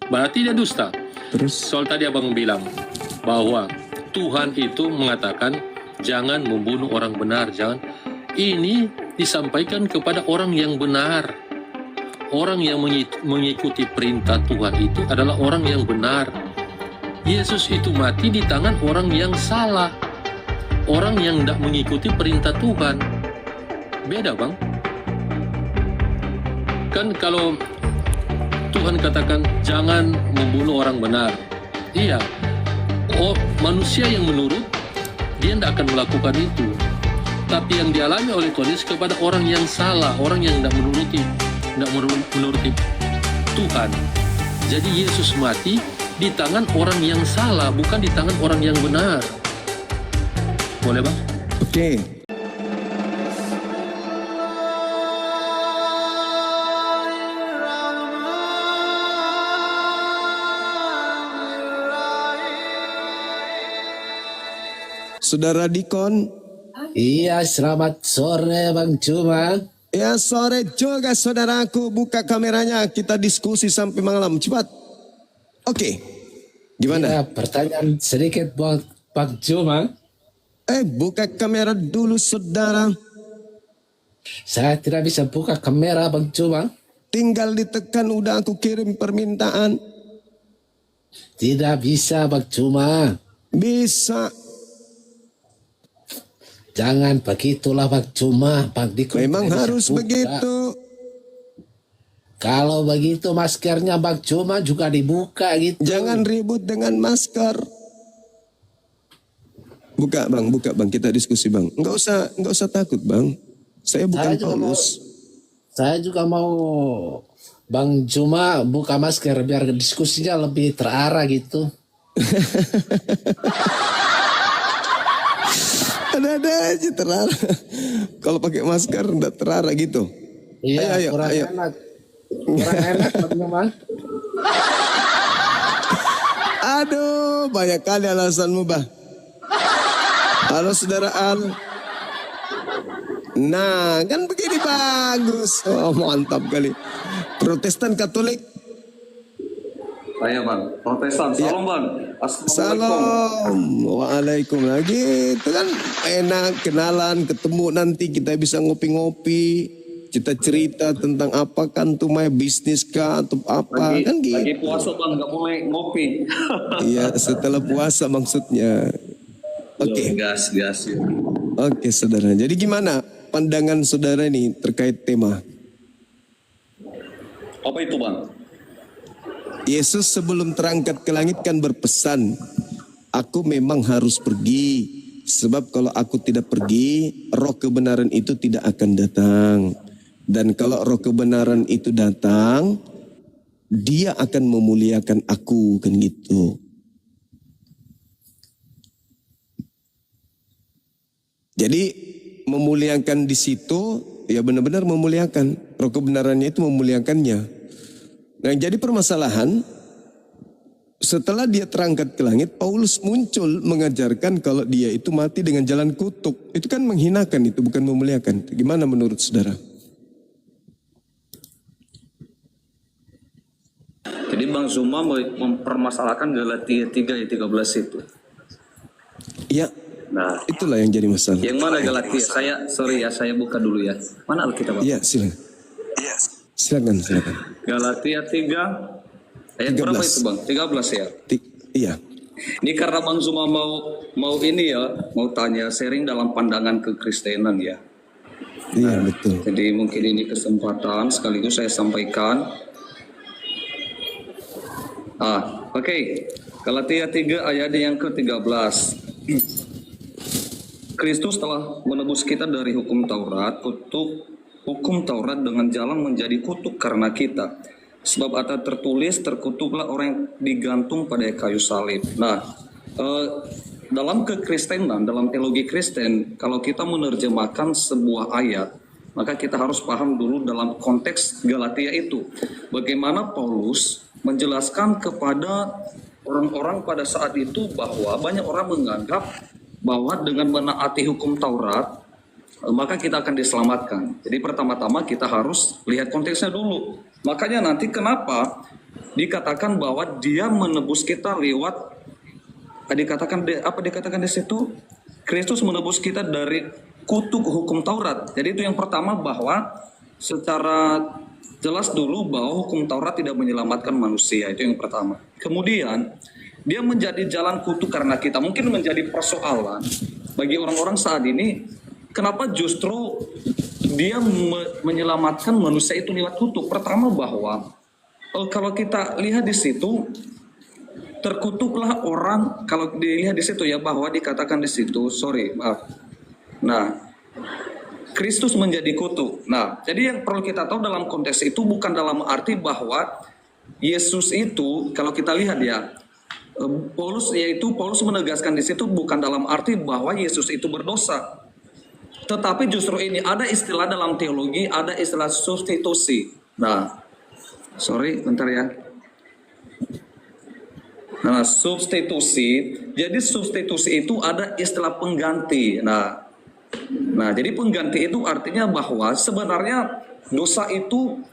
Berarti dia dusta. Terus? Soal tadi abang bilang bahwa Tuhan itu mengatakan jangan membunuh orang benar, jangan. Ini disampaikan kepada orang yang benar. Orang yang mengikuti perintah Tuhan itu adalah orang yang benar. Yesus itu mati di tangan orang yang salah. Orang yang tidak mengikuti perintah Tuhan. Beda bang. Kan kalau Tuhan katakan jangan membunuh orang benar. Iya. Oh, manusia yang menurut, dia tidak akan melakukan itu. Tapi yang dialami oleh Tuhan Yesus kepada orang yang salah, orang yang tidak menuruti Tuhan. Jadi Yesus mati di tangan orang yang salah, bukan di tangan orang yang benar. Boleh bang? Oke. Saudara Dikon. Iya, selamat sore Bang Cuma. Ya, sore juga saudaraku. Buka kameranya, kita diskusi sampai malam. Cepat. Oke. Gimana? Ya, pertanyaan sedikit buat Bang Cuma. Buka kamera dulu saudara. Saya tidak bisa buka kamera Bang Cuma. Tinggal ditekan, udah aku kirim permintaan. Tidak bisa Bang Cuma. Bisa. Jangan begitulah Bang Cuma. Bang Dikon Memang tidak harus bisa buka. begitu. Kalau begitu maskernya Bang Cuma juga dibuka gitu. Jangan ribut dengan masker. Buka bang, kita diskusi bang. Enggak usah takut bang. Saya bukan Paulus. Saya juga mau Bang Cuma buka masker biar diskusinya lebih terarah gitu. Ada aja terarah. Kalau pakai masker enggak terarah gitu. Iya, ayo. enak. Kurang enak Bang Cuma. Aduh, banyak kali alasanmu bah. Halo saudara Al. Nah, kan begini bagus. Oh, mantap kali. Protestan Katolik. Saya bang, Protestan. Salam bang. Salam. Waalaikumsalam. Gitu kan enak kenalan, ketemu nanti kita bisa ngopi-ngopi. Kita cerita tentang apa kan tuh bisnis kah atau apa kan gitu. Lagi puasa bang, nggak boleh ngopi. Iya, setelah puasa maksudnya. Oke. Gas. Oke, saudara. Jadi gimana pandangan saudara ini terkait tema? Apa itu bang? Yesus sebelum terangkat ke langit kan berpesan, aku memang harus pergi. Sebab kalau aku tidak pergi, roh kebenaran itu tidak akan datang. Dan kalau roh kebenaran itu datang, dia akan memuliakan aku, kan gitu. Jadi memuliakan di situ, ya benar-benar memuliakan. Roh kebenarannya itu memuliakannya. Nah jadi permasalahan, setelah dia terangkat ke langit, Paulus muncul mengajarkan kalau dia itu mati dengan jalan kutuk. Itu kan menghinakan, itu bukan memuliakan. Gimana menurut saudara? Jadi bang Zuma mempermasalahkan Galatia 3 ayat 13 itu. Ya, Nah, itulah yang jadi masalah. yang mana Galatia? Saya buka dulu ya. Mana Alkitab? Iya, silakan. Silakan. Galatia 3 ayat 13. berapa itu bang? 13 ya. Iya. Ini karena bang Zuma mau ini ya, mau tanya sharing dalam pandangan kekristenan ya. Iya, betul. Jadi mungkin ini kesempatan sekaligus saya sampaikan. Oke. Galatia 3 ayat yang ke-13. Kristus telah menebus kita dari hukum Taurat, hukum Taurat dengan jalan menjadi kutuk karena kita. Sebab ada tertulis, terkutuklah orang yang digantung pada kayu salib. Nah, dalam kekristenan, dalam teologi Kristen, kalau kita menerjemahkan sebuah ayat, maka kita harus paham dulu dalam konteks Galatia itu. Bagaimana Paulus menjelaskan kepada orang-orang pada saat itu bahwa banyak orang menganggap bahwa dengan menaati hukum Taurat, maka kita akan diselamatkan. Jadi pertama-tama kita harus lihat konteksnya dulu. Makanya nanti kenapa dikatakan bahwa dia menebus kita lewat dikatakan di situ, Kristus menebus kita dari kutuk hukum Taurat. Jadi itu yang pertama, bahwa secara jelas dulu bahwa hukum Taurat tidak menyelamatkan manusia, itu yang pertama. Kemudian dia menjadi jalan kutuk karena kita. Mungkin menjadi persoalan bagi orang-orang saat ini, kenapa justru dia menyelamatkan manusia itu lewat kutuk. Pertama bahwa kalau kita lihat di situ, terkutuklah orang, kalau dilihat di situ ya, bahwa dikatakan di situ, nah, Kristus menjadi kutuk. Nah, jadi yang perlu kita tahu dalam konteks itu bukan dalam arti bahwa Yesus itu, kalau kita lihat ya, Paulus menegaskan di situ bukan dalam arti bahwa Yesus itu berdosa. Tetapi justru ini ada istilah dalam teologi, ada istilah substitusi. Nah, bentar ya. Nah, substitusi. Jadi substitusi itu ada istilah pengganti. Nah, jadi pengganti itu artinya bahwa sebenarnya dosa itu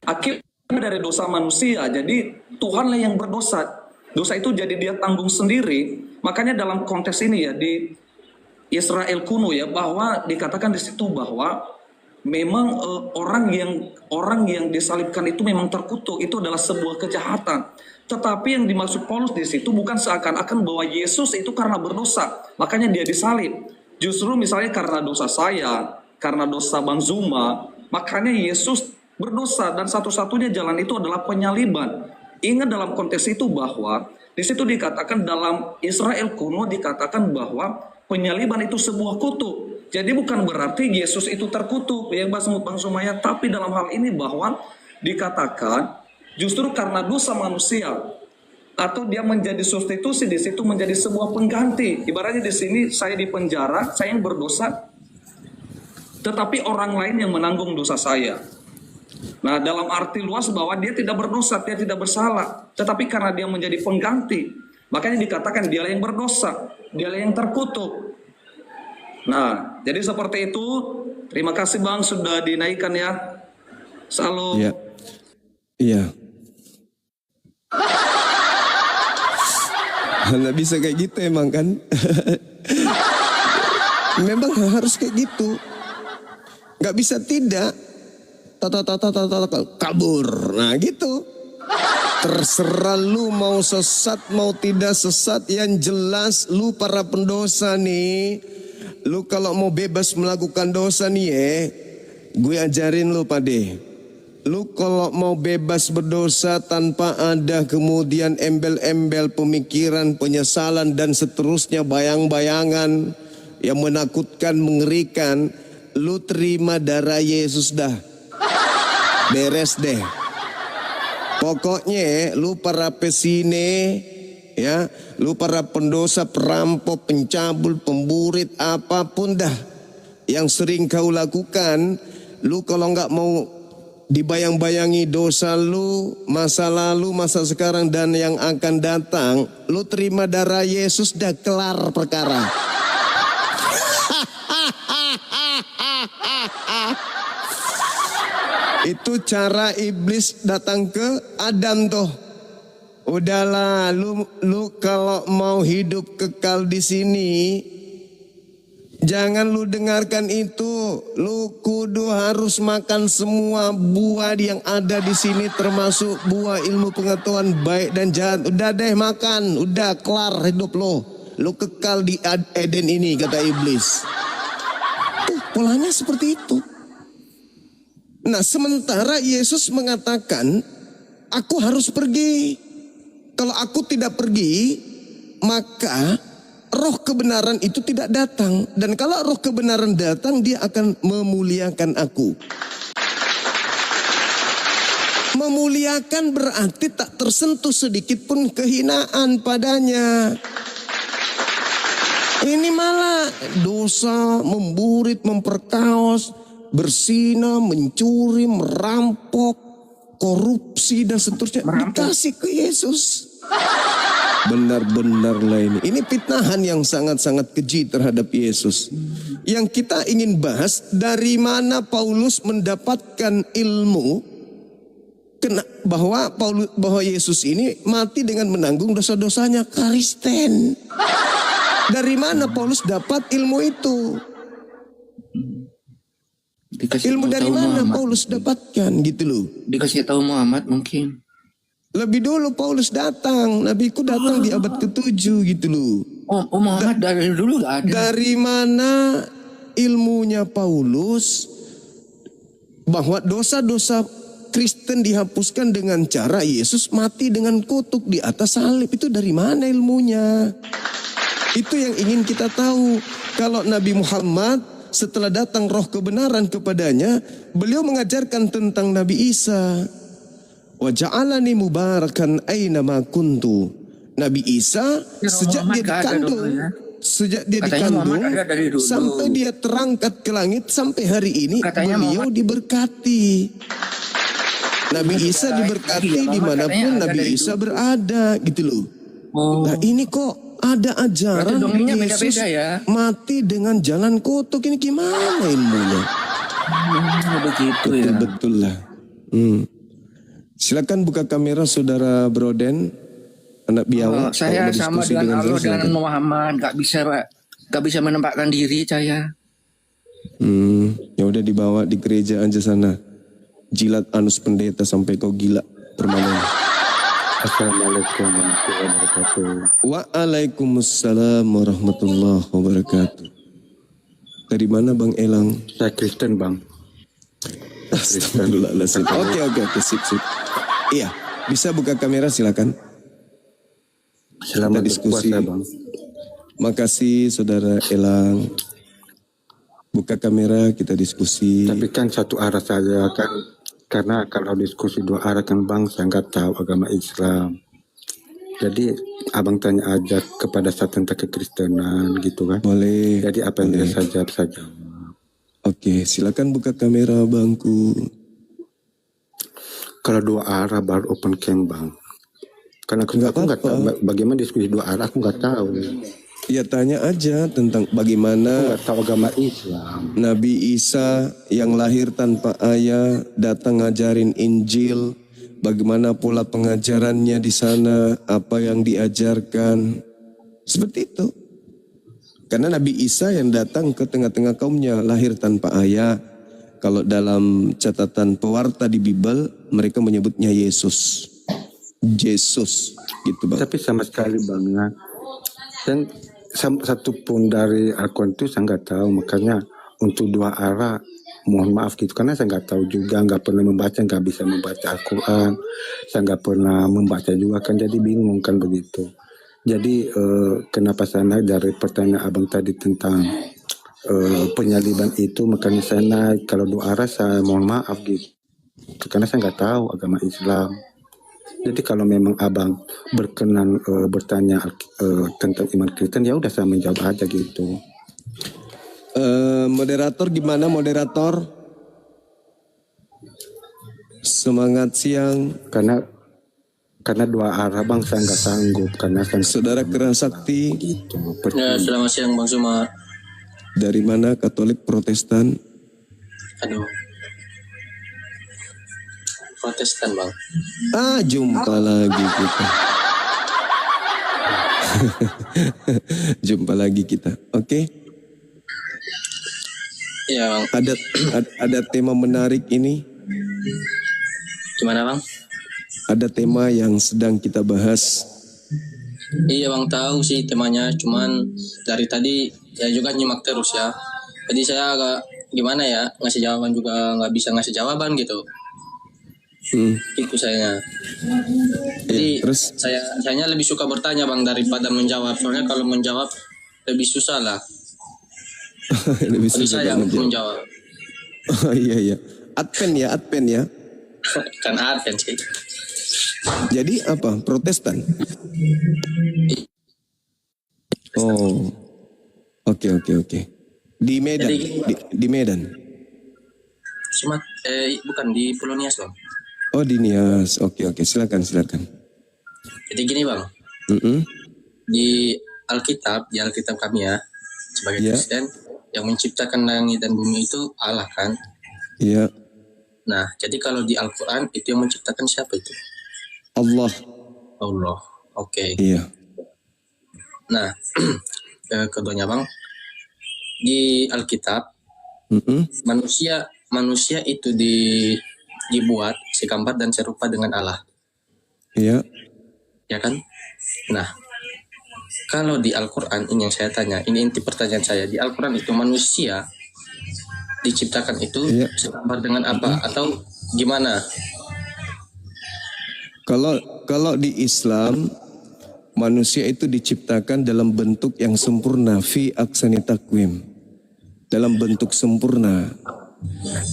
akibat dari dosa manusia. Jadi Tuhanlah yang berdosa. Dosa itu jadi dia tanggung sendiri. Makanya dalam konteks ini ya, di Israel kuno ya, bahwa dikatakan di situ bahwa memang orang yang disalibkan itu memang terkutuk, itu adalah sebuah kejahatan. Tetapi yang dimaksud Paulus di situ bukan seakan-akan bahwa Yesus itu karena berdosa, makanya dia disalib. Justru misalnya karena dosa saya, karena dosa Bang Zuma, makanya Yesus berdosa, dan satu-satunya jalan itu adalah penyaliban. Ingat dalam konteks itu bahwa di situ dikatakan dalam Israel kuno dikatakan bahwa penyaliban itu sebuah kutuk. Jadi bukan berarti Yesus itu terkutuk ya Bang Sumaya, tapi dalam hal ini bahwa dikatakan justru karena dosa manusia, atau dia menjadi substitusi di situ, menjadi sebuah pengganti. Ibaratnya di sini saya di penjara, saya yang berdosa, tetapi orang lain yang menanggung dosa saya. Nah, dalam arti luas bahwa dia tidak berdosa, dia tidak bersalah, tetapi karena dia menjadi pengganti, makanya dikatakan dia yang berdosa, dia yang terkutuk. Nah, jadi seperti itu. Terima kasih Bang sudah dinaikkan ya. Salam. Iya. Iya. Nggak bisa kayak gitu emang kan. Memang harus kayak gitu. Nggak bisa tidak. Kabur. Nah gitu. Terserah lu mau sesat mau tidak sesat, yang jelas lu para pendosa nih. Lu kalau mau bebas melakukan dosa nih gue ajarin lu pade. Lu kalau mau bebas berdosa tanpa ada kemudian embel-embel pemikiran, penyesalan dan seterusnya, bayang-bayangan yang menakutkan, mengerikan, lu terima darah Yesus dah. Beres deh. Pokoknya lu para pesine ya, lu para pendosa, perampok, pencabul, pemburit, apapun dah yang sering kau lakukan, lu kalau nggak mau dibayang-bayangi dosa lu, masa lalu, masa sekarang dan yang akan datang, lu terima darah Yesus dah, kelar perkara. Itu cara iblis datang ke Adam tuh. Udahlah, lu kalau mau hidup kekal di sini, jangan lu dengarkan itu. Lu kudu harus makan semua buah yang ada di sini, termasuk buah ilmu pengetahuan baik dan jahat. Udah deh makan, udah kelar hidup lo. Lu kekal di Eden ini, kata iblis. Tuh, polanya seperti itu. Nah, sementara Yesus mengatakan, aku harus pergi. Kalau aku tidak pergi, maka roh kebenaran itu tidak datang. Dan kalau roh kebenaran datang, dia akan memuliakan aku. Memuliakan berarti tak tersentuh sedikit pun kehinaan padanya. Ini malah dosa, memburit, memperkaos, berzina, mencuri, merampok, korupsi dan seterusnya dikasih ke Yesus. Benar-benar lah ini. Ini fitnahan yang sangat-sangat keji terhadap Yesus. Yang kita ingin bahas, dari mana Paulus mendapatkan ilmu. bahwa Yesus ini mati dengan menanggung dosa-dosanya Kristen. Dari mana Paulus dapat ilmu itu? Ilmu dari mana Paulus dapatkan gitu loh? Dikasih tahu Muhammad mungkin. Lebih dulu Paulus datang, nabiku datang di abad ke-7 gitu loh. Oh Muhammad dari dulu gak ada. Dari mana ilmunya Paulus bahwa dosa-dosa Kristen dihapuskan dengan cara Yesus mati dengan kutuk di atas salib? Itu dari mana ilmunya? Itu yang ingin kita tahu. Kalau Nabi Muhammad setelah datang roh kebenaran kepadanya, beliau mengajarkan tentang Nabi Isa. Wa ja'alani mubarakan aina ma kuntu. Nabi Isa sejak dia dikandung, sampai dia terangkat ke langit sampai hari ini, beliau diberkati. Nabi Isa diberkati dimanapun Nabi Isa berada gitu loh. Nah ini kok ada ajaran Yesus mati dengan jalan kutuk, ini gimana ilmunya? Begitu ya. Betul lah. Silakan buka kamera saudara Broden, anak biawak. Saya sama dengan Allah dengan Muhammad, gak bisa menempatkan diri saya. Ya udah dibawa di gereja aja sana. Jilat anus pendeta sampai kau gila permanen. Assalamualaikum warahmatullahi wabarakatuh. Waalaikumsalam warahmatullahi wabarakatuh. Dari mana Bang Elang? Saya Kristen Bang. Astagfirullahaladzim. Oke, sip. Iya, bisa buka kamera silakan. Selamat diskusi. berpuasa Bang. Makasih saudara Elang. Buka kamera, kita diskusi. Tapi kan satu arah saja kan. Karena kalau diskusi dua arah kan Bang, saya nggak tahu agama Islam. Jadi abang tanya aja kepada saya tentang kekristenan gitu kan. Boleh. Jadi apa yang dia saja saja. Oke, silakan buka kamera Bangku. Kalau dua arah baru open cam Bang. Karena aku nggak tahu bagaimana diskusi dua arah, aku nggak tahu. Ya tanya aja tentang bagaimana Nggak tahu agama Islam. Nabi Isa yang lahir tanpa ayah datang ngajarin Injil, bagaimana pola pengajarannya di sana, apa yang diajarkan, seperti itu. Karena Nabi Isa yang datang ke tengah-tengah kaumnya lahir tanpa ayah. Kalau dalam catatan pewarta di Bible mereka menyebutnya Yesus gitu Bang. Tapi sama sekali Bang ya. Dan satu pun dari Al-Quran itu saya nggak tahu, makanya untuk dua arah mohon maaf gitu, karena saya nggak tahu juga, nggak pernah membaca, nggak bisa membaca Al-Quran, saya nggak pernah membaca juga kan, jadi bingung kan begitu. Jadi kenapa saya naik dari pertanyaan abang tadi tentang penyaliban itu, makanya saya naik. Kalau dua arah saya mohon maaf gitu, karena saya nggak tahu agama Islam. Jadi kalau memang abang berkenan bertanya tentang iman Kristen, ya udah saya menjawab aja gitu. Moderator gimana moderator? Semangat siang. Karena dua arah Bang saya nggak sanggup, karena Saudara Kerasakti. Gitu. Ya, selamat siang Bang Suma. Dari mana? Katolik, Protestan? Aduh. Protestan Bang. Jumpa lagi kita. Jumpa lagi kita. Oke. Iya Bang. Ada tema menarik ini. Gimana Bang? Ada tema yang sedang kita bahas. Iya Bang, tahu sih temanya, cuman dari tadi saya juga nyimak terus ya. Jadi saya agak gimana ya, ngasih jawaban juga nggak bisa ngasih jawaban gitu. Itu saya. Jadi terus? saya lebih suka bertanya Bang daripada menjawab. Soalnya kalau menjawab lebih susah lah. Lebih Jadi susah saya menjawab. menjawab. Oh iya. Advent ya. Kan Advent sih. Jadi apa? Protestan? Oh. Oke. Di Medan. Jadi, Di Medan. Bukan di Pulau Nias Bang. Oh di Nias. Oke. Silakan. Jadi gini Bang. Di Alkitab kami ya, sebagai Kristen, yang menciptakan langit dan bumi itu Allah kan. Iya. Nah, jadi kalau di Al-Quran itu yang menciptakan siapa itu? Allah. Allah. Oke. Iya. Nah, keduanya Bang, di Alkitab manusia itu dibuat segambar dan serupa dengan Allah. Iya. Ya kan? Nah, kalau di Al-Quran ini yang saya tanya, ini inti pertanyaan saya. Di Al-Quran itu manusia diciptakan itu segambar dengan apa atau gimana? Kalau di Islam manusia itu diciptakan dalam bentuk yang sempurna, fi aksani takwim, dalam bentuk sempurna.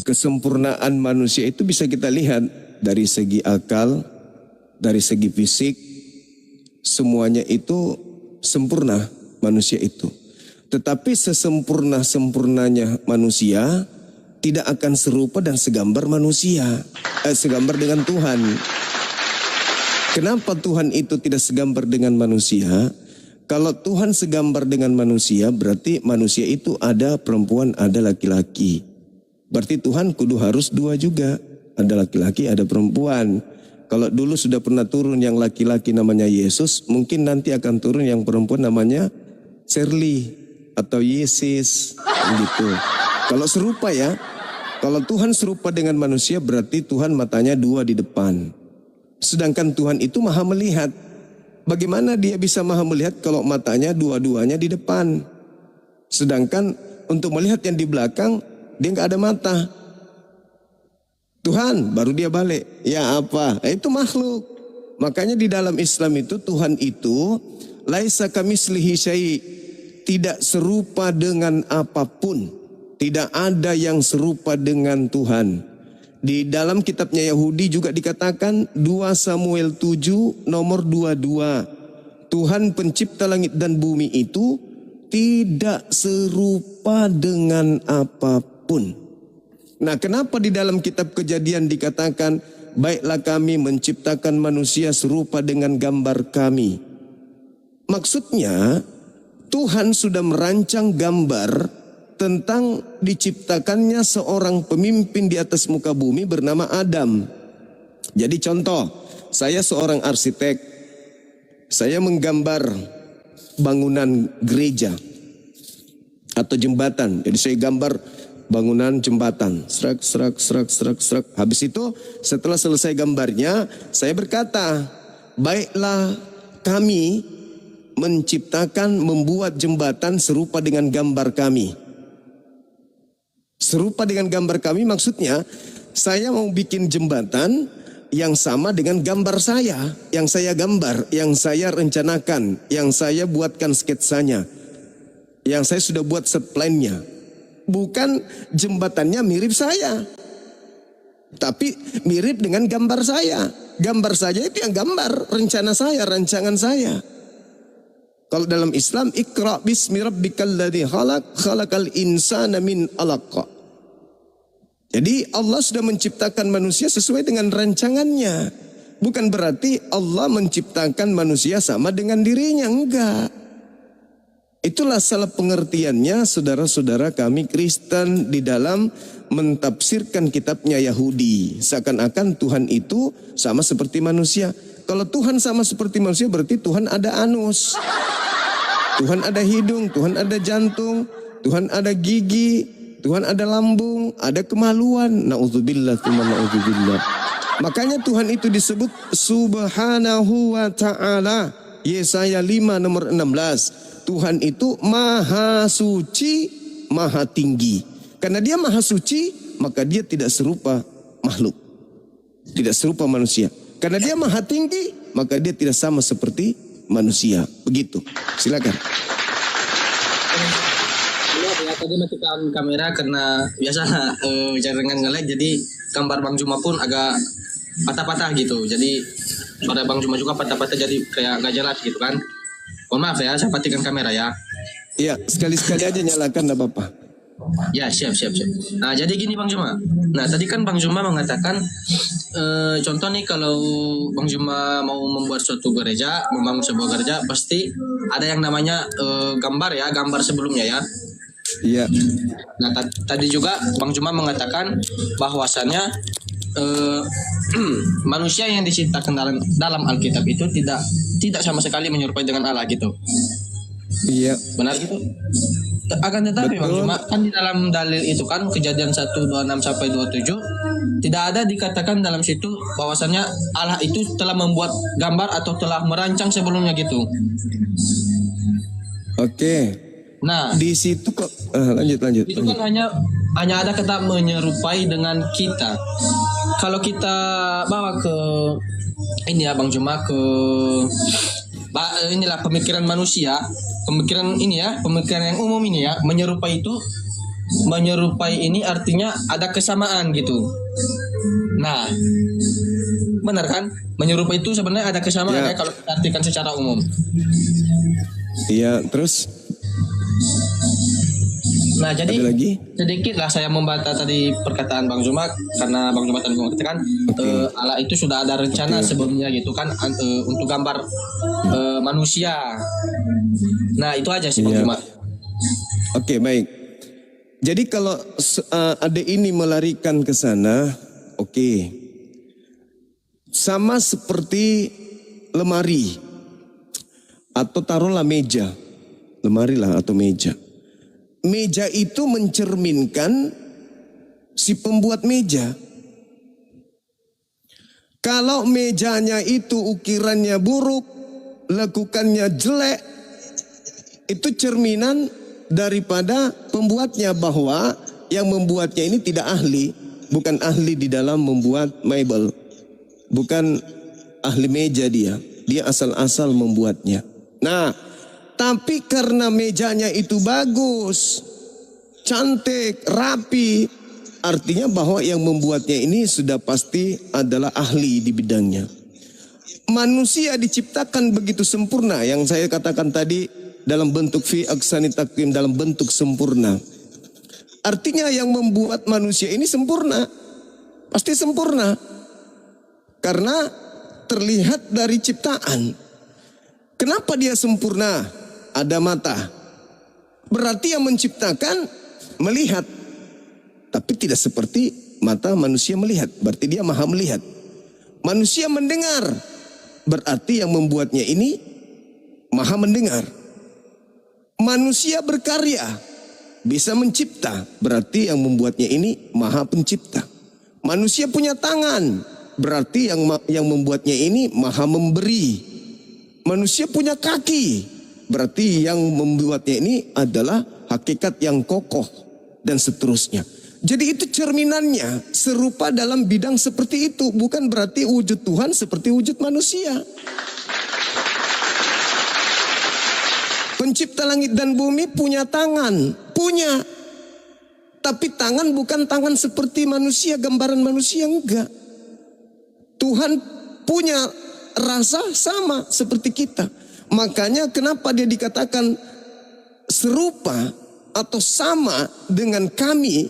Kesempurnaan manusia itu bisa kita lihat dari segi akal, dari segi fisik, semuanya itu sempurna manusia itu. Tetapi sesempurna-sempurnanya manusia tidak akan serupa dan segambar segambar dengan Tuhan. Kenapa Tuhan itu tidak segambar dengan manusia? Kalau Tuhan segambar dengan manusia, berarti manusia itu ada perempuan, ada laki-laki. Berarti Tuhan kudu harus dua juga. Ada laki-laki, ada perempuan. Kalau dulu sudah pernah turun yang laki-laki namanya Yesus, mungkin nanti akan turun yang perempuan namanya Shirley atau Yesus gitu. Kalau serupa ya, kalau Tuhan serupa dengan manusia berarti Tuhan matanya dua di depan. Sedangkan Tuhan itu maha melihat. Bagaimana dia bisa maha melihat kalau matanya dua-duanya di depan? Sedangkan untuk melihat yang di belakang dia nggak ada mata. Tuhan baru dia balik. Ya apa? Itu makhluk. Makanya di dalam Islam itu Tuhan itu laisa kamitslihi syai', tidak serupa dengan apapun. Tidak ada yang serupa dengan Tuhan. Di dalam kitabnya Yahudi juga dikatakan 2 Samuel 7 nomor 22. Tuhan pencipta langit dan bumi itu tidak serupa dengan apapun. Nah, kenapa di dalam kitab Kejadian dikatakan baiklah kami menciptakan manusia serupa dengan gambar kami? Maksudnya Tuhan sudah merancang gambar tentang diciptakannya seorang pemimpin di atas muka bumi bernama Adam. Jadi contoh, saya seorang arsitek. Saya menggambar bangunan gereja atau jembatan. Jadi saya gambar bangunan jembatan. Serak. Habis itu setelah selesai gambarnya, saya berkata, baiklah kami membuat jembatan serupa dengan gambar kami. Serupa dengan gambar kami maksudnya saya mau bikin jembatan yang sama dengan gambar saya. Yang saya gambar, yang saya rencanakan, yang saya buatkan sketsanya. Yang saya sudah buat set plan-nya. Bukan jembatannya mirip saya. Tapi mirip dengan gambar saya. Gambar saya itu yang gambar rencana saya, rancangan saya. Kalau dalam Islam, Iqra bismi rabbikal ladzi khalaq, khalaqal insana min 'alaq. Jadi Allah sudah menciptakan manusia sesuai dengan rancangannya. Bukan berarti Allah menciptakan manusia sama dengan dirinya, enggak. Itulah salah pengertiannya saudara-saudara kami Kristen di dalam mentafsirkan kitabnya Yahudi. Seakan-akan Tuhan itu sama seperti manusia. Kalau Tuhan sama seperti manusia berarti Tuhan ada anus. Tuhan ada hidung, Tuhan ada jantung, Tuhan ada gigi, Tuhan ada lambung, ada kemaluan. Na'udzubillah, na'udzubillah. Makanya Tuhan itu disebut Subhanahu wa ta'ala. Yesaya 5 nomor 16. Tuhan itu maha suci, maha tinggi. Karena dia maha suci, maka dia tidak serupa makhluk. Tidak serupa manusia. Karena dia maha tinggi, maka dia tidak sama seperti manusia. Begitu. Silakan. Ya, tadi matikan kamera karena biasa jaringan nge-lag, jadi gambar Bang Juma pun agak patah-patah gitu. Jadi suara Bang Juma juga patah-patah, jadi kayak gak jelas gitu kan. Mohon maaf ya, saya matikan kamera ya. Iya, sekali-sekali aja nyalakan, enggak apa-apa. Ya, siap. Nah, jadi gini Bang Juma. Nah, tadi kan Bang Juma mengatakan contoh nih, kalau Bang Juma mau membuat suatu gereja, membangun sebuah gereja, pasti ada yang namanya gambar ya, gambar sebelumnya ya. Iya. Nah tadi juga Bang Juma mengatakan bahwasannya manusia yang diciptakan dalam Alkitab itu tidak sama sekali menyerupai dengan Allah gitu. Iya. Benar gitu? Akan tetapi Bang Betul. Juma, kan di dalam dalil itu kan Kejadian 1:26-27 tidak ada dikatakan dalam situ bahwasannya Allah itu telah membuat gambar atau telah merancang sebelumnya gitu. Oke. Nah, Di situ kok lanjut. itu kan hanya ada kata menyerupai dengan kita. Kalau kita bawa ke ini ya Bang Juma, ke inilah pemikiran manusia, pemikiran yang umum ini ya, menyerupai ini artinya ada kesamaan gitu. Nah, benar kan? Menyerupai itu sebenarnya ada kesamaan ya kalau kita artikan secara umum. Iya, terus Nah, jadi ada lagi? sedikit lah saya membantah tadi perkataan Bang Juma, karena Bang Juma tadi mengatakan Allah itu sudah ada rencana sebelumnya gitu kan, untuk gambar manusia. Nah, itu aja sih Bang Iya. Juma. Oke, baik. Jadi kalau ada ini melarikan ke sana, oke. Sama seperti lemari atau taruhlah meja. Lemari lah atau meja. Meja itu mencerminkan si pembuat meja. Kalau mejanya itu ukirannya buruk, lekukannya jelek, itu cerminan daripada pembuatnya, bahwa yang membuatnya ini tidak ahli, bukan ahli di dalam membuat mebel, bukan ahli meja dia asal-asal membuatnya. Nah, tapi karena mejanya itu bagus, cantik, rapi, artinya bahwa yang membuatnya ini sudah pasti adalah ahli di bidangnya. Manusia diciptakan begitu sempurna, yang saya katakan tadi, dalam bentuk fi aksani takwim, dalam bentuk sempurna. Artinya yang membuat manusia ini sempurna, pasti sempurna, karena terlihat dari ciptaan. Kenapa dia sempurna? Ada mata, berarti yang menciptakan melihat, tapi tidak seperti mata manusia melihat, berarti dia maha melihat. Manusia mendengar, berarti yang membuatnya ini maha mendengar. Manusia berkarya, bisa mencipta, berarti yang membuatnya ini maha pencipta. Manusia punya tangan, berarti yang membuatnya ini maha memberi. Manusia punya kaki, berarti yang membuatnya ini adalah hakikat yang kokoh, dan seterusnya. Jadi itu cerminannya serupa dalam bidang seperti itu. Bukan berarti wujud Tuhan seperti wujud manusia. Pencipta langit dan bumi punya tangan, punya. Tapi tangan bukan tangan seperti manusia, gambaran manusia, enggak. Tuhan punya rasa sama seperti kita. Makanya kenapa dia dikatakan serupa atau sama dengan kami,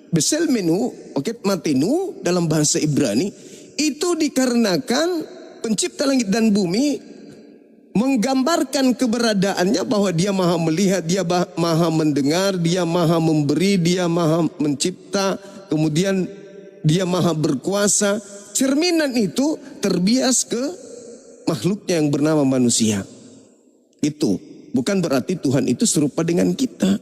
beselmenu, matenu dalam bahasa Ibrani, itu dikarenakan pencipta langit dan bumi menggambarkan keberadaannya bahwa dia maha melihat, dia maha mendengar, dia maha memberi, dia maha mencipta, kemudian dia maha berkuasa. Cerminan itu terbias ke makhluknya yang bernama manusia. Itu bukan berarti Tuhan itu serupa dengan kita.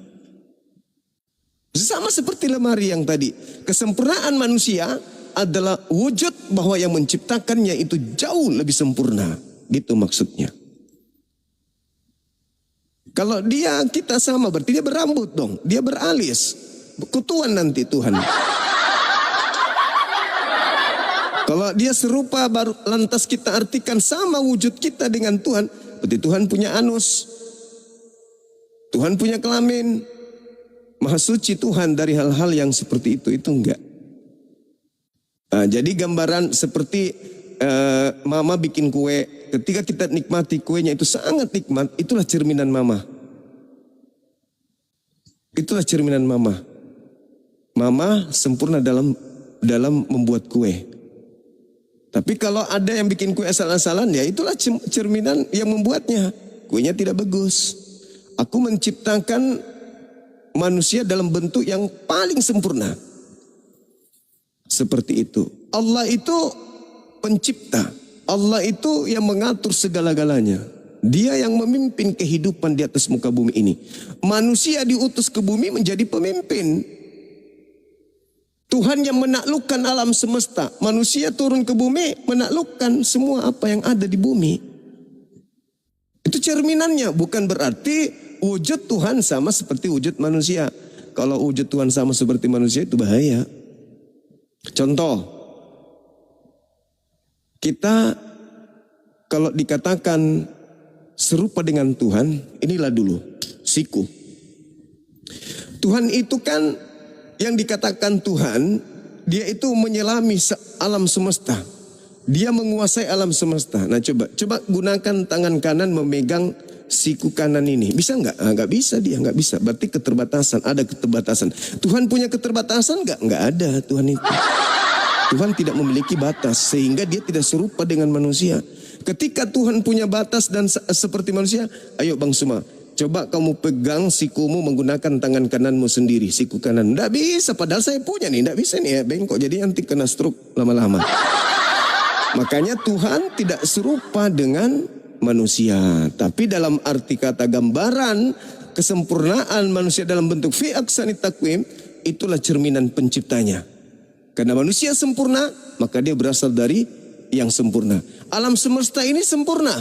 Sama seperti lemari yang tadi. Kesempurnaan manusia adalah wujud bahwa yang menciptakannya itu jauh lebih sempurna. Gitu maksudnya. Kalau kita sama, berarti dia berambut dong. Dia beralis. Kutuan nanti Tuhan. Kalau dia serupa, baru lantas kita artikan sama wujud kita dengan Tuhan. Berarti Tuhan punya anus. Tuhan punya kelamin. Maha suci Tuhan dari hal-hal yang seperti itu enggak. Nah, jadi gambaran seperti mama bikin kue. Ketika kita nikmati kuenya itu sangat nikmat. Itulah cerminan mama. Itulah cerminan mama. Mama sempurna dalam membuat kue. Tapi kalau ada yang bikin kue asal-asalan, ya itulah cerminan yang membuatnya. Kuenya tidak bagus. Aku menciptakan manusia dalam bentuk yang paling sempurna. Seperti itu. Allah itu pencipta. Allah itu yang mengatur segala-galanya. Dia yang memimpin kehidupan di atas muka bumi ini. Manusia diutus ke bumi menjadi pemimpin. Tuhan yang menaklukkan alam semesta. Manusia turun ke bumi menaklukkan semua apa yang ada di bumi. Itu cerminannya. Bukan berarti wujud Tuhan sama seperti wujud manusia. Kalau wujud Tuhan sama seperti manusia itu bahaya. Contoh, kita kalau dikatakan serupa dengan Tuhan, inilah dulu siku. Tuhan itu kan yang dikatakan Tuhan, dia itu menyelami alam semesta. Dia menguasai alam semesta. Nah coba gunakan tangan kanan memegang siku kanan ini. Bisa nggak? Nggak bisa dia, nggak bisa. Berarti keterbatasan, ada keterbatasan. Tuhan punya keterbatasan nggak? Nggak ada Tuhan itu. Tuhan tidak memiliki batas sehingga dia tidak serupa dengan manusia. Ketika Tuhan punya batas dan seperti manusia, ayo Bang Suma, coba kamu pegang sikumu menggunakan tangan kananmu sendiri, siku kanan. Nggak bisa, padahal saya punya nih, nggak bisa nih ya, bengkok. Jadi nanti kena stroke lama-lama. Makanya Tuhan tidak serupa dengan manusia. Tapi dalam arti kata gambaran kesempurnaan manusia dalam bentuk fi aksani takwim, itulah cerminan penciptanya. Karena manusia sempurna, maka dia berasal dari yang sempurna. Alam semesta ini sempurna.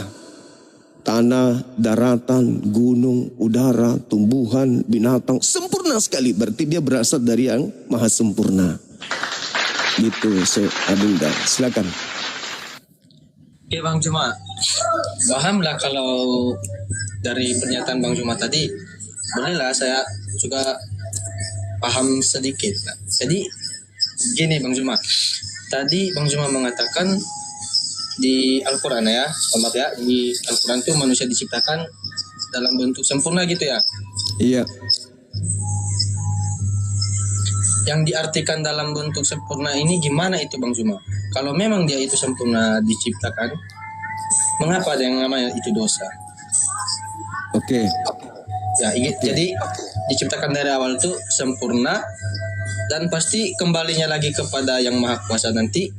Tanah, daratan, gunung, udara, tumbuhan, binatang, sempurna sekali. Berarti dia berasal dari yang maha sempurna. Gitu, Adinda. Silakan. Oke Bang Juma, pahamlah kalau dari pernyataan Bang Juma tadi, bolehlah saya juga paham sedikit. Jadi gini Bang Juma, tadi Bang Juma mengatakan di Al-Quran ya, maaf ya, di Al-Quran itu manusia diciptakan dalam bentuk sempurna gitu ya? Iya. Yang diartikan dalam bentuk sempurna ini gimana itu Bang Juma? Kalau memang dia itu sempurna diciptakan, mengapa ada yang namanya itu dosa? Oke. Ya, jadi diciptakan dari awal itu sempurna dan pasti kembalinya lagi kepada yang maha kuasa nanti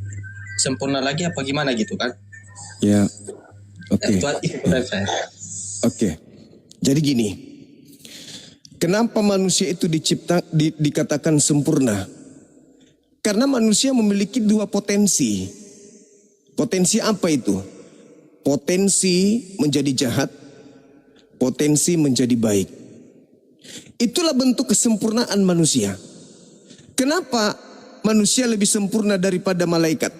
sempurna lagi apa gimana gitu kan? Ya. Oke. Oke. Jadi gini. Kenapa manusia itu dikatakan sempurna? Karena manusia memiliki dua potensi. Potensi apa itu? Potensi menjadi jahat, potensi menjadi baik. Itulah bentuk kesempurnaan manusia. Kenapa manusia lebih sempurna daripada malaikat?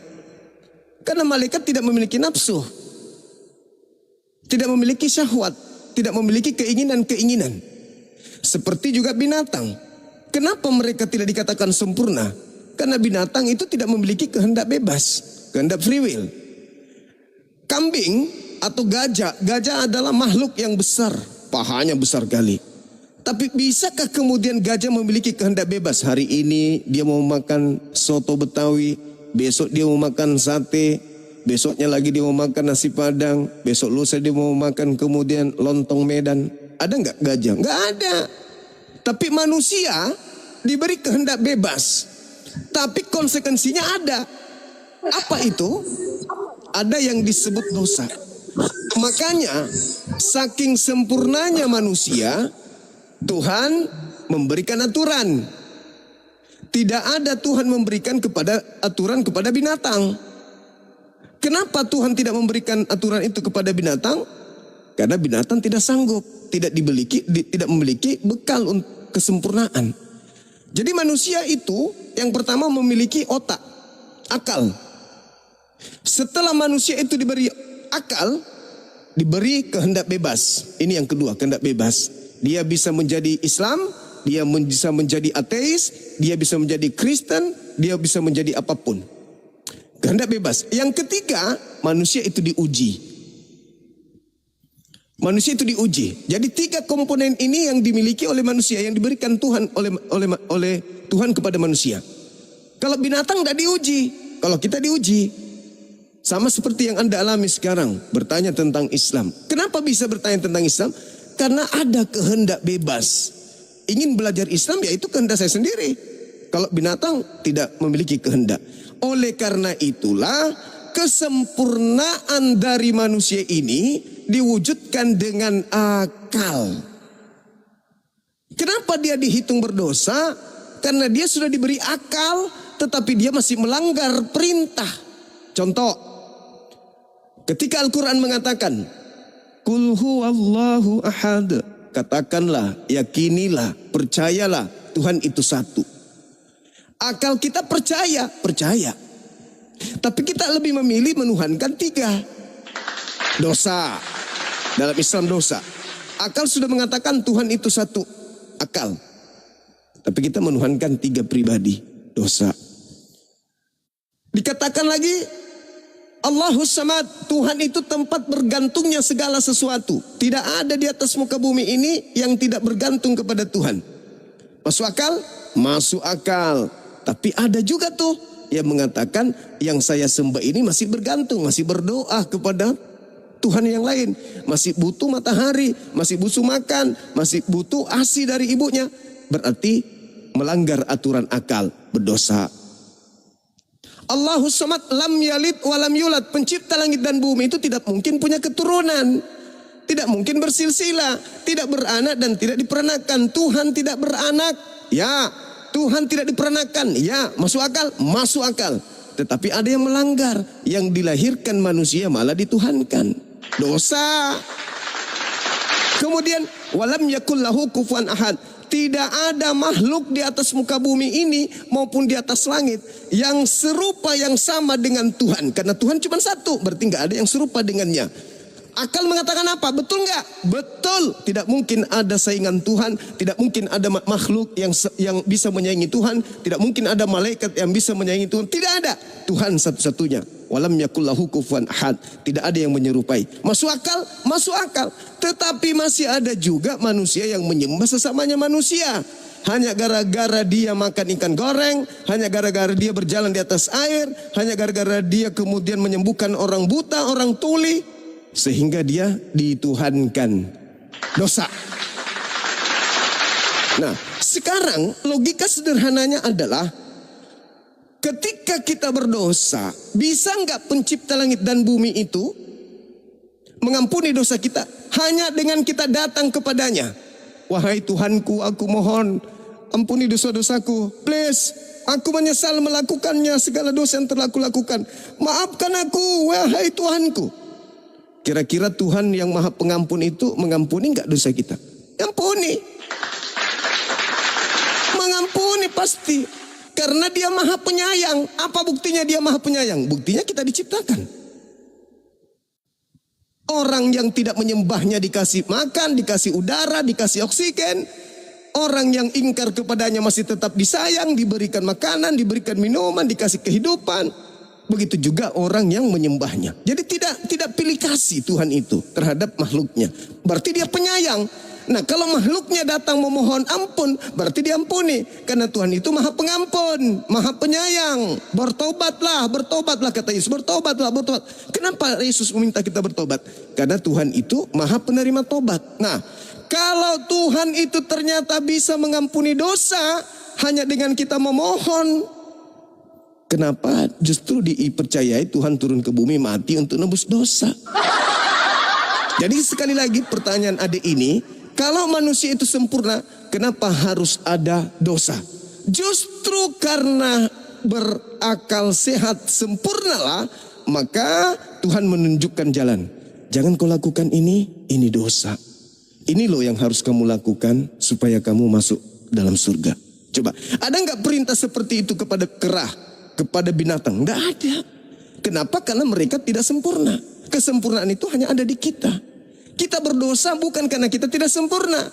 Karena malaikat tidak memiliki nafsu, tidak memiliki syahwat, tidak memiliki keinginan-keinginan. Seperti juga binatang. Kenapa mereka tidak dikatakan sempurna? Karena binatang itu tidak memiliki kehendak bebas, kehendak free will. Kambing atau gajah adalah makhluk yang besar, pahanya besar kali. Tapi bisakah kemudian gajah memiliki kehendak bebas? Hari ini dia mau makan soto Betawi, besok dia mau makan sate, besoknya lagi dia mau makan nasi padang, besok lusa dia mau makan kemudian lontong Medan. Ada nggak gajah? Nggak ada. Tapi manusia diberi kehendak bebas. Tapi konsekuensinya ada. Apa itu? Ada yang disebut dosa. Makanya saking sempurnanya manusia, Tuhan memberikan aturan. Tidak ada Tuhan memberikan aturan kepada binatang. Kenapa Tuhan tidak memberikan aturan itu kepada binatang? Karena binatang tidak sanggup, tidak memiliki bekal untuk kesempurnaan. Jadi manusia itu yang pertama memiliki otak, akal. Setelah manusia itu diberi akal, diberi kehendak bebas. Ini yang kedua, kehendak bebas. Dia bisa menjadi Islam, dia bisa menjadi ateis, dia bisa menjadi Kristen, dia bisa menjadi apapun. Kehendak bebas. Yang ketiga, manusia itu diuji. Manusia itu diuji. Jadi tiga komponen ini yang dimiliki oleh manusia, yang diberikan Tuhan oleh Tuhan kepada manusia. Kalau binatang tidak diuji, kalau kita diuji. Sama seperti yang Anda alami sekarang, bertanya tentang Islam. Kenapa bisa bertanya tentang Islam? Karena ada kehendak bebas. ingin belajar Islam, ya itu kehendak saya sendiri. Kalau binatang tidak memiliki kehendak. Oleh karena itulah kesempurnaan dari manusia ini diwujudkan dengan akal. Kenapa dia dihitung berdosa? Karena dia sudah diberi akal, tetapi dia masih melanggar perintah. Contoh, ketika Al-Quran mengatakan, Qul huwallahu ahad, katakanlah, yakinilah, percayalah, Tuhan itu satu. Akal kita percaya. Tapi kita lebih memilih menuhankan 3. Dosa. Dalam Islam dosa. Akal sudah mengatakan Tuhan itu satu. Akal. Tapi kita menuhankan 3 pribadi. Dosa. Dikatakan lagi, Allahus Samad, Tuhan itu tempat bergantungnya segala sesuatu. Tidak ada di atas muka bumi ini yang tidak bergantung kepada Tuhan. Masuk akal? Masuk akal. Tapi ada juga tuh yang mengatakan yang saya sembah ini masih bergantung, masih berdoa kepada Tuhan yang lain. Masih butuh matahari, masih butuh makan, masih butuh ASI dari ibunya. Berarti melanggar aturan akal, berdosa. Allahus Samad, lam yalid walam yulad, pencipta langit dan bumi itu tidak mungkin punya keturunan, tidak mungkin bersilsilah, tidak beranak dan tidak diperanakan. Tuhan tidak beranak, ya. Tuhan tidak diperanakan, ya. Masuk akal? Masuk akal. Tetapi ada yang melanggar, yang dilahirkan manusia malah dituhankan. Dosa. Kemudian walam yakul lahu kufuwan ahad. Tidak ada makhluk di atas muka bumi ini maupun di atas langit yang serupa, yang sama dengan Tuhan. Karena Tuhan cuma satu, berarti nggak ada yang serupa dengannya. Akal mengatakan apa? Betul nggak? Betul. Tidak mungkin ada saingan Tuhan. Tidak mungkin ada makhluk yang bisa menyaingi Tuhan. Tidak mungkin ada malaikat yang bisa menyaingi Tuhan. Tidak ada. Tuhan satu-satunya. Walam yakul lahu kufuwan ahad. Tidak ada yang menyerupai. Masuk akal? Masuk akal. Tetapi masih ada juga manusia yang menyembah sesamanya manusia. Hanya gara-gara dia makan ikan goreng, hanya gara-gara dia berjalan di atas air, hanya gara-gara dia kemudian menyembuhkan orang buta, orang tuli, sehingga dia dituhankan. Dosa. Nah, sekarang logika sederhananya adalah ketika kita berdosa, bisa nggak pencipta langit dan bumi itu mengampuni dosa kita hanya dengan kita datang kepadanya? Wahai Tuhanku, aku mohon ampuni dosa-dosaku. Please, aku menyesal melakukannya, segala dosa yang telah aku lakukan. Maafkan aku, wahai Tuhanku. Kira-kira Tuhan yang Maha Pengampun itu mengampuni nggak dosa kita? Ampuni. Mengampuni pasti. Karena dia Maha Penyayang. Apa buktinya dia Maha Penyayang? Buktinya kita diciptakan. Orang yang tidak menyembahnya dikasih makan, dikasih udara, dikasih oksigen. Orang yang ingkar kepadanya masih tetap disayang, diberikan makanan, diberikan minuman, dikasih kehidupan. Begitu juga orang yang menyembahnya. Jadi tidak pilih kasih Tuhan itu terhadap makhluknya. Berarti dia penyayang. Nah, kalau makhluknya datang memohon ampun, berarti diampuni. Karena Tuhan itu Maha Pengampun, Maha Penyayang. Bertobatlah kata Yesus. Bertobatlah. Kenapa Yesus meminta kita bertobat? Karena Tuhan itu Maha Penerima tobat. Nah, kalau Tuhan itu ternyata bisa mengampuni dosa hanya dengan kita memohon, kenapa justru dipercayai Tuhan turun ke bumi mati untuk nebus dosa? Jadi sekali lagi pertanyaan adik ini, kalau manusia itu sempurna, kenapa harus ada dosa? Justru karena berakal sehat sempurnalah, maka Tuhan menunjukkan jalan. Jangan kau lakukan ini dosa. Ini loh yang harus kamu lakukan supaya kamu masuk dalam surga. Coba, ada nggak perintah seperti itu kepada kera, kepada binatang? Nggak ada. Kenapa? Karena mereka tidak sempurna. Kesempurnaan itu hanya ada di kita. Kita berdosa bukan karena kita tidak sempurna,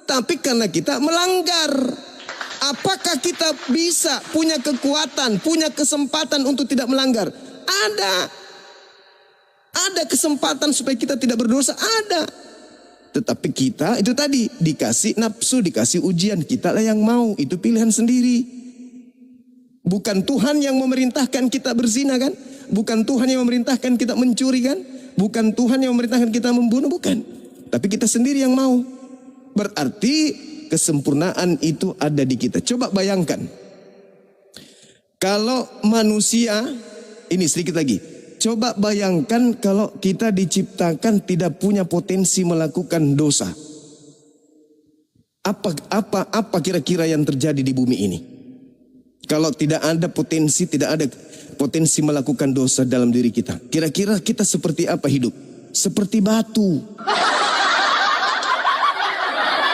tapi karena kita melanggar. Apakah kita bisa punya kekuatan, punya kesempatan untuk tidak melanggar? Ada. Ada kesempatan supaya kita tidak berdosa, ada. Tetapi kita itu tadi dikasih nafsu, dikasih ujian, kita lah yang mau, itu pilihan sendiri. Bukan Tuhan yang memerintahkan kita berzina kan? Bukan Tuhan yang memerintahkan kita mencuri kan? Bukan Tuhan yang memerintahkan kita membunuh, bukan. Tapi kita sendiri yang mau. Berarti kesempurnaan itu ada di kita. Coba bayangkan, kalau manusia, ini sedikit lagi, coba bayangkan kalau kita diciptakan tidak punya potensi melakukan dosa. Apa kira-kira yang terjadi di bumi ini? Kalau tidak ada potensi melakukan dosa dalam diri kita, kira-kira kita seperti apa hidup? Seperti batu.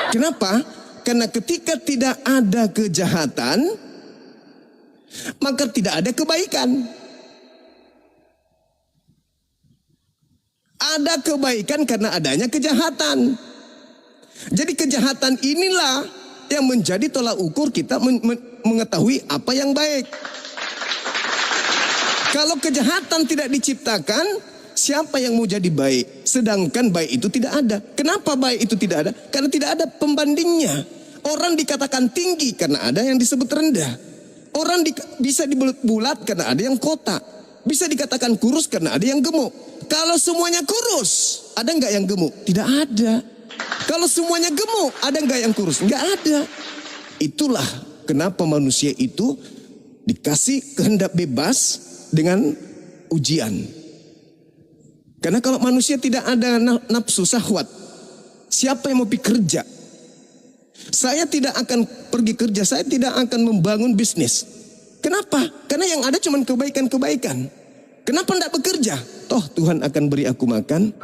Kenapa? Karena ketika tidak ada kejahatan, maka tidak ada kebaikan. Ada kebaikan karena adanya kejahatan. Jadi kejahatan inilah yang menjadi tolak ukur kita mengetahui apa yang baik. Kalau kejahatan tidak diciptakan, siapa yang mau jadi baik? Sedangkan baik itu tidak ada. Kenapa baik itu tidak ada? Karena tidak ada pembandingnya. Orang dikatakan tinggi karena ada yang disebut rendah. Orang bisa dibulat karena ada yang kotak. Bisa dikatakan kurus karena ada yang gemuk. Kalau semuanya kurus, ada nggak yang gemuk? Tidak ada. Kalau semuanya gemuk, ada nggak yang kurus? Nggak ada. Itulah kenapa manusia itu dikasih kehendak bebas dengan ujian. Karena kalau manusia tidak ada nafsu syahwat, siapa yang mau pergi kerja? Saya tidak akan pergi kerja, saya tidak akan membangun bisnis. Kenapa? Karena yang ada cuma kebaikan-kebaikan. Kenapa tidak bekerja? Toh Tuhan akan beri aku makan.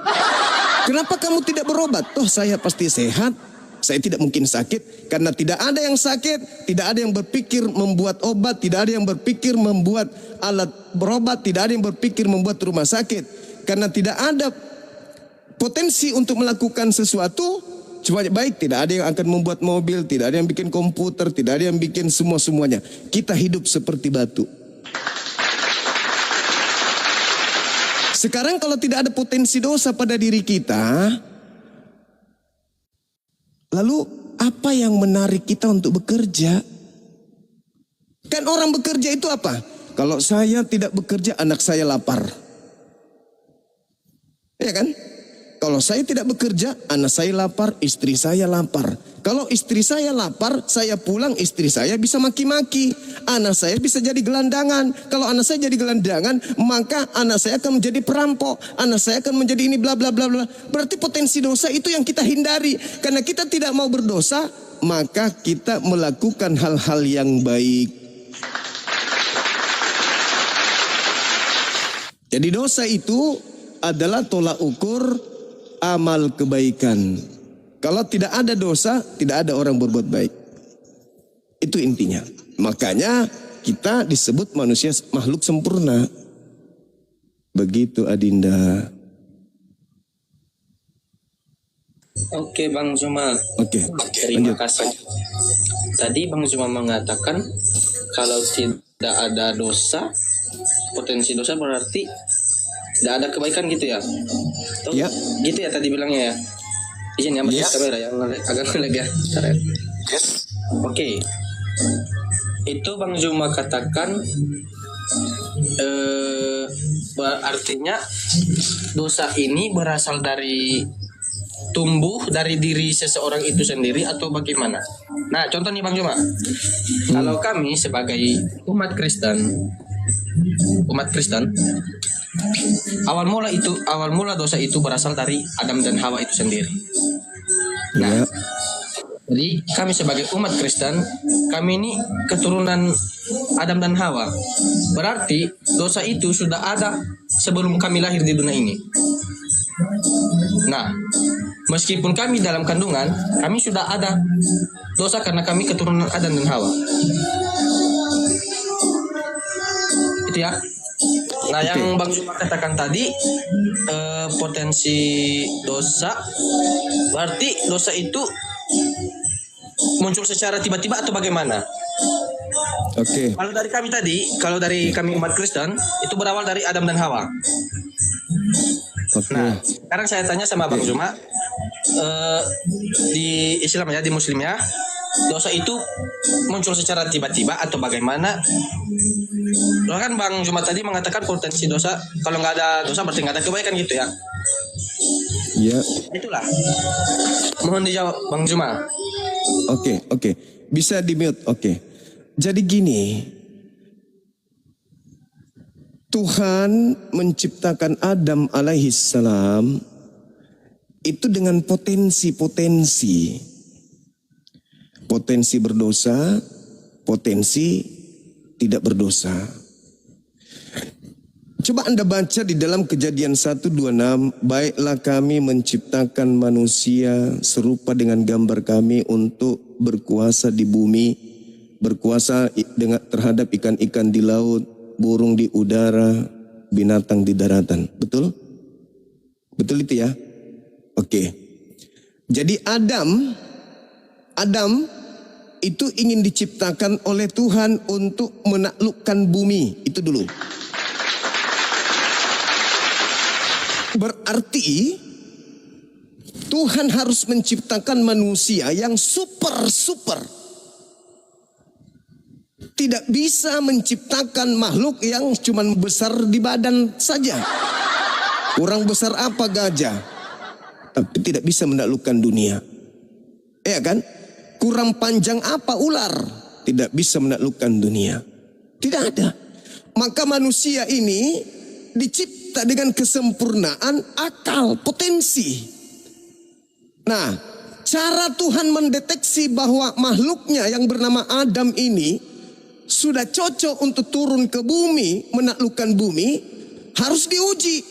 Kenapa kamu tidak berobat? Toh saya pasti sehat. Saya tidak mungkin sakit. Karena tidak ada yang sakit. Tidak ada yang berpikir membuat obat. Tidak ada yang berpikir membuat alat berobat. Tidak ada yang berpikir membuat rumah sakit. Karena tidak ada potensi untuk melakukan sesuatu. Cuma baik, tidak ada yang akan membuat mobil. Tidak ada yang bikin komputer. Tidak ada yang bikin semua-semuanya. Kita hidup seperti batu. Sekarang kalau tidak ada potensi dosa pada diri kita, lalu apa yang menarik kita untuk bekerja? Kan orang bekerja itu apa? Kalau saya tidak bekerja, anak saya lapar. Ya kan? Kalau saya tidak bekerja, anak saya lapar, istri saya lapar. Kalau istri saya lapar, saya pulang, istri saya bisa maki-maki. Anak saya bisa jadi gelandangan. Kalau anak saya jadi gelandangan, maka anak saya akan menjadi perampok. Anak saya akan menjadi ini bla bla bla bla. Berarti potensi dosa itu yang kita hindari. Karena kita tidak mau berdosa, maka kita melakukan hal-hal yang baik. Jadi dosa itu adalah tolak ukur amal kebaikan. Kalau tidak ada dosa, tidak ada orang berbuat baik. Itu intinya. Makanya kita disebut manusia makhluk sempurna. Begitu Adinda. Oke Bang Zuma. Oke. Terima kasih. Tadi Bang Zuma mengatakan kalau tidak ada dosa, potensi dosa berarti tidak ada kebaikan gitu ya? Tuh, ya. Gitu ya tadi bilangnya ya. Izin ya, Mas kamera yang agak ngelag ya. Yes. Oke. Itu Bang Zuma katakan artinya dosa ini berasal dari tumbuh dari diri seseorang itu sendiri atau bagaimana? Nah, contoh nih Bang Zuma. Kalau kami sebagai umat Kristen, awal mula dosa itu berasal dari Adam dan Hawa itu sendiri. Nah, jadi kami sebagai umat Kristen, kami ini keturunan Adam dan Hawa. Berarti dosa itu sudah ada sebelum kami lahir di dunia ini. Nah, meskipun kami dalam kandungan, kami sudah ada dosa karena kami keturunan Adam dan Hawa. Itu ya. Nah, yang Bang Zuma katakan tadi potensi dosa, berarti dosa itu muncul secara tiba-tiba atau bagaimana? Oke. Kalau dari kami tadi, kalau dari kami umat Kristen, itu berawal dari Adam dan Hawa. Nah, sekarang saya tanya sama Bang Zuma, di Islam ya, di Muslim ya, dosa itu muncul secara tiba-tiba atau bagaimana? Loh kan Bang Zuma tadi mengatakan potensi dosa, kalau nggak ada dosa berarti nggak ada kebaikan gitu ya? Iya. Itulah. Mohon dijawab Bang Zuma. Oke. Bisa di-mute. Oke. Jadi gini. Tuhan menciptakan Adam alaihissalam itu dengan potensi-potensi. Potensi berdosa, potensi tidak berdosa. Coba Anda baca di dalam Kejadian 1:26, baiklah kami menciptakan manusia serupa dengan gambar kami untuk berkuasa di bumi, berkuasa terhadap ikan-ikan di laut, burung di udara, binatang di daratan. Betul? Betul itu ya? Oke. Jadi Adam itu ingin diciptakan oleh Tuhan untuk menaklukkan bumi. Itu dulu. Berarti Tuhan harus menciptakan manusia yang super. Tidak bisa menciptakan makhluk yang cuma besar di badan saja. Kurang besar apa gajah, tapi tidak bisa menaklukkan dunia. Ya kan? Kurang panjang apa ular, tidak bisa menaklukkan dunia. Tidak ada. Maka manusia ini dicipta dengan kesempurnaan akal, potensi. Nah, cara Tuhan mendeteksi bahwa makhluknya yang bernama Adam ini sudah cocok untuk turun ke bumi, menaklukkan bumi, harus diuji.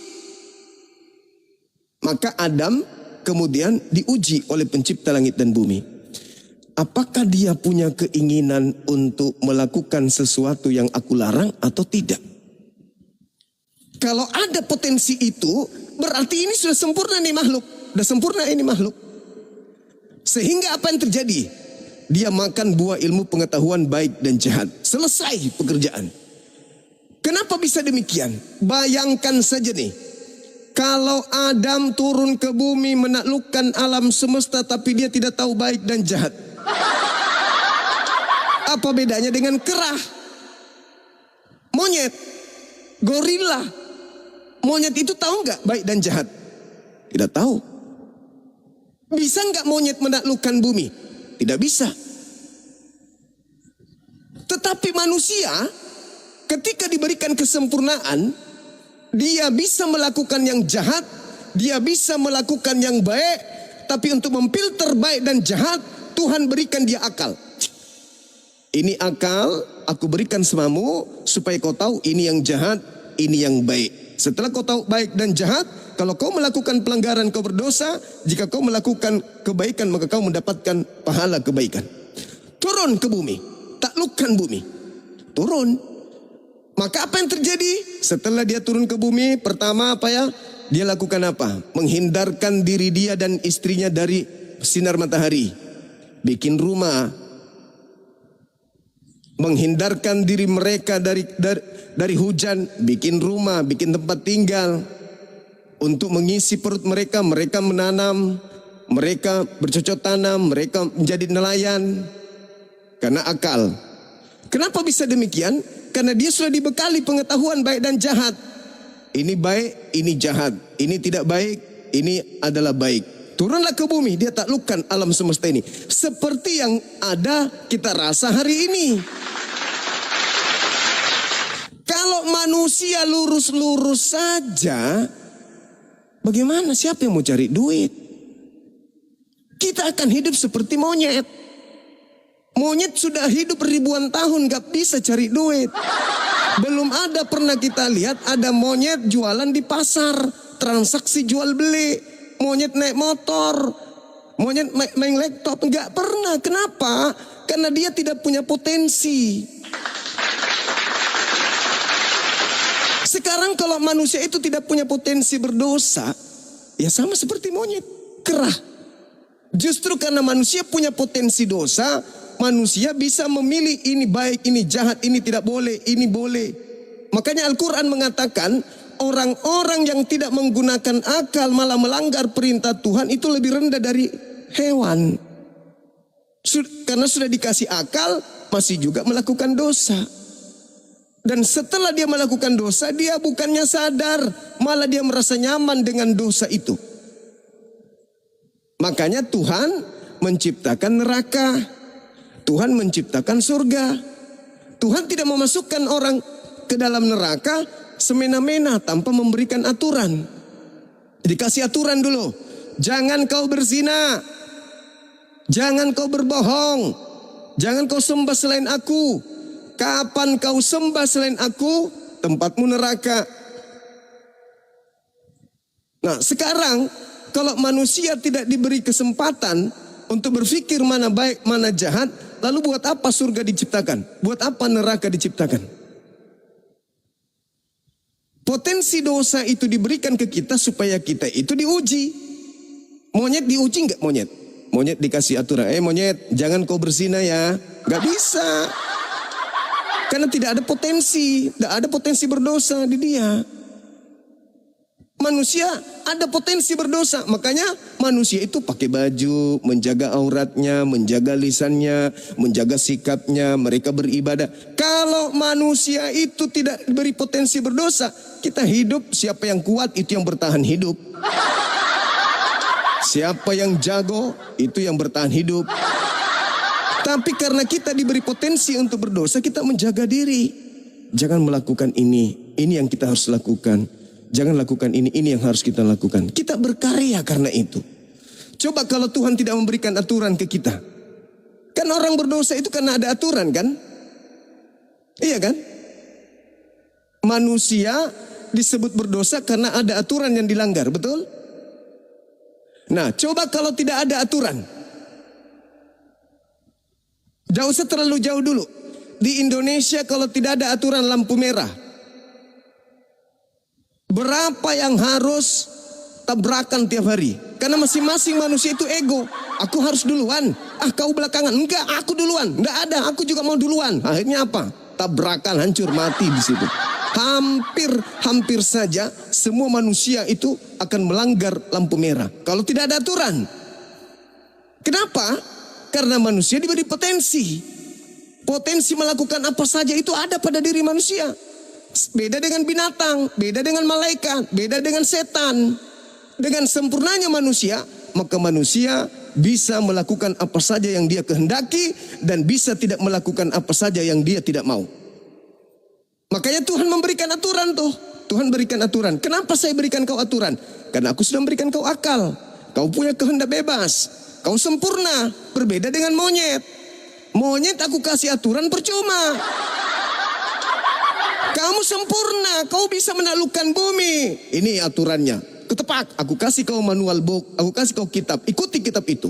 Maka Adam kemudian diuji oleh pencipta langit dan bumi. Apakah dia punya keinginan untuk melakukan sesuatu yang aku larang atau tidak? Kalau ada potensi itu, berarti ini sudah sempurna nih makhluk. Sudah sempurna ini makhluk. Sehingga apa yang terjadi? Dia makan buah ilmu pengetahuan baik dan jahat. Selesai pekerjaan. Kenapa bisa demikian? Bayangkan saja nih. Kalau Adam turun ke bumi menaklukkan alam semesta tapi dia tidak tahu baik dan jahat. Apa bedanya dengan kera? Monyet, gorila. Monyet itu tahu nggak baik dan jahat? Tidak tahu. Bisa nggak monyet menaklukkan bumi? Tidak bisa. Tetapi manusia ketika diberikan kesempurnaan, dia bisa melakukan yang jahat, dia bisa melakukan yang baik, tapi untuk memfilter baik dan jahat, Tuhan berikan dia akal. Ini akal, aku berikan semamu supaya kau tahu ini yang jahat, ini yang baik. Setelah kau tahu baik dan jahat, kalau kau melakukan pelanggaran kau berdosa, jika kau melakukan kebaikan maka kau mendapatkan pahala kebaikan. Turun ke bumi, taklukkan bumi. Turun. Maka apa yang terjadi? Setelah dia turun ke bumi, pertama apa ya? Dia lakukan apa? Menghindarkan diri dia dan istrinya dari sinar matahari. Bikin rumah. Menghindarkan diri mereka dari hujan, bikin rumah, bikin tempat tinggal. Untuk mengisi perut mereka, mereka menanam, mereka bercocok tanam, mereka menjadi nelayan. Karena akal. Kenapa bisa demikian? Karena dia sudah dibekali pengetahuan baik dan jahat. Ini baik, ini jahat. Ini tidak baik, ini adalah baik. Turunlah ke bumi, dia taklukkan alam semesta ini. Seperti yang ada kita rasa hari ini. Kalau manusia lurus-lurus saja, bagaimana? Siapa yang mau cari duit? Kita akan hidup seperti monyet. Monyet sudah hidup ribuan tahun gak bisa cari duit. Belum ada pernah kita lihat ada monyet jualan di pasar, transaksi jual beli. Monyet naik motor, monyet main laptop, gak pernah. Kenapa? Karena dia tidak punya potensi. Sekarang kalau manusia itu tidak punya potensi berdosa, ya sama seperti monyet, kera. Justru karena manusia punya potensi dosa, manusia bisa memilih ini baik, ini jahat, ini tidak boleh, ini boleh. Makanya Al-Quran mengatakan orang-orang yang tidak menggunakan akal malah melanggar perintah Tuhan itu lebih rendah dari hewan. Karena sudah dikasih akal masih juga melakukan dosa. Dan setelah dia melakukan dosa, dia bukannya sadar, malah dia merasa nyaman dengan dosa itu. Makanya Tuhan menciptakan neraka. Tuhan menciptakan surga. Tuhan tidak memasukkan orang ke dalam neraka semena-mena tanpa memberikan aturan. Dikasih aturan dulu. Jangan kau berzina. Jangan kau berbohong. Jangan kau sembah selain aku. Kapan kau sembah selain aku, tempatmu neraka. Nah, sekarang kalau manusia tidak diberi kesempatan untuk berpikir mana baik, mana jahat, lalu buat apa surga diciptakan? Buat apa neraka diciptakan? Potensi dosa itu diberikan ke kita supaya kita itu diuji. Monyet diuji nggak monyet? Monyet dikasih aturan, monyet jangan kau berzina ya. Nggak bisa. Karena tidak ada potensi berdosa di dia. Manusia ada potensi berdosa. Makanya manusia itu pakai baju, menjaga auratnya, menjaga lisannya, menjaga sikapnya, mereka beribadah. Kalau manusia itu tidak diberi potensi berdosa, kita hidup, siapa yang kuat itu yang bertahan hidup. Siapa yang jago itu yang bertahan hidup. Tapi karena kita diberi potensi untuk berdosa, kita menjaga diri. Jangan melakukan ini yang kita harus lakukan. Jangan lakukan ini yang harus kita lakukan. Kita berkarya karena itu. Coba kalau Tuhan tidak memberikan aturan ke kita. Kan orang berdosa itu karena ada aturan kan? Iya kan? Manusia disebut berdosa karena ada aturan yang dilanggar, betul? Nah, coba kalau tidak ada aturan. Tidak usah terlalu jauh dulu. Di Indonesia kalau tidak ada aturan lampu merah, berapa yang harus tabrakan tiap hari? Karena masing-masing manusia itu ego. Aku harus duluan. Kau belakangan. Enggak, aku duluan. Enggak ada, aku juga mau duluan. Akhirnya apa? Tabrakan, hancur, mati di situ. Hampir saja semua manusia itu akan melanggar lampu merah kalau tidak ada aturan. Kenapa? Karena manusia diberi potensi. Potensi melakukan apa saja itu ada pada diri manusia. Beda dengan binatang, beda dengan malaikat, beda dengan setan. Dengan sempurnanya manusia, maka manusia bisa melakukan apa saja yang dia kehendaki dan bisa tidak melakukan apa saja yang dia tidak mau. Makanya Tuhan memberikan aturan tuh. Tuhan berikan aturan. Kenapa saya berikan kau aturan? Karena aku sudah memberikan kau akal. Kau punya kehendak bebas. Kau sempurna. Berbeda dengan monyet. Monyet aku kasih aturan percuma. Kamu sempurna, kau bisa menaklukkan bumi. Ini aturannya. Ketepak, aku kasih kau manual book, aku kasih kau kitab. Ikuti kitab itu.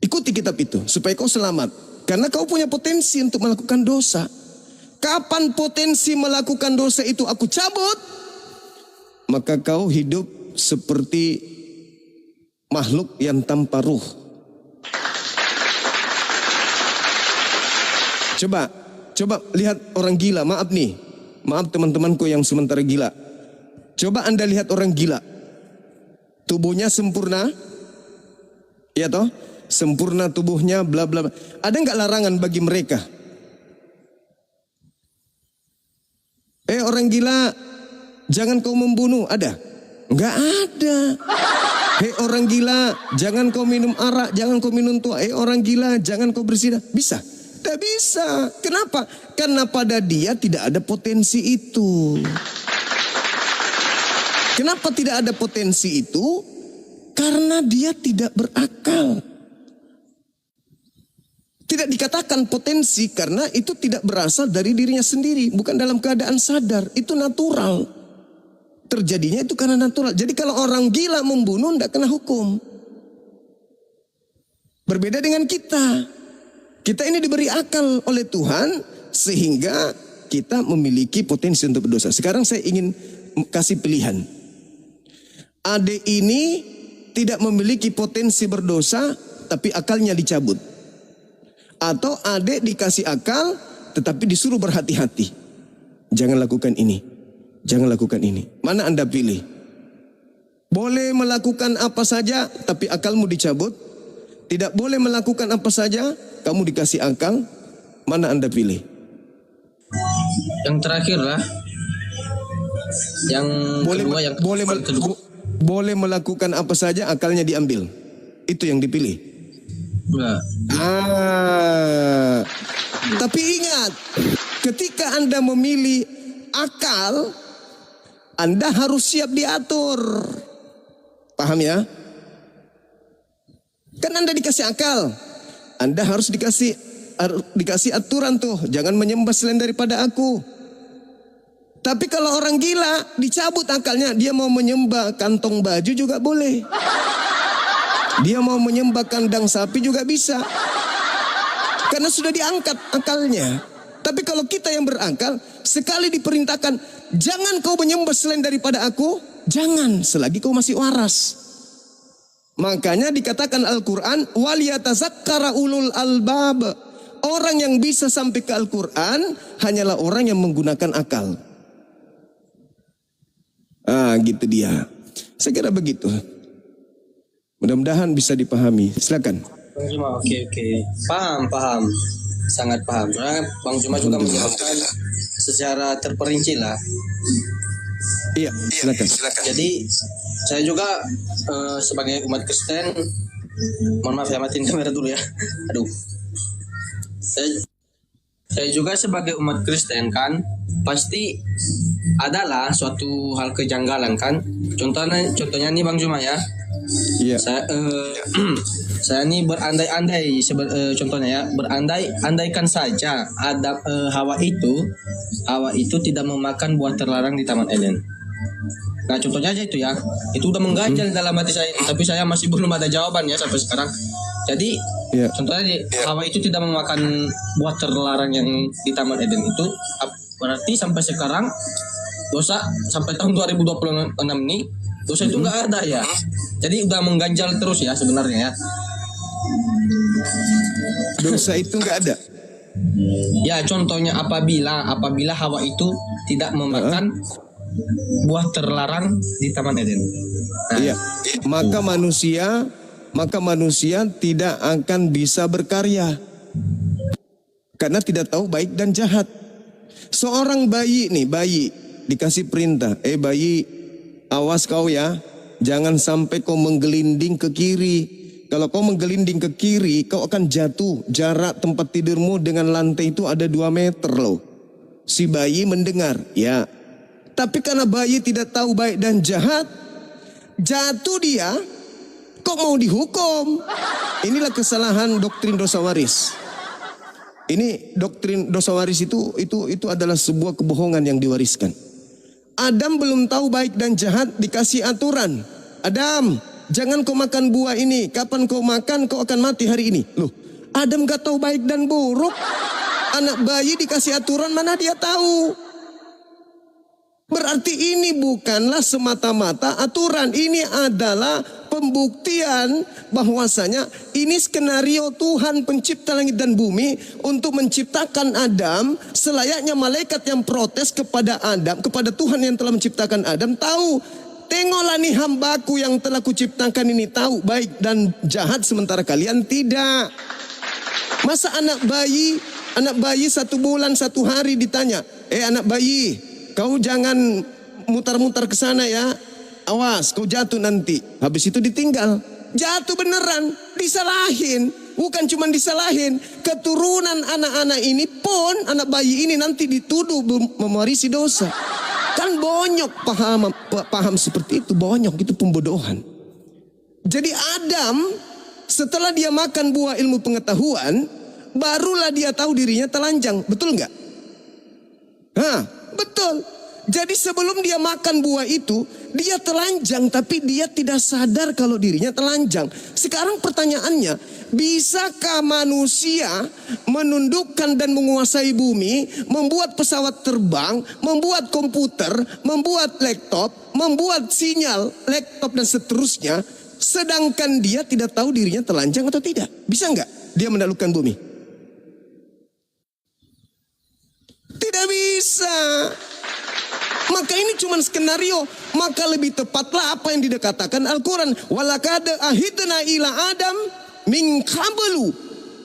Ikuti kitab itu supaya kau selamat. Karena kau punya potensi untuk melakukan dosa. Kapan potensi melakukan dosa itu aku cabut, maka kau hidup seperti makhluk yang tanpa ruh. Coba lihat orang gila, maaf teman-temanku yang sementara gila. Coba Anda lihat orang gila. Tubuhnya sempurna. Ya toh? Sempurna tubuhnya, bla bla bla. Ada nggak larangan bagi mereka? Orang gila, jangan kau membunuh. Ada? Nggak ada. Orang gila, jangan kau minum arak, jangan kau minum tua. Orang gila, jangan kau berzina. Bisa? Tidak bisa. Kenapa? Karena pada dia tidak ada potensi itu. Kenapa tidak ada potensi itu? Karena dia tidak berakal. Tidak dikatakan potensi karena itu tidak berasal dari dirinya sendiri. Bukan dalam keadaan sadar. Itu natural. Terjadinya itu karena natural. Jadi kalau orang gila membunuh tidak kena hukum. Berbeda dengan kita. Kita ini diberi akal oleh Tuhan sehingga kita memiliki potensi untuk berdosa. Sekarang saya ingin kasih pilihan. Adik ini tidak memiliki potensi berdosa tapi akalnya dicabut. Atau adik dikasih akal tetapi disuruh berhati-hati. Jangan lakukan ini. Jangan lakukan ini. Mana Anda pilih? Boleh melakukan apa saja tapi akalmu dicabut. Tidak boleh melakukan apa saja, kamu dikasih akal. Mana Anda pilih? Yang terakhir lah. Yang kedua, boleh melakukan apa saja, akalnya diambil. Itu yang dipilih. Enggak. Tapi ingat, ketika Anda memilih akal, Anda harus siap diatur. Paham ya? Kan Anda dikasih akal, Anda harus dikasih aturan tuh. Jangan menyembah selain daripada aku. Tapi kalau orang gila, dicabut akalnya. Dia mau menyembah kantong baju juga boleh. Dia mau menyembah kandang sapi juga bisa. Karena sudah diangkat akalnya. Tapi kalau kita yang berakal, sekali diperintahkan, jangan kau menyembah selain daripada aku, jangan selagi kau masih waras. Makanya dikatakan Al-Quran, waliyatazakkara ulul albab. Orang yang bisa sampai ke Al-Quran hanyalah orang yang menggunakan akal. Gitu dia. Saya kira begitu. Mudah-mudahan bisa dipahami. Silakan. Bang Juma, oke. Paham. Sangat paham. Soalnya Bang Juma juga menjelaskan secara terperinci lah. Iya, silakan. Jadi saya juga sebagai umat Kristen, mohon maaf ya, matiin kamera dulu ya. Aduh. Saya juga sebagai umat Kristen kan, pasti adalah suatu hal kejanggalan kan. Contohnya nih Bang Juma ya. Iya. Saya nih berandai-andai contohnya ya, andaikan saja Hawa itu tidak memakan buah terlarang di Taman Eden. Nah contohnya aja itu ya, itu udah mengganjal dalam hati saya, tapi saya masih belum ada jawaban ya sampai sekarang. Jadi contohnya Hawa itu tidak memakan buah terlarang yang di Taman Eden itu, berarti sampai sekarang dosa sampai tahun 2026 nih dosa itu nggak ada ya. Jadi udah mengganjal terus ya sebenarnya ya. Dosa itu nggak ada. Ya contohnya apabila Hawa itu tidak memakan buah terlarang di Taman Eden. Iya. Maka manusia tidak akan bisa berkarya. Karena tidak tahu baik dan jahat. Seorang bayi dikasih perintah, bayi, awas kau ya, jangan sampai kau menggelinding ke kiri. Kalau kau menggelinding ke kiri, kau akan jatuh. Jarak tempat tidurmu dengan lantai itu ada 2 meter loh. Si bayi mendengar, ya. Tapi karena bayi tidak tahu baik dan jahat, jatuh dia, kok mau dihukum? Inilah kesalahan doktrin dosa waris. Ini doktrin dosa waris itu adalah sebuah kebohongan yang diwariskan. Adam belum tahu baik dan jahat, dikasih aturan. Adam, jangan kau makan buah ini. Kapan kau makan, kau akan mati hari ini. Loh, Adam gak tahu baik dan buruk. Anak bayi dikasih aturan, mana dia tahu? Berarti ini bukanlah semata-mata aturan. Ini adalah pembuktian bahwasanya ini skenario Tuhan pencipta langit dan bumi untuk menciptakan Adam, selayaknya malaikat yang protes kepada Adam, kepada Tuhan yang telah menciptakan Adam, tahu, tengoklah nih hambaku yang telah kuciptakan ini tahu baik dan jahat sementara kalian tidak. Masa anak bayi 1 bulan 1 hari ditanya, anak bayi, kau jangan mutar-mutar ke sana ya. Awas, kau jatuh nanti. Habis itu ditinggal. Jatuh beneran, disalahin. Bukan cuma disalahin, keturunan anak-anak ini pun, anak bayi ini nanti dituduh mewarisi dosa. Kan bonyok paham seperti itu, bonyok, itu pembodohan. Jadi Adam setelah dia makan buah ilmu pengetahuan, barulah dia tahu dirinya telanjang. Betul nggak? Betul. Jadi sebelum dia makan buah itu, dia telanjang, tapi dia tidak sadar kalau dirinya telanjang. Sekarang pertanyaannya, bisakah manusia menundukkan dan menguasai bumi, membuat pesawat terbang, membuat komputer, membuat laptop, membuat sinyal laptop dan seterusnya, sedangkan dia tidak tahu dirinya telanjang atau tidak? Bisa nggak dia menaklukkan bumi? Tidak bisa. Maka ini cuma skenario. Maka lebih tepatlah apa yang dikatakan Al-Quran. Walakad ahidna ila Adam min qablu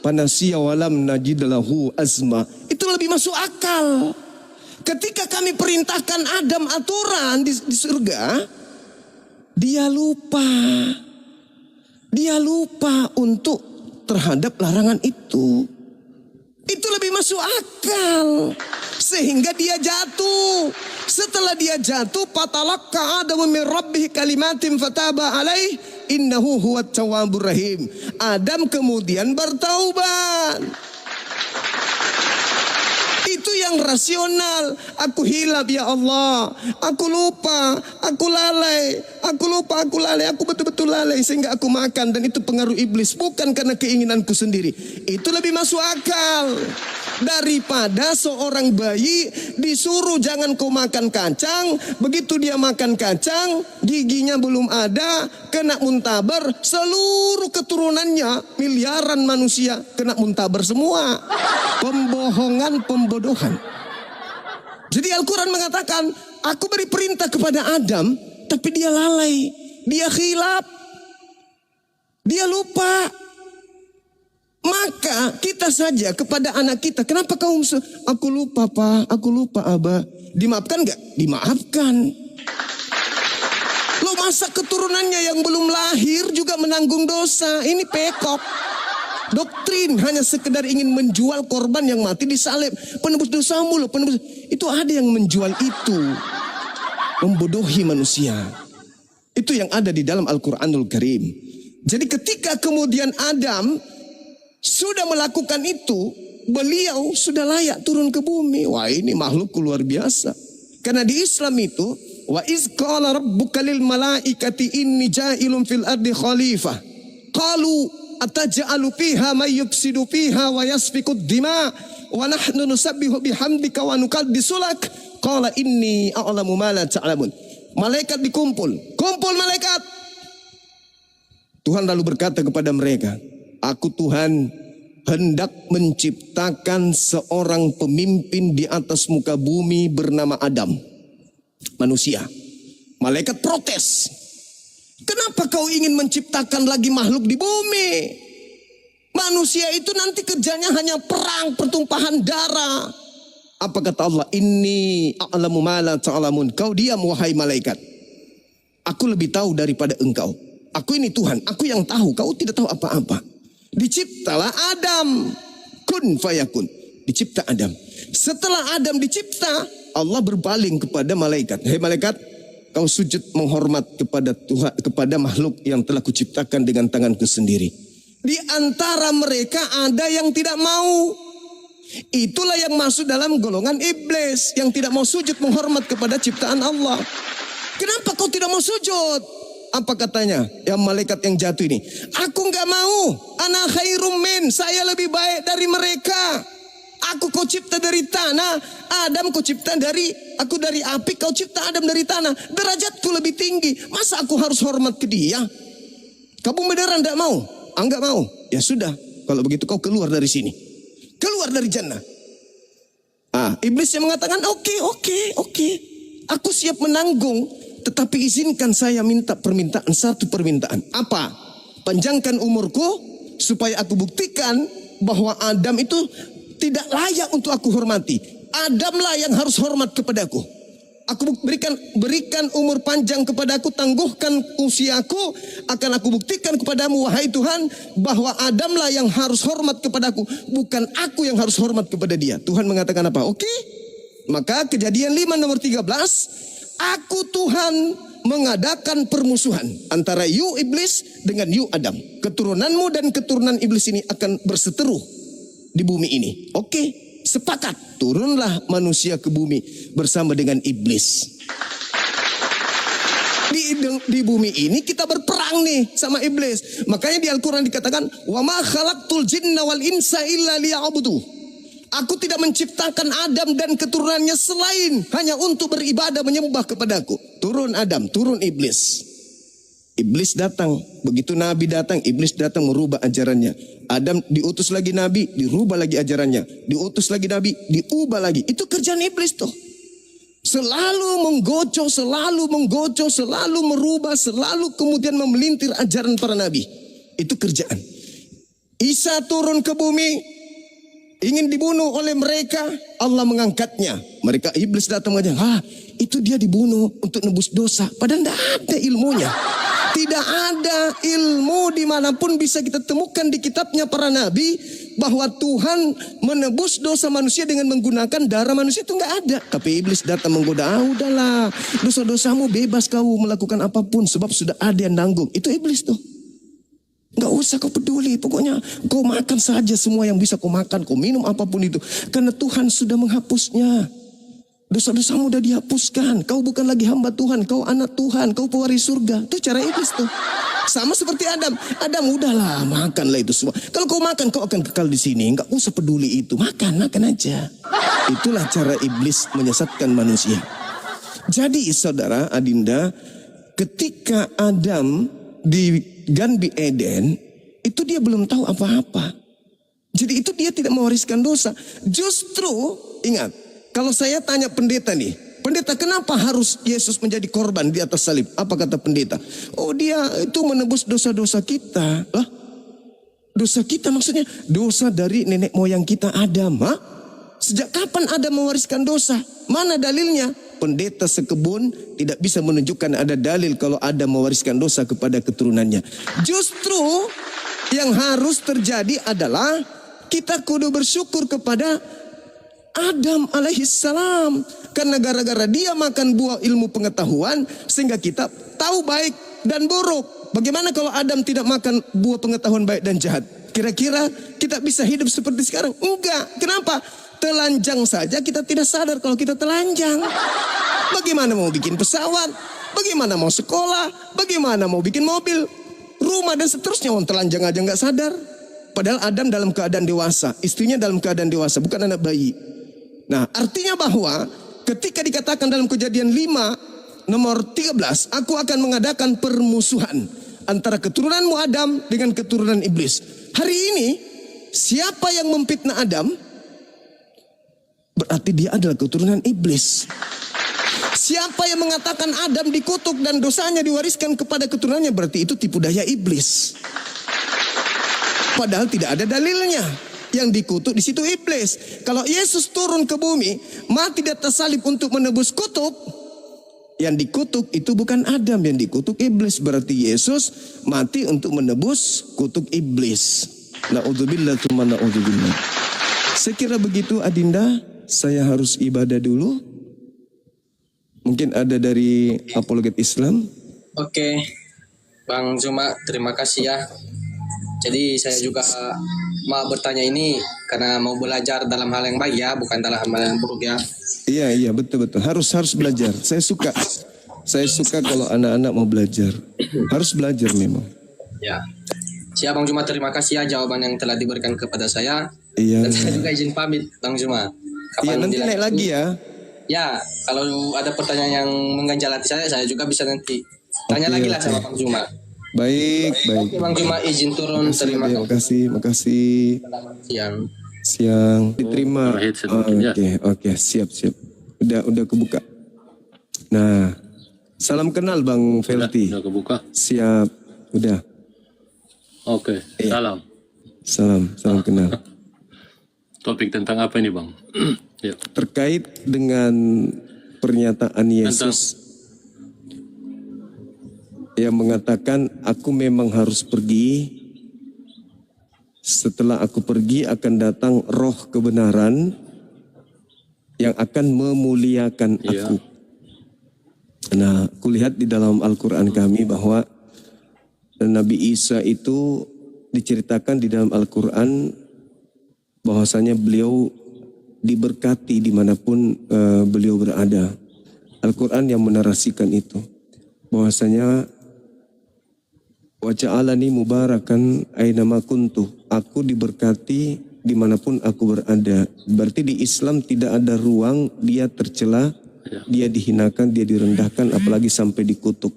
panasiya walam najid lahu azma. Itu lebih masuk akal. Ketika kami perintahkan Adam aturan di surga, dia lupa. Dia lupa untuk terhadap larangan itu. Itu lebih masuk akal. Sehingga dia jatuh. Setelah dia jatuh, fatalaqqa Adamu min rabbih kalimatin fataba alaih innahu huwat tawwabur rahim. Adam kemudian bertaubat. Itu yang rasional. Aku hilaf ya Allah. Aku lupa. Aku lalai. Aku lupa, aku lalai. Aku betul-betul lalai sehingga aku makan. Dan itu pengaruh iblis. Bukan karena keinginanku sendiri. Itu lebih masuk akal. Daripada seorang bayi disuruh jangan kau makan kacang. Begitu dia makan kacang, giginya belum ada, kena muntaber. Seluruh keturunannya, miliaran manusia, kena muntaber semua. Pembohongan, pembodohan. Jadi Al-Quran mengatakan, aku beri perintah kepada Adam, tapi dia lalai, dia khilaf, dia lupa. Maka kita saja kepada anak kita, kenapa kau aku lupa Pak, aku lupa Abah. Dimaafkan gak? Dimaafkan. Lo masa keturunannya yang belum lahir juga menanggung dosa. Ini pekok. Doktrin hanya sekedar ingin menjual korban yang mati disalib. Penebus dosamu loh, penebus. Itu ada yang menjual itu. Membodohi manusia. Itu yang ada di dalam Al-Quranul Karim. Jadi ketika kemudian Adam sudah melakukan itu, beliau sudah layak turun ke bumi. Wah, ini makhluk luar biasa. Karena di Islam itu, wa iz qala rabbuka lil malaikati inni ja'ilun fil ardi khalifah. Qalu ataj'alu fiha may yufsidu fiha wa yasfikud dima wa nahnu nusabbihu bihamdika wa nuqaddisu lak. Qala inni a'lamu ma la ta'lamun. Malaikat dikumpul. Kumpul malaikat. Tuhan lalu berkata kepada mereka, aku Tuhan hendak menciptakan seorang pemimpin di atas muka bumi bernama Adam. Manusia. Malaikat protes. Kenapa kau ingin menciptakan lagi makhluk di bumi? Manusia itu nanti kerjanya hanya perang, pertumpahan darah. Apa kata Allah? Inni a'lamu ma la ta'lamun. Kau diam wahai malaikat. Aku lebih tahu daripada engkau. Aku ini Tuhan. Aku yang tahu. Kau tidak tahu apa-apa. Diciptalah Adam. Kun fayakun. Dicipta Adam. Setelah Adam dicipta, Allah berpaling kepada malaikat. Hei malaikat, kau sujud menghormat kepada Tuhan, kepada makhluk yang telah kuciptakan dengan tanganku sendiri. Di antara mereka ada yang tidak mau. Itulah yang masuk dalam golongan iblis, yang tidak mau sujud menghormat kepada ciptaan Allah. Kenapa kau tidak mau sujud? Apa katanya? Yang malaikat yang jatuh ini. Aku enggak mau. Ana khairum min. Saya lebih baik dari mereka. Aku kau cipta dari tanah. Adam kau cipta dari, aku dari api. Kau cipta Adam dari tanah. Derajatku lebih tinggi. Masa aku harus hormat ke dia? Kamu beneran enggak mau? Enggak mau. Ya sudah. Kalau begitu kau keluar dari sini. Keluar dari jannah. Iblis yang mengatakan oke. Aku siap menanggung. Tetapi izinkan saya minta permintaan, satu permintaan. Apa? Panjangkan umurku supaya aku buktikan bahwa Adam itu tidak layak untuk aku hormati. Adamlah yang harus hormat kepadaku. Aku berikan umur panjang kepadaku, tangguhkan usiaku, akan aku buktikan kepadamu wahai Tuhan bahwa Adamlah yang harus hormat kepadaku, bukan aku yang harus hormat kepada dia. Tuhan mengatakan apa? Oke. Maka Kejadian 5 nomor 13, aku Tuhan mengadakan permusuhan antara you iblis dengan you Adam. Keturunanmu dan keturunan iblis ini akan berseteru di bumi ini. Oke. Sepakat, turunlah manusia ke bumi bersama dengan iblis. Di bumi ini kita berperang nih sama iblis. Makanya di Al-Quran dikatakan, wa ma khalaqtul jinna wal insa illa liya'budu. Aku tidak menciptakan Adam dan keturunannya selain hanya untuk beribadah menyembah kepadaku. Turun Adam, turun iblis. Iblis datang, begitu Nabi datang, iblis datang merubah ajarannya. Adam diutus lagi Nabi, dirubah lagi ajarannya. Diutus lagi Nabi, diubah lagi. Itu kerjaan iblis tuh. Selalu menggocok, selalu merubah, selalu kemudian memelintir ajaran para Nabi. Itu kerjaan. Isa turun ke bumi, ingin dibunuh oleh mereka, Allah mengangkatnya. Mereka iblis datang aja, itu dia dibunuh untuk nebus dosa. Padahal tidak ada ilmunya. Tidak ada ilmu dimanapun bisa kita temukan di kitabnya para nabi bahwa Tuhan menebus dosa manusia dengan menggunakan darah manusia, itu nggak ada. Tapi iblis datang menggoda, udahlah, dosa-dosamu bebas kau melakukan apapun sebab sudah ada yang nanggung. Itu iblis tuh. Nggak usah kau peduli, pokoknya kau makan saja semua yang bisa kau makan, kau minum apapun itu, karena Tuhan sudah menghapusnya. Dosa-dosamu sudah dihapuskan. Kau bukan lagi hamba Tuhan, kau anak Tuhan, kau pewaris surga. Itu cara iblis tuh. Sama seperti Adam. Adam udahlah, makanlah itu semua. Kalau kau makan, kau akan kekal di sini. Enggak usah peduli itu. Makan aja. Itulah cara iblis menyesatkan manusia. Jadi saudara Adinda, ketika Adam di Gan Eden, itu dia belum tahu apa-apa. Jadi itu dia tidak mewariskan dosa. Justru ingat, kalau saya tanya pendeta nih, pendeta kenapa harus Yesus menjadi korban di atas salib? Apa kata pendeta? Oh, dia itu menebus dosa-dosa kita. Lah, dosa kita maksudnya dosa dari nenek moyang kita Adam. Ha? Sejak kapan Adam mewariskan dosa? Mana dalilnya? Pendeta sekebun tidak bisa menunjukkan ada dalil kalau Adam mewariskan dosa kepada keturunannya. Justru yang harus terjadi adalah kita kudu bersyukur kepada Adam alaihissalam. Karena gara-gara dia makan buah ilmu pengetahuan, sehingga kita tahu baik dan buruk. Bagaimana kalau Adam tidak makan buah pengetahuan baik dan jahat? Kira-kira kita bisa hidup seperti sekarang? Enggak. Kenapa? Telanjang saja kita tidak sadar kalau kita telanjang. Bagaimana mau bikin pesawat? Bagaimana mau sekolah? Bagaimana mau bikin mobil, rumah dan seterusnya? Orang telanjang aja nggak sadar. Padahal Adam dalam keadaan dewasa, istrinya dalam keadaan dewasa, bukan anak bayi. Nah, artinya bahwa ketika dikatakan dalam Kejadian 5 nomor 13, aku akan mengadakan permusuhan antara keturunanmu Adam dengan keturunan iblis. Hari ini siapa yang memfitnah Adam? Berarti dia adalah keturunan iblis. Siapa yang mengatakan Adam dikutuk dan dosanya diwariskan kepada keturunannya? Berarti itu tipu daya iblis. Padahal tidak ada dalilnya. Yang dikutuk di situ iblis. Kalau Yesus turun ke bumi, mati di atas salib untuk menebus kutuk, yang dikutuk itu bukan Adam, yang dikutuk iblis. Berarti Yesus mati untuk menebus kutuk iblis. Na'udzubillah tsumma na'udzubillah. Saya kira begitu Adinda. Saya harus ibadah dulu. Mungkin ada dari apologet Islam. Oke, Bang Zuma, terima kasih ya. Jadi saya juga mau bertanya ini karena mau belajar dalam hal yang baik ya, bukan dalam hal yang buruk ya. Iya betul. Harus belajar. Saya suka kalau anak-anak mau belajar. Harus belajar memang. Ya. Siap Bang Zuma, terima kasih ya jawaban yang telah diberikan kepada saya. Iya. Dan saya juga izin pamit Bang Zuma. Iya, nanti naik lagi ya. Ya, kalau ada pertanyaan yang mengganjal hati saya juga bisa nanti tanya lagi lah sama Bang Zuma. Baik. Oke, Bang Zuma izin turun. Terima kasih. Makasih. Siang. Diterima. Oke, siap. Udah kebuka. Nah, salam kenal Bang Felty. Udah kebuka. Siap. Udah. Oke. Iya. Salam kenal. Topik tentang apa ini Bang? Ya. Terkait dengan pernyataan Yesus yang mengatakan aku memang harus pergi, setelah aku pergi akan datang roh kebenaran yang akan memuliakan aku. Nah, kulihat di dalam Al-Quran kami bahwa Nabi Isa itu diceritakan di dalam Al-Quran bahwasanya beliau diberkati dimanapun beliau berada. Al-Quran yang menarasikan itu. Bahwasanya wa ja'alani mubarakan ainama kuntu. Aku diberkati dimanapun aku berada. Berarti di Islam tidak ada ruang dia tercela, dia dihinakan, dia direndahkan, apalagi sampai dikutuk.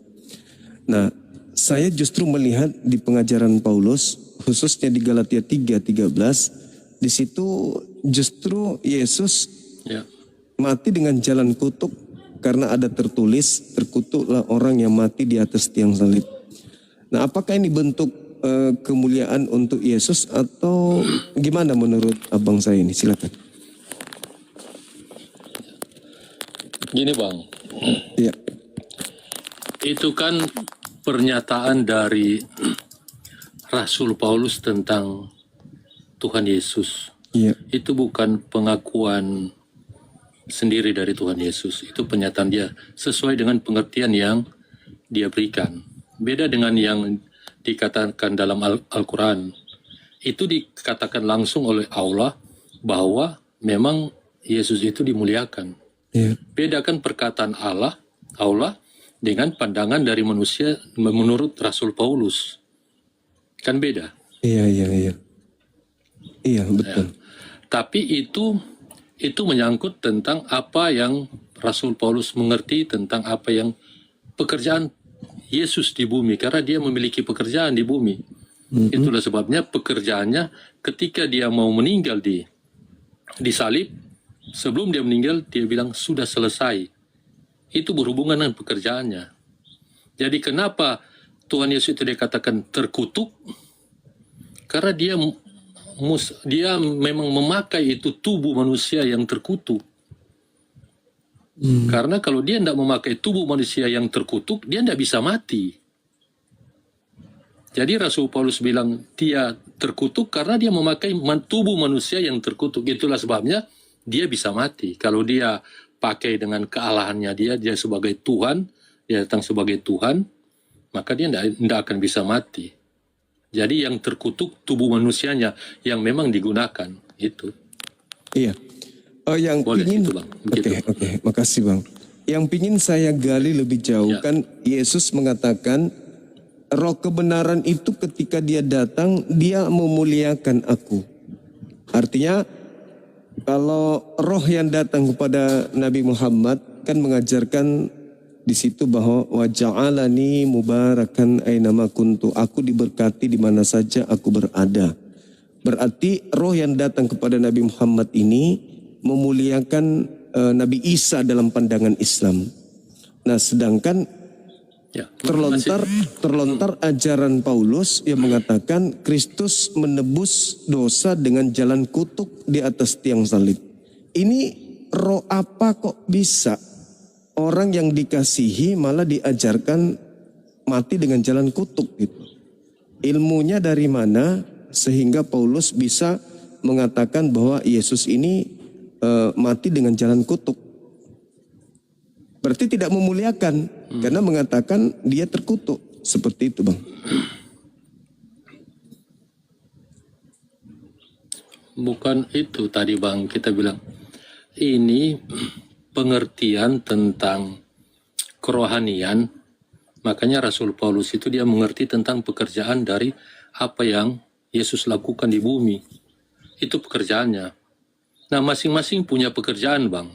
Nah, saya justru melihat di pengajaran Paulus, khususnya di Galatia 3:13, di situ justru Yesus mati dengan jalan kutuk karena ada tertulis terkutuklah orang yang mati di atas tiang salib. Nah, apakah ini bentuk kemuliaan untuk Yesus atau gimana menurut abang saya ini? Silakan. Gini Bang, Ya. Itu kan pernyataan dari Rasul Paulus tentang Tuhan Yesus. Iya. Itu bukan pengakuan sendiri dari Tuhan Yesus. Itu pernyataan dia sesuai dengan pengertian yang dia berikan. Beda dengan yang dikatakan dalam Al-Quran. Itu dikatakan langsung oleh Allah bahwa memang Yesus itu dimuliakan. Iya. Bedakan perkataan Allah dengan pandangan dari manusia menurut Rasul Paulus. Kan beda. Iya. Iya, betul. Ya. Tapi itu menyangkut tentang apa yang Rasul Paulus mengerti tentang apa yang pekerjaan Yesus di bumi, karena dia memiliki pekerjaan di bumi. Itulah sebabnya pekerjaannya ketika dia mau meninggal di salib, sebelum dia meninggal dia bilang sudah selesai. Itu berhubungan dengan pekerjaannya. Jadi kenapa Tuhan Yesus itu dikatakan terkutuk? Karena dia memang memakai itu tubuh manusia yang terkutuk. Karena kalau dia tidak memakai tubuh manusia yang terkutuk, dia tidak bisa mati. Jadi Rasul Paulus bilang dia terkutuk karena dia memakai tubuh manusia yang terkutuk. Itulah sebabnya dia bisa mati. Kalau dia pakai dengan kealahannya dia sebagai Tuhan, dia datang sebagai Tuhan, maka dia tidak akan bisa mati. Jadi yang terkutuk tubuh manusianya yang memang digunakan itu. Iya. Yang boleh pingin, itu Bang. Oke, makasih Bang. Yang pingin saya gali lebih jauh kan Yesus mengatakan roh kebenaran itu ketika dia datang dia memuliakan aku. Artinya kalau roh yang datang kepada Nabi Muhammad kan mengajarkan di situ bahwa wa ja'alani mubarakan ainama kuntu, aku diberkati di mana saja aku berada. Berarti roh yang datang kepada Nabi Muhammad ini memuliakan Nabi Isa dalam pandangan Islam. Nah, sedangkan terlontar ajaran Paulus yang mengatakan Kristus menebus dosa dengan jalan kutuk di atas tiang salib. Ini roh apa kok bisa orang yang dikasihi malah diajarkan mati dengan jalan kutuk gitu. Ilmunya dari mana sehingga Paulus bisa mengatakan bahwa Yesus ini mati dengan jalan kutuk? Berarti tidak memuliakan karena mengatakan dia terkutuk. Seperti itu Bang. Bukan itu tadi Bang, kita bilang ini pengertian tentang kerohanian. Makanya Rasul Paulus itu dia mengerti tentang pekerjaan dari apa yang Yesus lakukan di bumi. Itu pekerjaannya. Nah, masing-masing punya pekerjaan Bang.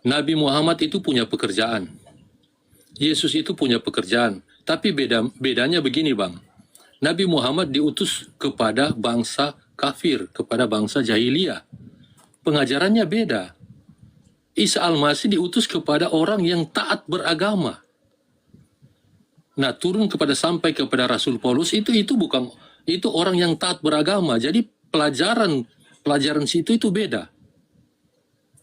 Nabi Muhammad itu punya pekerjaan. Yesus itu punya pekerjaan. Tapi bedanya begini Bang. Nabi Muhammad diutus kepada bangsa kafir, kepada bangsa jahiliyah. Pengajarannya beda. Isa Al-Masih diutus kepada orang yang taat beragama. Nah, turun sampai kepada Rasul Paulus itu bukan, itu orang yang taat beragama. Jadi pelajaran situ itu beda.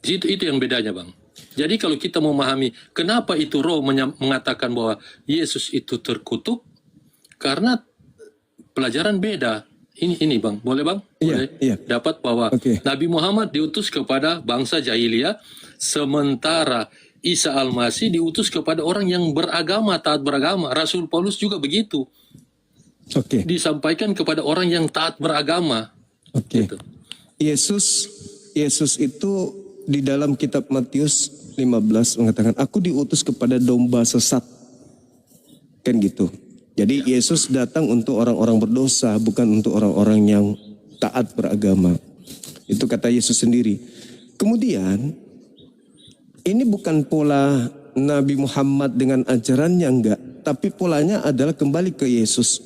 Itu yang bedanya Bang. Jadi kalau kita memahami kenapa itu roh mengatakan bahwa Yesus itu terkutuk, karena pelajaran beda. Ini Bang, boleh Bang? Boleh. Iya. Dapat bahwa Nabi Muhammad diutus kepada bangsa jahiliyah, sementara Isa Al-Masih diutus kepada orang yang beragama, taat beragama. Rasul Paulus juga begitu. Disampaikan kepada orang yang taat beragama. Gitu. Yesus itu di dalam kitab Matius 15 mengatakan, aku diutus kepada domba sesat. Kan gitu. Jadi Yesus datang untuk orang-orang berdosa, bukan untuk orang-orang yang taat beragama. Itu kata Yesus sendiri. Kemudian, ini bukan pola Nabi Muhammad dengan ajarannya, enggak. Tapi polanya adalah kembali ke Yesus.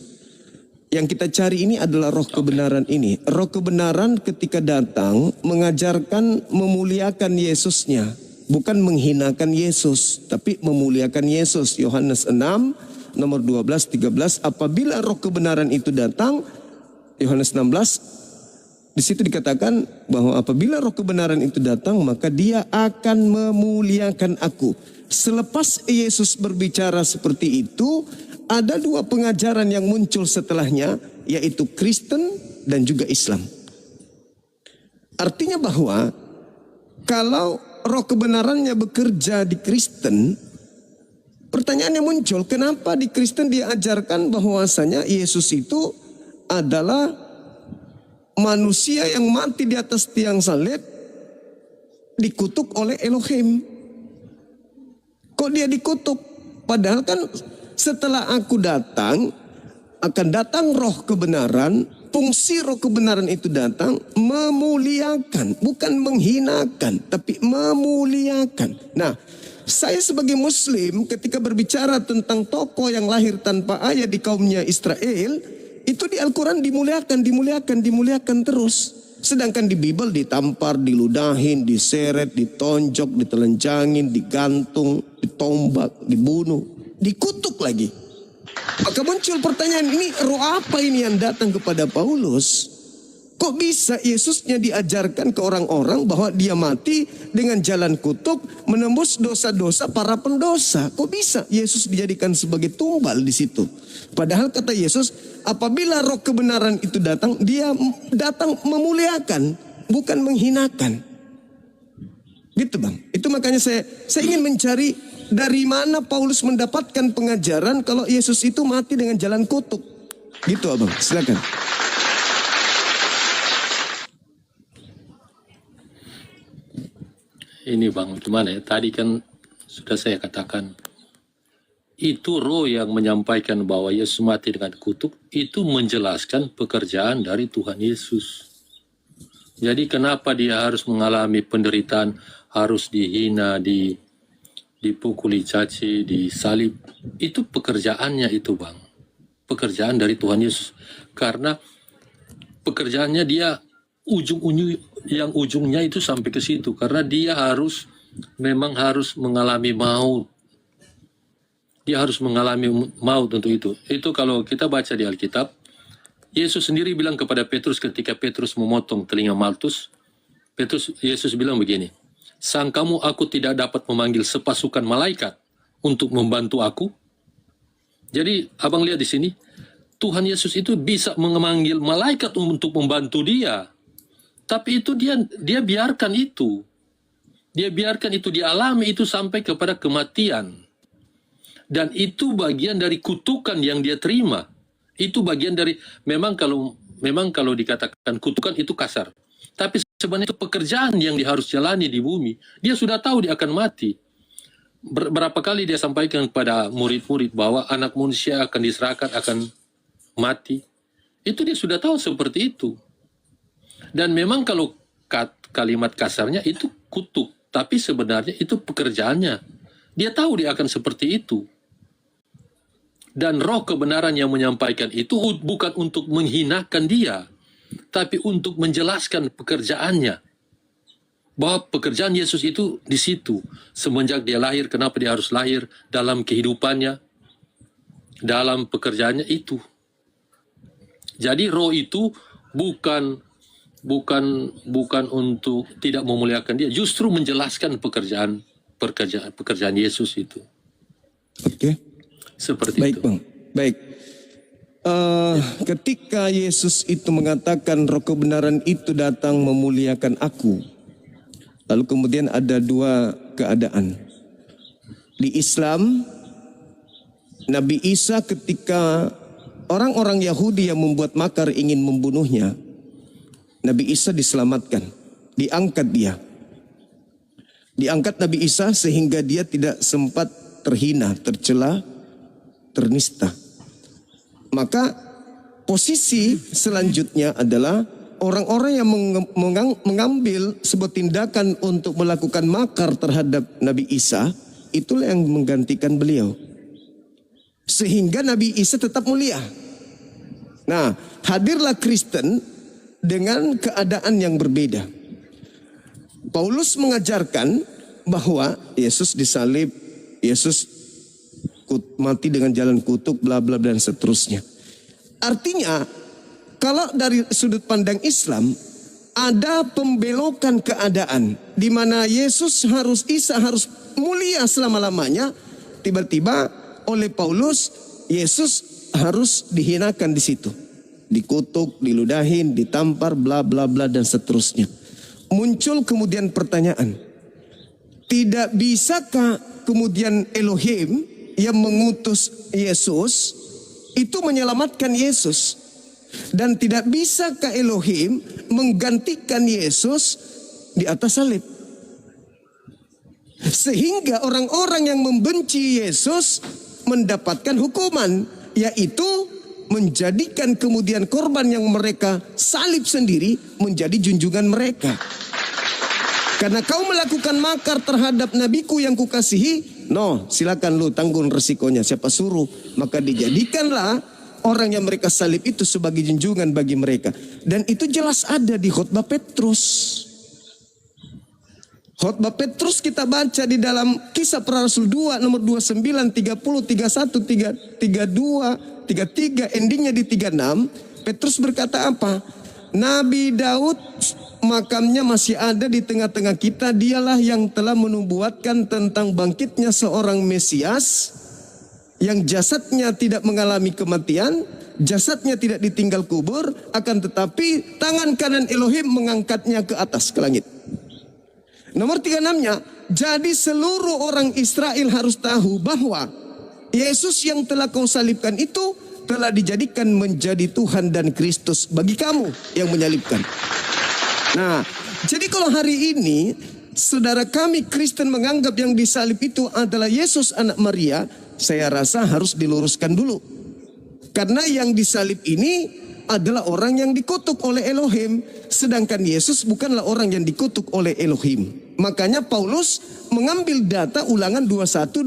Yang kita cari ini adalah roh kebenaran ini. Roh kebenaran ketika datang mengajarkan memuliakan Yesusnya. Bukan menghinakan Yesus, tapi memuliakan Yesus. Yohanes 6, nomor 12, 13. Apabila roh kebenaran itu datang, Yohanes 16, Di situ dikatakan bahwa apabila roh kebenaran itu datang, maka dia akan memuliakan aku. Selepas Yesus berbicara seperti itu, ada dua pengajaran yang muncul setelahnya, yaitu Kristen dan juga Islam. Artinya bahwa kalau roh kebenarannya bekerja di Kristen, pertanyaannya muncul, kenapa di Kristen diajarkan bahwasanya Yesus itu adalah manusia yang mati di atas tiang salib, dikutuk oleh Elohim. Kok dia dikutuk? Padahal kan setelah aku datang, akan datang roh kebenaran. Fungsi roh kebenaran itu datang memuliakan, bukan menghinakan, tapi memuliakan. Nah, saya sebagai Muslim ketika berbicara tentang tokoh yang lahir tanpa ayah di kaumnya Israel, itu di Al-Quran dimuliakan terus. Sedangkan di Bible ditampar, diludahin, diseret, ditonjok, ditelanjangin, digantung, ditombak, dibunuh, dikutuk lagi. Maka muncul pertanyaan, ini roh apa ini yang datang kepada Paulus? Kok bisa Yesusnya diajarkan ke orang-orang bahwa dia mati dengan jalan kutuk, menembus dosa-dosa para pendosa? Kok bisa Yesus dijadikan sebagai tumbal di situ? Padahal kata Yesus, apabila roh kebenaran itu datang, dia datang memuliakan, bukan menghinakan. Gitu Bang. Itu makanya saya ingin mencari dari mana Paulus mendapatkan pengajaran kalau Yesus itu mati dengan jalan kutuk. Gitu Abang, silakan. Ini Bang, gimana ya? Tadi kan sudah saya katakan, itu roh yang menyampaikan bahwa Yesus mati dengan kutuk, itu menjelaskan pekerjaan dari Tuhan Yesus. Jadi kenapa dia harus mengalami penderitaan, harus dihina, dipukuli caci, disalib. Itu pekerjaannya itu Bang. Pekerjaan dari Tuhan Yesus. Karena pekerjaannya dia ujungnya itu sampai ke situ. Karena dia memang harus mengalami maut. Dia harus mengalami maut untuk itu. Itu kalau kita baca di Alkitab, Yesus sendiri bilang kepada Petrus ketika Petrus memotong telinga Maltus, Yesus bilang begini, sangkamu aku tidak dapat memanggil sepasukan malaikat untuk membantu aku? Jadi abang lihat di sini, Tuhan Yesus itu bisa memanggil malaikat untuk membantu dia. Tapi itu dia biarkan itu. Dia biarkan itu dialami itu sampai kepada kematian. Dan itu bagian dari kutukan yang dia terima. Itu bagian dari, memang kalau dikatakan kutukan itu kasar. Tapi sebenarnya itu pekerjaan yang dia harus jalani di bumi. Dia sudah tahu dia akan mati. Berapa kali dia sampaikan kepada murid-murid bahwa anak manusia akan diserahkan, akan mati. Itu dia sudah tahu seperti itu. Dan memang kalau kalimat kasarnya itu kutuk. Tapi sebenarnya itu pekerjaannya. Dia tahu dia akan seperti itu. Dan roh kebenaran yang menyampaikan itu bukan untuk menghinakan dia, tapi untuk menjelaskan pekerjaannya. Bahwa pekerjaan Yesus itu di situ. Semenjak dia lahir, kenapa dia harus lahir dalam kehidupannya, dalam pekerjaannya itu. Jadi roh itu bukan untuk tidak memuliakan dia, justru menjelaskan pekerjaan Yesus itu. Oke. Seperti Baik itu. Bang, baik. Ketika Yesus itu mengatakan roh kebenaran itu datang memuliakan aku, lalu kemudian ada dua keadaan. Di Islam, Nabi Isa ketika orang-orang Yahudi yang membuat makar ingin membunuhnya, Nabi Isa diselamatkan, diangkat dia. Diangkat Nabi Isa sehingga dia tidak sempat terhina, tercela, ternista. Maka posisi selanjutnya adalah orang-orang yang mengambil sebuah tindakan untuk melakukan makar terhadap Nabi Isa, itulah yang menggantikan beliau. Sehingga Nabi Isa tetap mulia. Nah, hadirlah Kristen dengan keadaan yang berbeda. Paulus mengajarkan bahwa Yesus disalib, Yesus mati dengan jalan kutuk, bla bla dan seterusnya. Artinya, kalau dari sudut pandang Islam, ada pembelokan keadaan di mana Isa harus mulia selama-lamanya. Tiba-tiba oleh Paulus Yesus harus dihinakan di situ, dikutuk, diludahin, ditampar, bla bla bla dan seterusnya. Muncul kemudian pertanyaan, tidak bisakah kemudian Elohim yang mengutus Yesus itu menyelamatkan Yesus? Dan tidak bisakah Elohim menggantikan Yesus di atas salib? Sehingga orang-orang yang membenci Yesus mendapatkan hukuman, yaitu menjadikan kemudian korban yang mereka salib sendiri menjadi junjungan mereka. Karena kau melakukan makar terhadap nabiku yang kukasihi, silakan lu tanggung resikonya, siapa suruh. Maka dijadikanlah orang yang mereka salib itu sebagai junjungan bagi mereka. Dan itu jelas ada di khotbah Petrus. Khotbah Petrus kita baca di dalam Kisah Para Rasul 2 nomor 29, 30, 31, 32, 33, endingnya di 36. Petrus berkata apa? Nabi Daud makamnya masih ada di tengah-tengah kita. Dialah yang telah menubuatkan tentang bangkitnya seorang Mesias yang jasadnya tidak mengalami kematian, jasadnya tidak ditinggal kubur, akan tetapi tangan kanan Elohim mengangkatnya ke atas, ke langit. Nomor 36-nya, jadi seluruh orang Israel harus tahu bahwa Yesus yang telah kau salibkan itu telah dijadikan menjadi Tuhan dan Kristus bagi kamu yang menyalibkan. Nah, jadi kalau hari ini saudara kami Kristen menganggap yang disalib itu adalah Yesus anak Maria, saya rasa harus diluruskan dulu. Karena yang disalib ini adalah orang yang dikutuk oleh Elohim. Sedangkan Yesus bukanlah orang yang dikutuk oleh Elohim. Makanya Paulus mengambil data Ulangan 21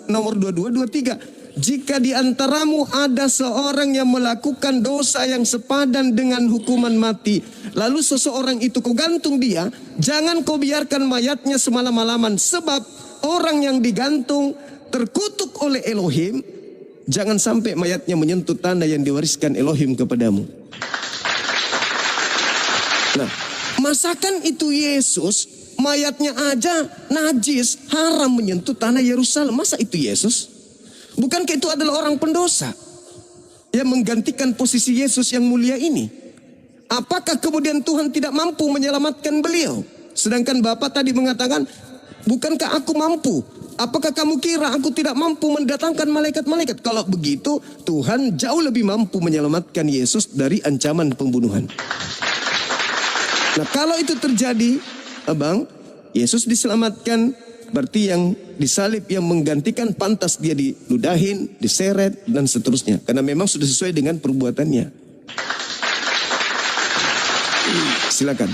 nomor 22, 23. Jika di antaramu ada seorang yang melakukan dosa yang sepadan dengan hukuman mati, lalu seseorang itu kau gantung dia, jangan kau biarkan mayatnya semalam-malaman. Sebab orang yang digantung terkutuk oleh Elohim, jangan sampai mayatnya menyentuh tanah yang diwariskan Elohim kepadamu. Nah, masakan itu Yesus, mayatnya aja najis, haram menyentuh tanah Yerusalem. Masa itu Yesus? Bukankah itu adalah orang pendosa yang menggantikan posisi Yesus yang mulia ini? Apakah kemudian Tuhan tidak mampu menyelamatkan beliau? Sedangkan Bapa tadi mengatakan, bukankah aku mampu? Apakah kamu kira aku tidak mampu mendatangkan malaikat-malaikat? Kalau begitu, Tuhan jauh lebih mampu menyelamatkan Yesus dari ancaman pembunuhan. Nah, kalau itu terjadi, Abang, Yesus diselamatkan, berarti yang disalib yang menggantikan pantas dia diludahin, diseret, dan seterusnya. Karena memang sudah sesuai dengan perbuatannya. Silakan.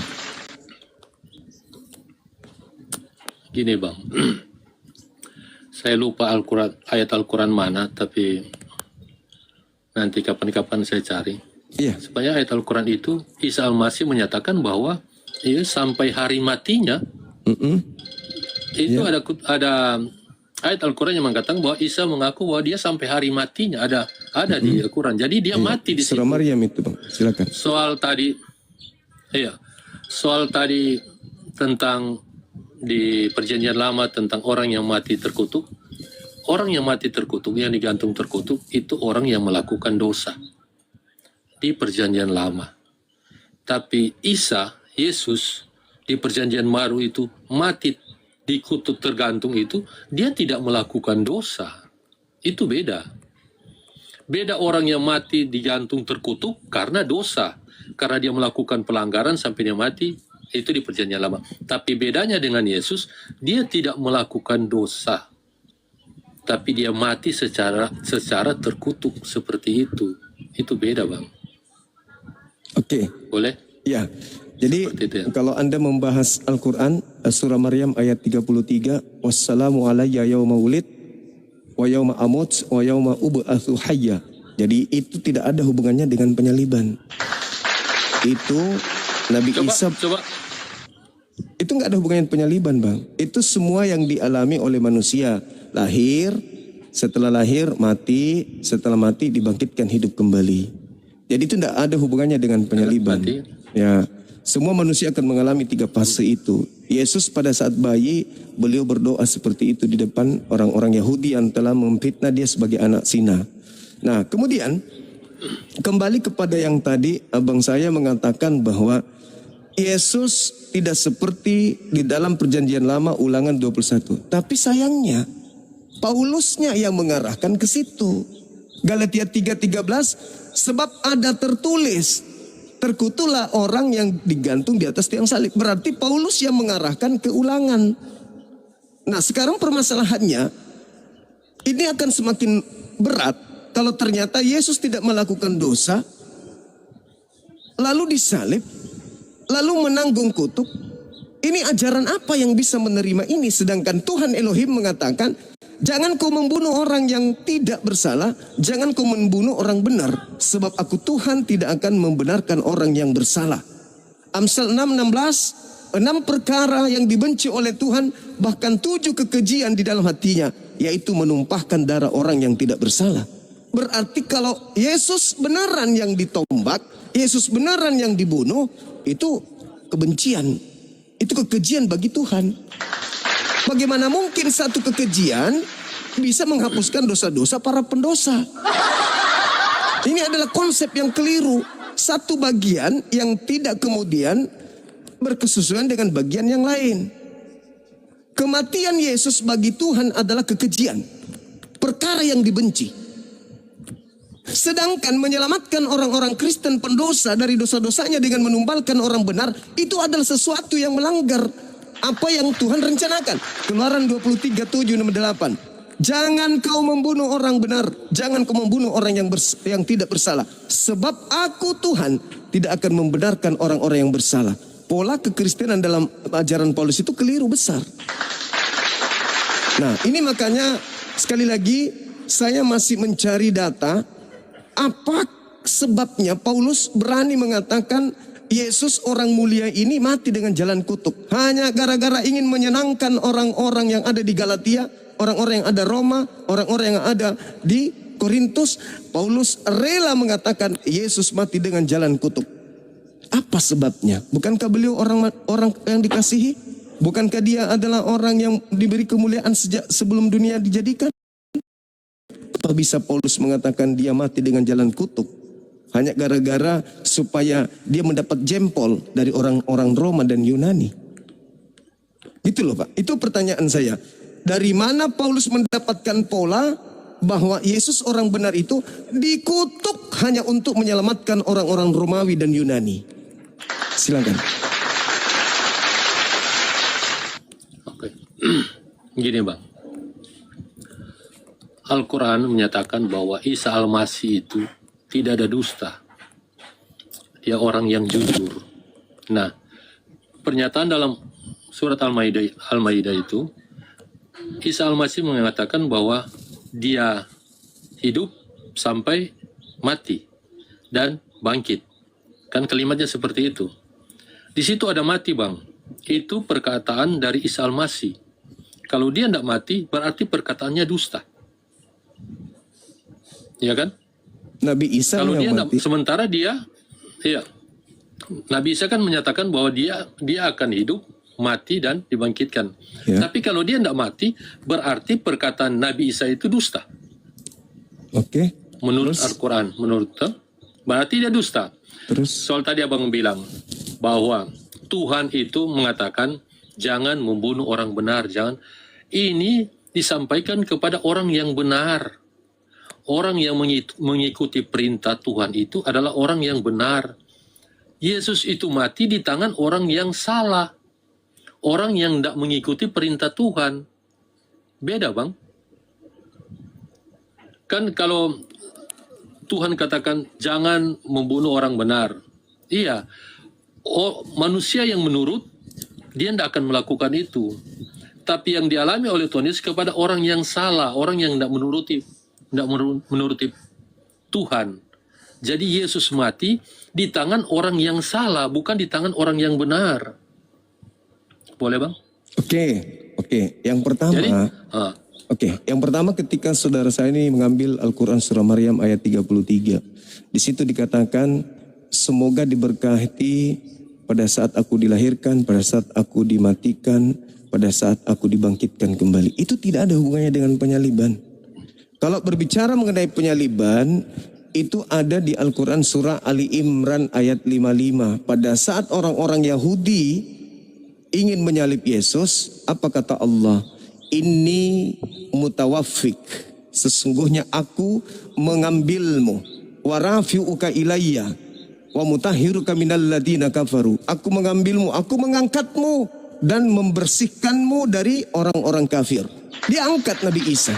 Gini Bang, saya lupa ayat Al-Quran mana, tapi nanti kapan-kapan saya cari. Iya. Supaya ayat Al-Quran itu Isa Al-Masih menyatakan bahwa sampai hari matinya itu ada ayat Al-Quran yang mengatakan bahwa Isa mengaku bahwa dia sampai hari matinya ada di Al-Quran. Jadi dia mati di situ. Surah Maryam itu Bang, silakan. Soal tadi tentang di Perjanjian Lama tentang orang yang mati terkutuk. Orang yang mati terkutuk, yang digantung terkutuk, itu orang yang melakukan dosa di Perjanjian Lama. Tapi Yesus di Perjanjian Baru itu mati dikutuk tergantung itu, dia tidak melakukan dosa. Itu beda. Beda orang yang mati digantung terkutuk karena dosa. Karena dia melakukan pelanggaran sampai dia mati, itu di Perjanjian Lama. Tapi bedanya dengan Yesus, dia tidak melakukan dosa. Tapi dia mati secara terkutuk seperti itu. Itu beda Bang. Oke. Boleh? Ya. Jadi kalau Anda membahas Al-Quran, surah Maryam ayat 33, wassalamu alayya yawma wulid wa yawma amut wa yawma ub'atsu hayya. Jadi itu tidak ada hubungannya dengan penyaliban. Itu Nabi Isa. Itu nggak ada hubungannya dengan penyaliban, Bang. Itu semua yang dialami oleh manusia. Lahir, setelah lahir mati, setelah mati dibangkitkan hidup kembali. Jadi itu tidak ada hubungannya dengan penyaliban. Berarti- Ya, semua manusia akan mengalami 3 fase itu. Yesus pada saat bayi, beliau berdoa seperti itu di depan orang-orang Yahudi yang telah memfitnah dia sebagai anak zina. Nah, kemudian kembali kepada yang tadi abang saya mengatakan bahwa Yesus tidak seperti di dalam perjanjian lama Ulangan 21. Tapi sayangnya Paulusnya yang mengarahkan ke situ. Galatia 3:13, sebab ada tertulis, terkutuklah orang yang digantung di atas tiang salib. Berarti Paulus yang mengarahkan ke Ulangan. Nah, sekarang permasalahannya ini akan semakin berat kalau ternyata Yesus tidak melakukan dosa, lalu disalib, lalu menanggung kutuk. Ini ajaran apa yang bisa menerima ini? Sedangkan Tuhan Elohim mengatakan, jangan kau membunuh orang yang tidak bersalah, jangan kau membunuh orang benar, sebab aku Tuhan tidak akan membenarkan orang yang bersalah. Amsal 6:16, 6 perkara yang dibenci oleh Tuhan, bahkan 7 kekejian di dalam hatinya, yaitu menumpahkan darah orang yang tidak bersalah. Berarti kalau Yesus beneran yang ditombak, Yesus beneran yang dibunuh, itu kebencian, itu kekejian bagi Tuhan. Bagaimana mungkin satu kekejian bisa menghapuskan dosa-dosa para pendosa? Ini adalah konsep yang keliru. Satu bagian yang tidak kemudian berkesesuaian dengan bagian yang lain. Kematian Yesus bagi Tuhan adalah kekejian, perkara yang dibenci. Sedangkan menyelamatkan orang-orang Kristen pendosa dari dosa-dosanya dengan menumbalkan orang benar, itu adalah sesuatu yang melanggar apa yang Tuhan rencanakan. Keluaran 23:7-8. Jangan kau membunuh orang benar, jangan kau membunuh orang yang tidak bersalah, sebab aku Tuhan tidak akan membenarkan orang-orang yang bersalah. Pola kekristenan dalam ajaran Paulus itu keliru besar. Nah, ini makanya sekali lagi saya masih mencari data apa sebabnya Paulus berani mengatakan Yesus orang mulia ini mati dengan jalan kutuk. Hanya gara-gara ingin menyenangkan orang-orang yang ada di Galatia, orang-orang yang ada Roma, orang-orang yang ada di Korintus. Paulus rela mengatakan Yesus mati dengan jalan kutuk. Apa sebabnya? Bukankah beliau orang yang dikasihi? Bukankah dia adalah orang yang diberi kemuliaan sejak sebelum dunia dijadikan? Apa bisa Paulus mengatakan dia mati dengan jalan kutuk? Hanya gara-gara supaya dia mendapat jempol dari orang-orang Roma dan Yunani. Gitu loh Pak. Itu pertanyaan saya. Dari mana Paulus mendapatkan pola bahwa Yesus orang benar itu dikutuk hanya untuk menyelamatkan orang-orang Romawi dan Yunani? Silakan. Oke. Gini Bang. Al-Quran menyatakan bahwa Isa Al-Masih itu tidak ada dusta. Dia orang yang jujur. Nah, pernyataan dalam surat Al-Maidah itu, Isa Al-Masih mengatakan bahwa dia hidup sampai mati dan bangkit. Kan kalimatnya seperti itu. Di situ ada mati Bang. Itu perkataan dari Isa Al-Masih. Kalau dia tidak mati, berarti perkataannya dusta. Ya kan? Nabi Isa Kalau dia yang mati. sementara dia, iya, Nabi Isa kan menyatakan bahwa dia akan hidup, mati dan dibangkitkan. Ya. Tapi kalau dia tidak mati, berarti perkataan Nabi Isa itu dusta. Oke. Menurut Terus? Al-Quran, berarti dia dusta. Terus? Soal tadi abang bilang bahwa Tuhan itu mengatakan jangan membunuh orang benar, jangan. Ini disampaikan kepada orang yang benar. Orang yang mengikuti perintah Tuhan itu adalah orang yang benar. Yesus itu mati di tangan orang yang salah. Orang yang tidak mengikuti perintah Tuhan. Beda Bang. Kan kalau Tuhan katakan jangan membunuh orang benar. Iya. Manusia yang menurut, dia tidak akan melakukan itu. Tapi yang dialami oleh Tuhan Yesus kepada orang yang salah. Orang yang tidak menuruti Tuhan. Jadi Yesus mati di tangan orang yang salah, bukan di tangan orang yang benar. Boleh Bang? Oke. Yang pertama. Jadi, Oke, yang pertama ketika saudara saya ini mengambil Al-Quran surah Maryam ayat 33. Di situ dikatakan, semoga diberkati pada saat aku dilahirkan, pada saat aku dimatikan, pada saat aku dibangkitkan kembali. Itu tidak ada hubungannya dengan penyaliban. Kalau berbicara mengenai penyaliban, itu ada di Al-Quran surah Ali Imran ayat 55. Pada saat orang-orang Yahudi ingin menyalib Yesus, apa kata Allah? Inni mutawaffik, sesungguhnya aku mengambilmu, wa rafi'uka ilayya wa mutahhiruka minal ladina kafaru. Aku mengambilmu, aku mengangkatmu dan membersihkanmu dari orang-orang kafir. Diangkat Nabi Isa.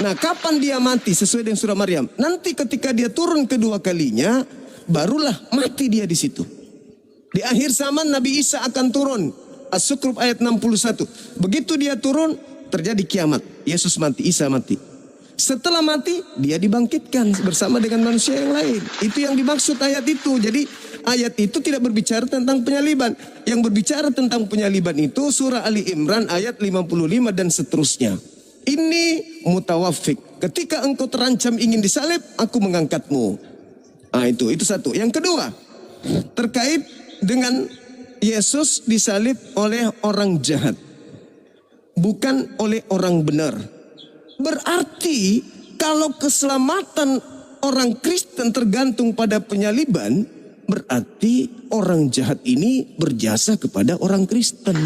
Nah, kapan dia mati sesuai dengan surah Maryam? Nanti ketika dia turun kedua kalinya, barulah mati dia di situ. Di akhir zaman Nabi Isa akan turun. As-Sukruf ayat 61. Begitu dia turun, terjadi kiamat. Yesus mati, Isa mati. Setelah mati, dia dibangkitkan bersama dengan manusia yang lain. Itu yang dimaksud ayat itu. Jadi ayat itu tidak berbicara tentang penyaliban. Yang berbicara tentang penyaliban itu surah Ali Imran ayat 55 dan seterusnya. Ini mutawaffik. Ketika engkau terancam ingin disalib, aku mengangkatmu. Ah, itu satu. Yang kedua, terkait dengan Yesus disalib oleh orang jahat, bukan oleh orang benar. Berarti kalau keselamatan orang Kristen tergantung pada penyaliban, berarti orang jahat ini berjasa kepada orang Kristen.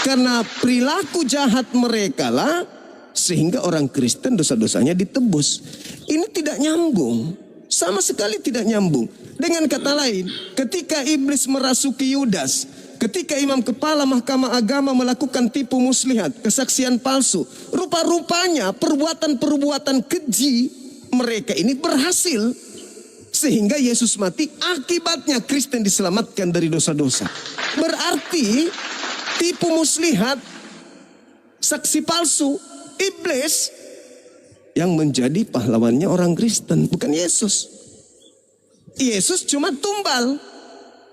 Karena perilaku jahat mereka lah sehingga orang Kristen dosa-dosanya ditebus. Ini tidak nyambung. Sama sekali tidak nyambung. Dengan kata lain, ketika iblis merasuki Yudas, ketika imam kepala mahkamah agama melakukan tipu muslihat, kesaksian palsu, rupa-rupanya perbuatan-perbuatan keji mereka ini berhasil. Sehingga Yesus mati, akibatnya Kristen diselamatkan dari dosa-dosa. Berarti tipu muslihat, saksi palsu, iblis yang menjadi pahlawannya orang Kristen, bukan Yesus. Yesus cuma tumbal.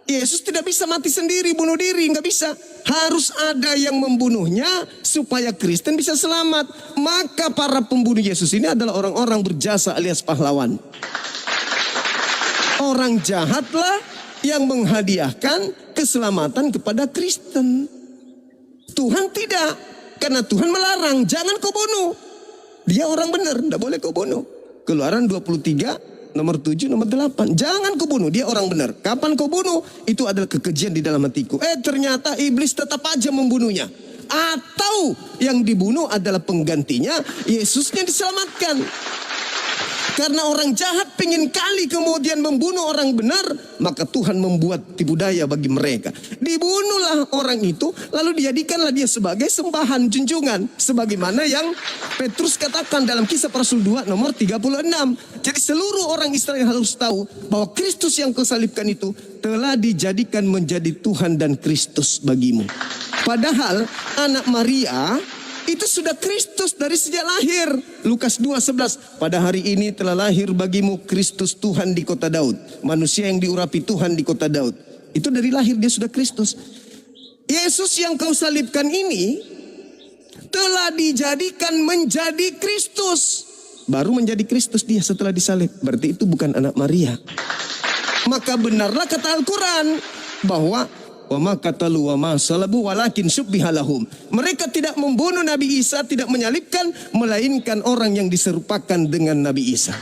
Yesus tidak bisa mati sendiri, bunuh diri, nggak bisa. Harus ada yang membunuhnya supaya Kristen bisa selamat. Maka para pembunuh Yesus ini adalah orang-orang berjasa alias pahlawan. Orang jahatlah yang menghadiahkan keselamatan kepada Kristen. Tuhan tidak, karena Tuhan melarang, jangan kau bunuh. Dia orang benar, tidak boleh kau bunuh. Keluaran 23 nomor 7, nomor 8. Jangan kau bunuh, dia orang benar. Kapan kau bunuh? Itu adalah kekejian di dalam hatiku. Ternyata iblis tetap aja membunuhnya. Atau yang dibunuh adalah penggantinya, Yesusnya diselamatkan. Karena orang jahat pingin kali kemudian membunuh orang benar, maka Tuhan membuat tipu daya bagi mereka. Dibunuhlah orang itu, lalu dijadikanlah dia sebagai sembahan junjungan. Sebagaimana yang Petrus katakan dalam Kisah para Rasul 2 nomor 36. Jadi seluruh orang Israel harus tahu bahwa Kristus yang kau salibkan itu telah dijadikan menjadi Tuhan dan Kristus bagimu. Padahal anak Maria itu sudah Kristus dari sejak lahir. Lukas 2:11. Pada hari ini telah lahir bagimu Kristus Tuhan di kota Daud. Manusia yang diurapi Tuhan di kota Daud. Itu dari lahir dia sudah Kristus. Yesus yang kau salibkan ini telah dijadikan menjadi Kristus. Baru menjadi Kristus dia setelah disalib. Berarti itu bukan anak Maria. Maka benarlah kata Al-Quran bahwa wa ma qatalu wa ma salabu walakin syubbiha lahum. Mereka tidak membunuh Nabi Isa, tidak menyalibkan, melainkan orang yang diserupakan dengan Nabi Isa.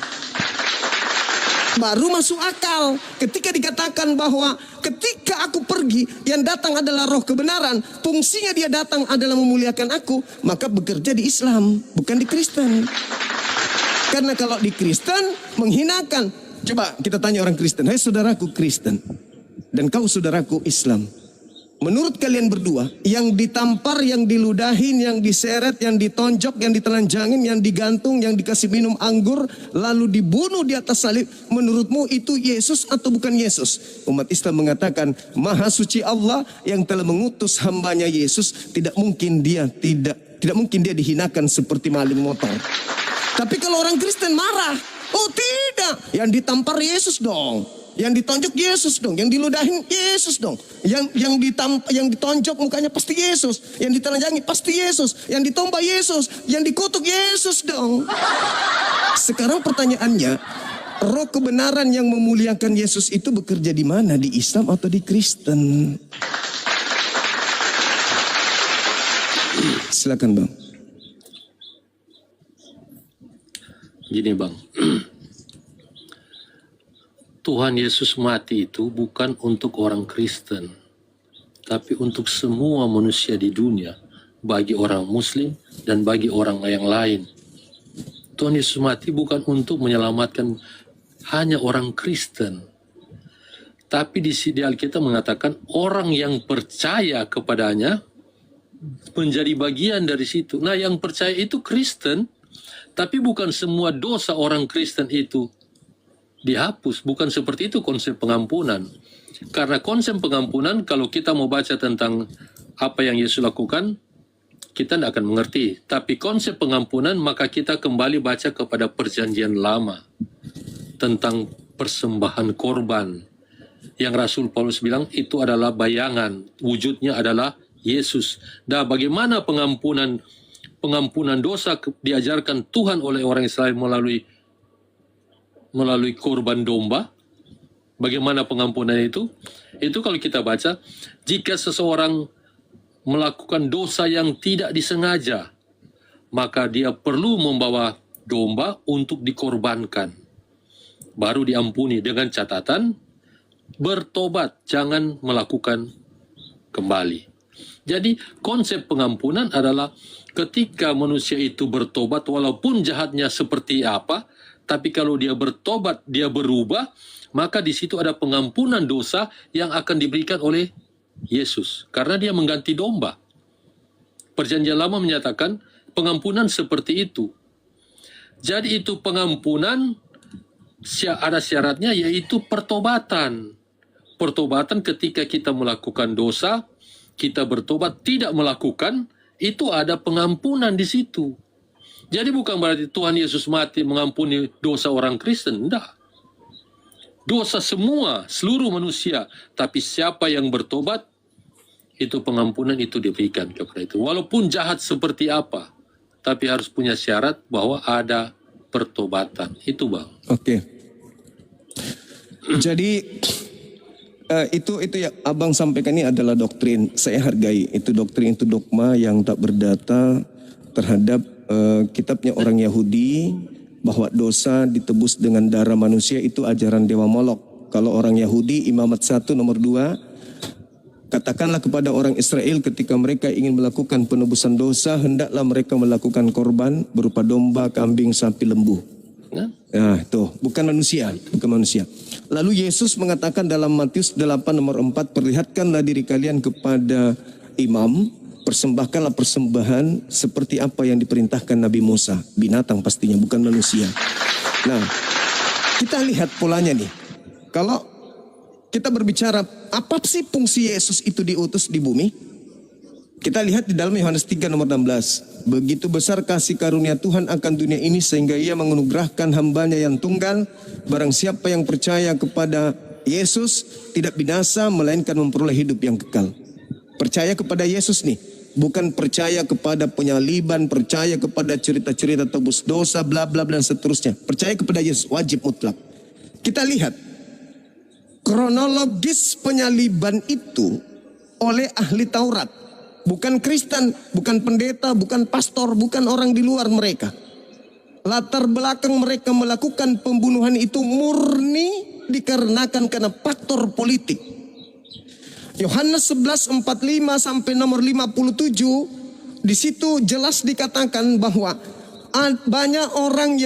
Baru masuk akal ketika dikatakan bahwa ketika aku pergi, yang datang adalah roh kebenaran, fungsinya dia datang adalah memuliakan aku, maka bekerja di Islam, bukan di Kristen. Karena kalau di Kristen menghinakan. Coba kita tanya orang Kristen, hai saudaraku Kristen dan kau saudaraku Islam, menurut kalian berdua, yang ditampar, yang diludahin, yang diseret, yang ditonjok, yang ditelanjangin, yang digantung, yang dikasih minum anggur, lalu dibunuh di atas salib, menurutmu itu Yesus atau bukan Yesus? Umat Islam mengatakan, Maha Suci Allah yang telah mengutus hambanya Yesus, tidak mungkin dia dihinakan seperti maling motor. Tapi kalau orang Kristen marah, oh tidak, yang ditampar Yesus dong. Yang ditonjok Yesus dong, yang diludahin Yesus dong. Yang ditonjok mukanya pasti Yesus, yang ditelanjangi pasti Yesus, yang ditomba Yesus, yang dikutuk Yesus dong. Sekarang pertanyaannya, roh kebenaran yang memuliakan Yesus itu bekerja di mana? Di Islam atau di Kristen? Silakan Bang. Gini Bang, Tuhan Yesus mati itu bukan untuk orang Kristen, tapi untuk semua manusia di dunia, bagi orang Muslim dan bagi orang yang lain. Tuhan Yesus mati bukan untuk menyelamatkan hanya orang Kristen, tapi di Alkitab mengatakan orang yang percaya kepadanya menjadi bagian dari situ. Nah, yang percaya itu Kristen, tapi bukan semua dosa orang Kristen itu dihapus. Bukan seperti itu konsep pengampunan. Karena konsep pengampunan, kalau kita mau baca tentang apa yang Yesus lakukan, kita tidak akan mengerti. Tapi konsep pengampunan, maka kita kembali baca kepada perjanjian lama tentang persembahan korban. Yang Rasul Paulus bilang itu adalah bayangan, wujudnya adalah Yesus. Nah, bagaimana pengampunan dosa diajarkan Tuhan oleh orang Israel melalui korban domba? Bagaimana pengampunan itu? Itu kalau kita baca, jika seseorang melakukan dosa yang tidak disengaja, maka dia perlu membawa domba untuk dikorbankan. Baru diampuni, dengan catatan bertobat, jangan melakukan kembali. Jadi konsep pengampunan adalah ketika manusia itu bertobat, walaupun jahatnya seperti apa, tapi kalau dia bertobat, dia berubah, maka di situ ada pengampunan dosa yang akan diberikan oleh Yesus. Karena dia mengganti domba. Perjanjian Lama menyatakan pengampunan seperti itu. Jadi itu pengampunan, ada syaratnya, yaitu pertobatan. Pertobatan ketika kita melakukan dosa, kita bertobat, tidak melakukan, itu ada pengampunan di situ. Jadi bukan berarti Tuhan Yesus mati mengampuni dosa orang Kristen, enggak. Dosa semua, seluruh manusia. Tapi siapa yang bertobat, itu pengampunan itu diberikan kepada itu. Walaupun jahat seperti apa, tapi harus punya syarat bahwa ada pertobatan. Itu Bang. Oke. Jadi itu ya Abang sampaikan ini adalah doktrin. Saya hargai itu doktrin, itu dogma yang tak berdata terhadap kitabnya orang Yahudi, bahwa dosa ditebus dengan darah manusia. Itu ajaran Dewa Molok. Kalau orang Yahudi, Imamat 1 nomor 2, katakanlah kepada orang Israel ketika mereka ingin melakukan penebusan dosa, hendaklah mereka melakukan korban berupa domba, kambing, sapi, lembu. Nah, tuh, bukan manusia. Lalu Yesus mengatakan dalam Matius 8 nomor 4, perlihatkanlah diri kalian kepada imam, persembahkanlah persembahan seperti apa yang diperintahkan Nabi Musa. Binatang pastinya, bukan manusia. Nah, kita lihat polanya nih. Kalau kita berbicara apa sih fungsi Yesus itu diutus di bumi? Kita lihat di dalam Yohanes 3 nomor 16. Begitu besar kasih karunia Tuhan akan dunia ini sehingga ia menganugerahkan hambanya yang tunggal. Barang siapa yang percaya kepada Yesus tidak binasa melainkan memperoleh hidup yang kekal. Percaya kepada Yesus nih, bukan percaya kepada penyaliban, percaya kepada cerita-cerita tebus dosa, bla bla bla dan seterusnya. Percaya kepada Yesus wajib mutlak. Kita lihat kronologis penyaliban itu oleh ahli Taurat. Bukan Kristen, bukan pendeta, bukan pastor, bukan orang di luar mereka. Latar belakang mereka melakukan pembunuhan itu murni dikarenakan karena faktor politik. Yohanes 11:45 sampai nomor 57, di situ jelas dikatakan bahwa banyak orang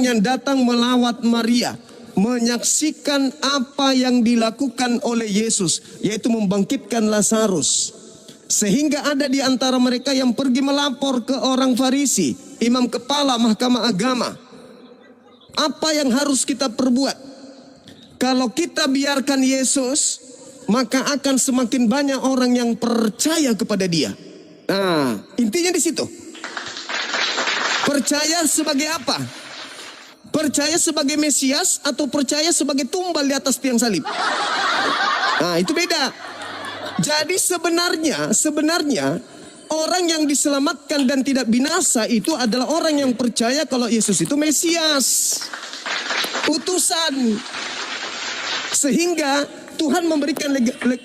yang datang melawat Maria, menyaksikan apa yang dilakukan oleh Yesus, yaitu membangkitkan Lazarus. Sehingga ada di antara mereka yang pergi melapor ke orang Farisi, imam kepala mahkamah agama. Apa yang harus kita perbuat? Kalau kita biarkan Yesus, maka akan semakin banyak orang yang percaya kepada dia. Nah, intinya di situ. Percaya sebagai apa? Percaya sebagai Mesias atau percaya sebagai tumbal di atas tiang salib? Nah, itu beda. Jadi sebenarnya orang yang diselamatkan dan tidak binasa itu adalah orang yang percaya kalau Yesus itu Mesias, utusan. Sehingga Tuhan memberikan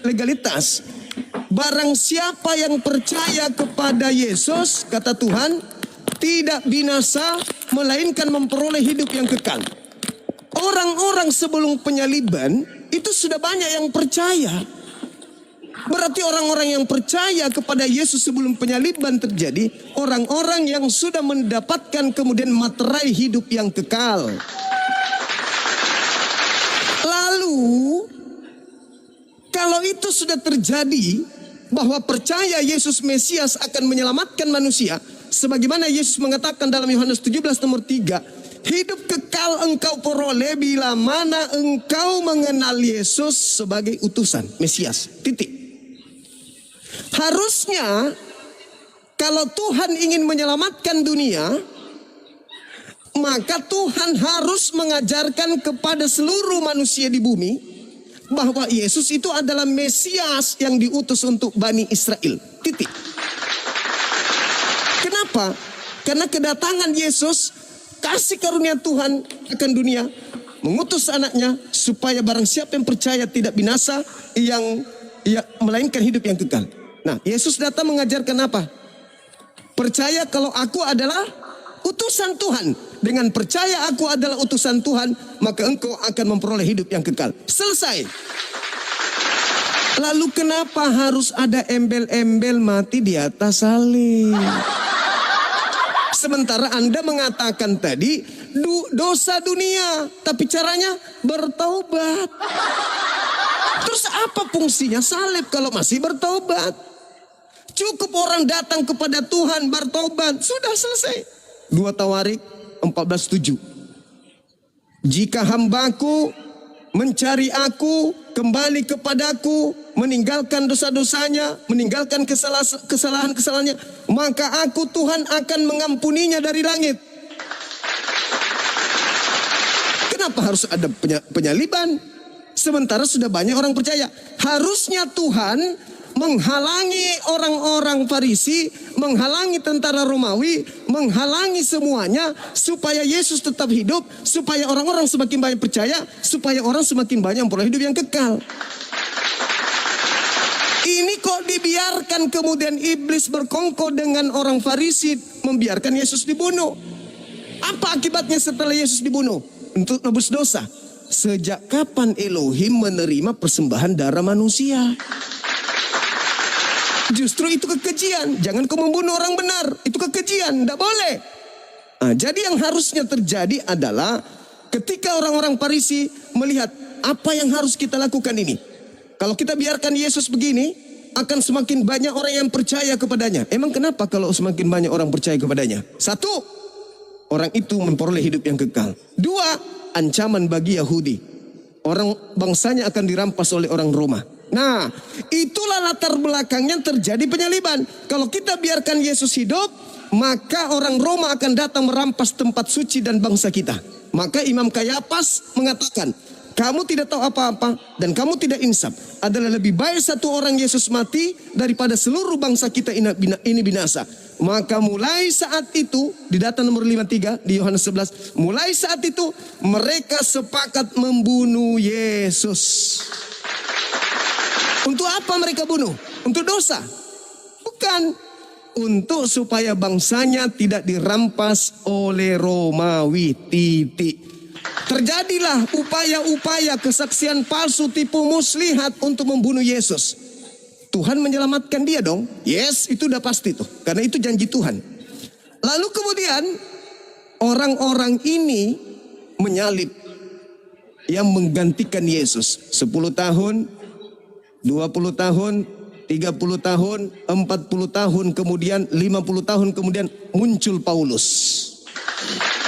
legalitas. Barang siapa yang percaya kepada Yesus, kata Tuhan, tidak binasa, melainkan memperoleh hidup yang kekal. Orang-orang sebelum penyaliban itu sudah banyak yang percaya. Berarti orang-orang yang percaya kepada Yesus sebelum penyaliban terjadi, orang-orang yang sudah mendapatkan kemudian materai hidup yang kekal. Lalu, kalau itu sudah terjadi, bahwa percaya Yesus Mesias akan menyelamatkan manusia, sebagaimana Yesus mengatakan dalam Yohanes 17 nomor 3, hidup kekal engkau peroleh bila mana engkau mengenal Yesus sebagai utusan, Mesias, titik. Harusnya kalau Tuhan ingin menyelamatkan dunia, maka Tuhan harus mengajarkan kepada seluruh manusia di bumi bahwa Yesus itu adalah Mesias yang diutus untuk Bani Israel. Titik. Kenapa? Karena kedatangan Yesus, kasih karunia Tuhan akan dunia, mengutus anaknya supaya barang siapa yang percaya tidak binasa, yang melainkan hidup yang kekal. Nah, Yesus datang mengajarkan apa? Percaya kalau aku adalah utusan Tuhan. Dengan percaya aku adalah utusan Tuhan, maka engkau akan memperoleh hidup yang kekal. Selesai. Lalu kenapa harus ada embel-embel mati di atas salib? Sementara Anda mengatakan tadi dosa dunia, tapi caranya bertaubat. Terus apa fungsinya salib kalau masih bertaubat? Cukup orang datang kepada Tuhan bertaubat, sudah selesai. 2 Tawarik 14:7. Jika hambaku mencari aku, kembali kepadaku, meninggalkan dosa-dosanya, meninggalkan kesalahan-kesalahannya, maka aku Tuhan akan mengampuninya dari langit. Kenapa harus ada penyaliban? Sementara sudah banyak orang percaya. Harusnya Tuhan menghalangi orang-orang Farisi, menghalangi tentara Romawi, menghalangi semuanya supaya Yesus tetap hidup, supaya orang-orang semakin banyak percaya, supaya orang semakin banyak memperoleh hidup yang kekal. Ini kok dibiarkan kemudian iblis berkongkol dengan orang Farisi, membiarkan Yesus dibunuh. Apa akibatnya setelah Yesus dibunuh? Untuk nebus dosa. Sejak kapan Elohim menerima persembahan darah manusia? Justru itu kekejian. Jangan kau membunuh orang benar. Itu kekejian. Tidak boleh. Nah, jadi yang harusnya terjadi adalah ketika orang-orang Farisi melihat apa yang harus kita lakukan ini. Kalau kita biarkan Yesus begini, akan semakin banyak orang yang percaya kepadanya. Emang kenapa kalau semakin banyak orang percaya kepadanya? 1, orang itu memperoleh hidup yang kekal. 2, ancaman bagi Yahudi. Orang bangsanya akan dirampas oleh orang Roma. Nah, itulah latar belakangnya terjadi penyaliban. Kalau kita biarkan Yesus hidup, maka orang Roma akan datang merampas tempat suci dan bangsa kita. Maka Imam Kayafas mengatakan, kamu tidak tahu apa-apa dan kamu tidak insaf. Adalah lebih baik satu orang Yesus mati daripada seluruh bangsa kita ini binasa. Maka mulai saat itu, di data nomor 53 di Yohanes 11, mulai saat itu mereka sepakat membunuh Yesus. Untuk apa mereka bunuh? Untuk dosa? Bukan. Untuk supaya bangsanya tidak dirampas oleh Romawi. Titik. Terjadilah upaya-upaya kesaksian palsu tipu muslihat untuk membunuh Yesus. Tuhan menyelamatkan dia dong. Yes, itu udah pasti tuh. Karena itu janji Tuhan. Lalu kemudian orang-orang ini menyalib yang menggantikan Yesus. 10 tahun, 20 tahun, 30 tahun, 40 tahun kemudian, 50 tahun kemudian muncul Paulus.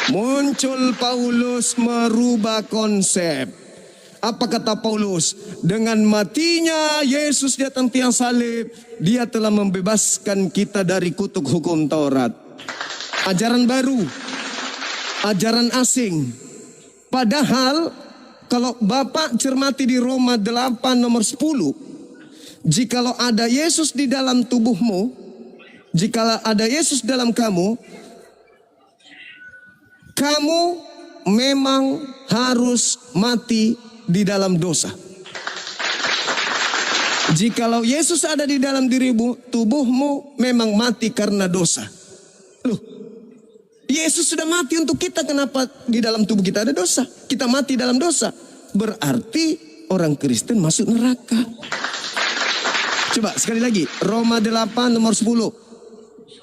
Muncul Paulus merubah konsep. Apa kata Paulus? Dengan matinya Yesus di atas tiang salib, dia telah membebaskan kita dari kutuk hukum Taurat. Ajaran baru, ajaran asing, Padahal kalau Bapak cermati di Roma 8 nomor 10, jikalau ada Yesus di dalam tubuhmu, jikalau ada Yesus dalam kamu, kamu memang harus mati di dalam dosa. Jikalau Yesus ada di dalam dirimu, tubuhmu memang mati karena dosa. Loh, Yesus sudah mati untuk kita, kenapa di dalam tubuh kita ada dosa? Kita mati dalam dosa. Berarti orang Kristen masuk neraka. Coba sekali lagi, Roma 8 nomor 10.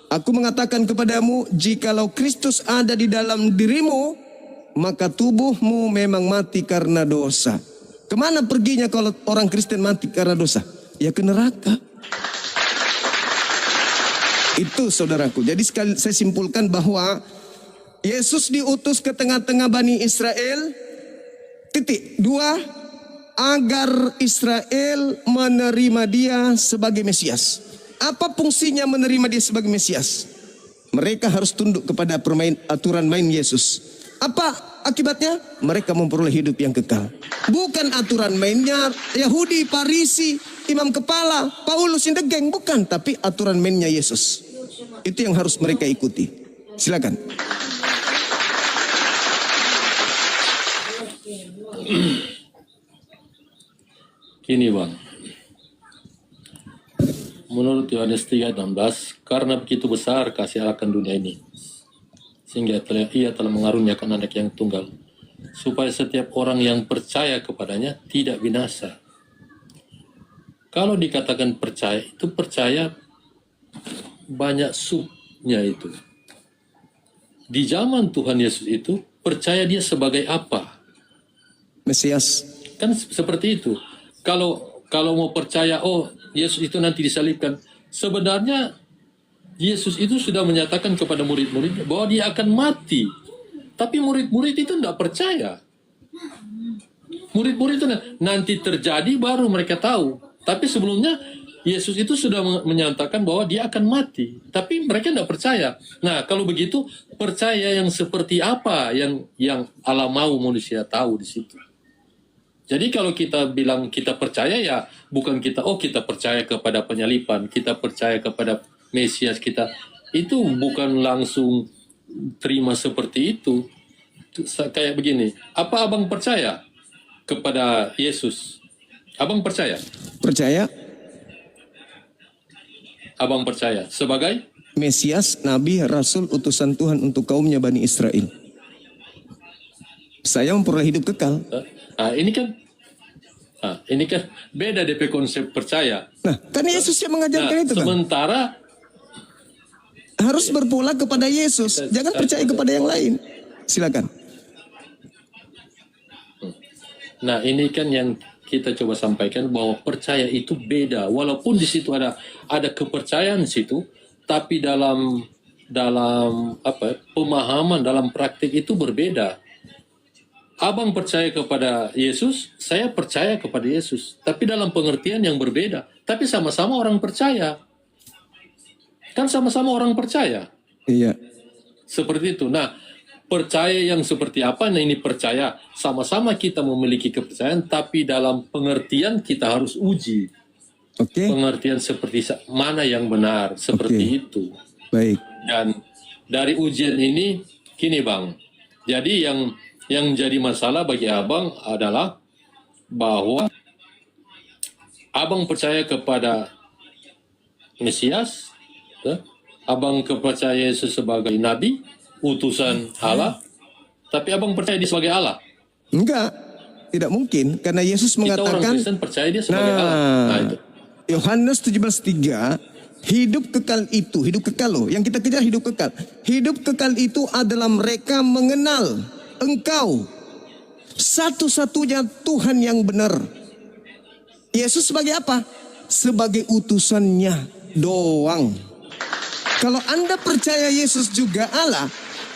Aku mengatakan kepadamu, jikalau Kristus ada di dalam dirimu, maka tubuhmu memang mati karena dosa. Kemana perginya kalau orang Kristen mati karena dosa? Ya ke neraka. Itu saudaraku. Jadi sekali saya simpulkan bahwa Yesus diutus ke tengah-tengah Bani Israel. Titik. 2. Agar Israel menerima dia sebagai Mesias. Apa fungsinya menerima dia sebagai Mesias? Mereka harus tunduk kepada aturan main Yesus. Apa akibatnya? Mereka memperoleh hidup yang kekal. Bukan aturan mainnya Yahudi, Farisi, imam kepala, Paulus in the gang. Bukan, tapi aturan mainnya Yesus. Itu yang harus mereka ikuti. Silakan. Gini Bang, menurut Yohanes 3:16, karena begitu besar kasih Allah akan dunia ini, sehingga ia telah mengaruniakan anak yang tunggal, supaya setiap orang yang percaya kepadanya tidak binasa. Kalau dikatakan percaya, itu percaya banyak subnya itu. Di zaman Tuhan Yesus itu, percaya dia sebagai apa? Mesias. Kan seperti itu. Kalau mau percaya, oh Yesus itu nanti disalibkan. Sebenarnya Yesus itu sudah menyatakan kepada murid-muridnya bahwa dia akan mati. Tapi murid-murid itu tidak percaya. Murid-murid itu nanti terjadi baru mereka tahu. Tapi sebelumnya Yesus itu sudah menyatakan bahwa dia akan mati. Tapi mereka tidak percaya. Nah kalau begitu percaya yang seperti apa yang Allah mau manusia tahu di situ. Jadi kalau kita bilang kita percaya ya bukan kita percaya kepada penyalipan, kita percaya kepada Mesias kita. Itu bukan langsung terima seperti itu. Kayak begini, apa abang percaya kepada Yesus? Abang percaya? Percaya. Abang percaya sebagai? Mesias, Nabi, Rasul, utusan Tuhan untuk kaumnya Bani Israel. Saya memperoleh hidup kekal. Nah, ini kan beda DP konsep percaya. Nah, kan Yesus yang mengajarkan itu kan. Sementara harus berpola kepada Yesus, jangan percaya kepada yang lain. Silakan. Nah, ini kan yang kita coba sampaikan bahwa percaya itu beda. Walaupun di situ ada kepercayaan di situ, tapi dalam pemahaman, dalam praktik itu berbeda. Abang percaya kepada Yesus, saya percaya kepada Yesus. Tapi dalam pengertian yang berbeda. Tapi sama-sama orang percaya. Kan sama-sama orang percaya. Iya. Seperti itu. Nah, percaya yang seperti apa? Nah ini percaya. Sama-sama kita memiliki kepercayaan, tapi dalam pengertian kita harus uji. Oke. Pengertian seperti mana yang benar. Seperti itu. Baik. Dan dari ujian ini, gini Bang. Jadi yang jadi masalah bagi abang adalah bahwa abang percaya kepada Mesias, abang percaya Yesus sebagai Nabi, utusan Allah, tapi abang percaya dia sebagai Allah. Enggak, tidak mungkin karena Yesus Kita orang mengatakan. Kristen percaya dia sebagai Allah. Nah itu. Yohanes 17:3, hidup kekal itu, hidup kekal loh, yang kita kejar hidup kekal. Hidup kekal itu adalah mereka mengenal Engkau satu-satunya Tuhan yang benar. Yesus sebagai apa? Sebagai utusannya doang. Kalau Anda percaya Yesus juga Allah,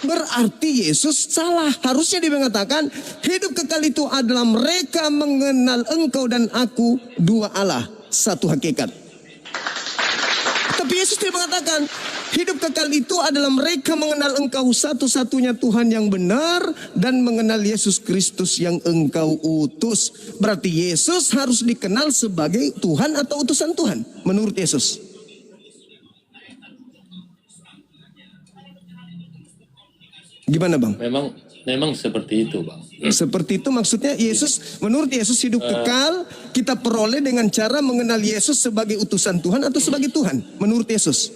berarti Yesus salah. Harusnya dia mengatakan hidup kekal itu adalah mereka mengenal Engkau dan Aku, dua Allah, satu hakikat. Tapi Yesus tidak mengatakan Hidup kekal itu adalah mereka mengenal Engkau satu-satunya Tuhan yang benar dan mengenal Yesus Kristus yang Engkau utus. Berarti Yesus harus dikenal sebagai Tuhan atau utusan Tuhan menurut Yesus. Gimana Bang? Memang seperti itu, Bang. Seperti itu maksudnya Yesus, menurut Yesus hidup kekal kita peroleh dengan cara mengenal Yesus sebagai utusan Tuhan atau sebagai Tuhan menurut Yesus.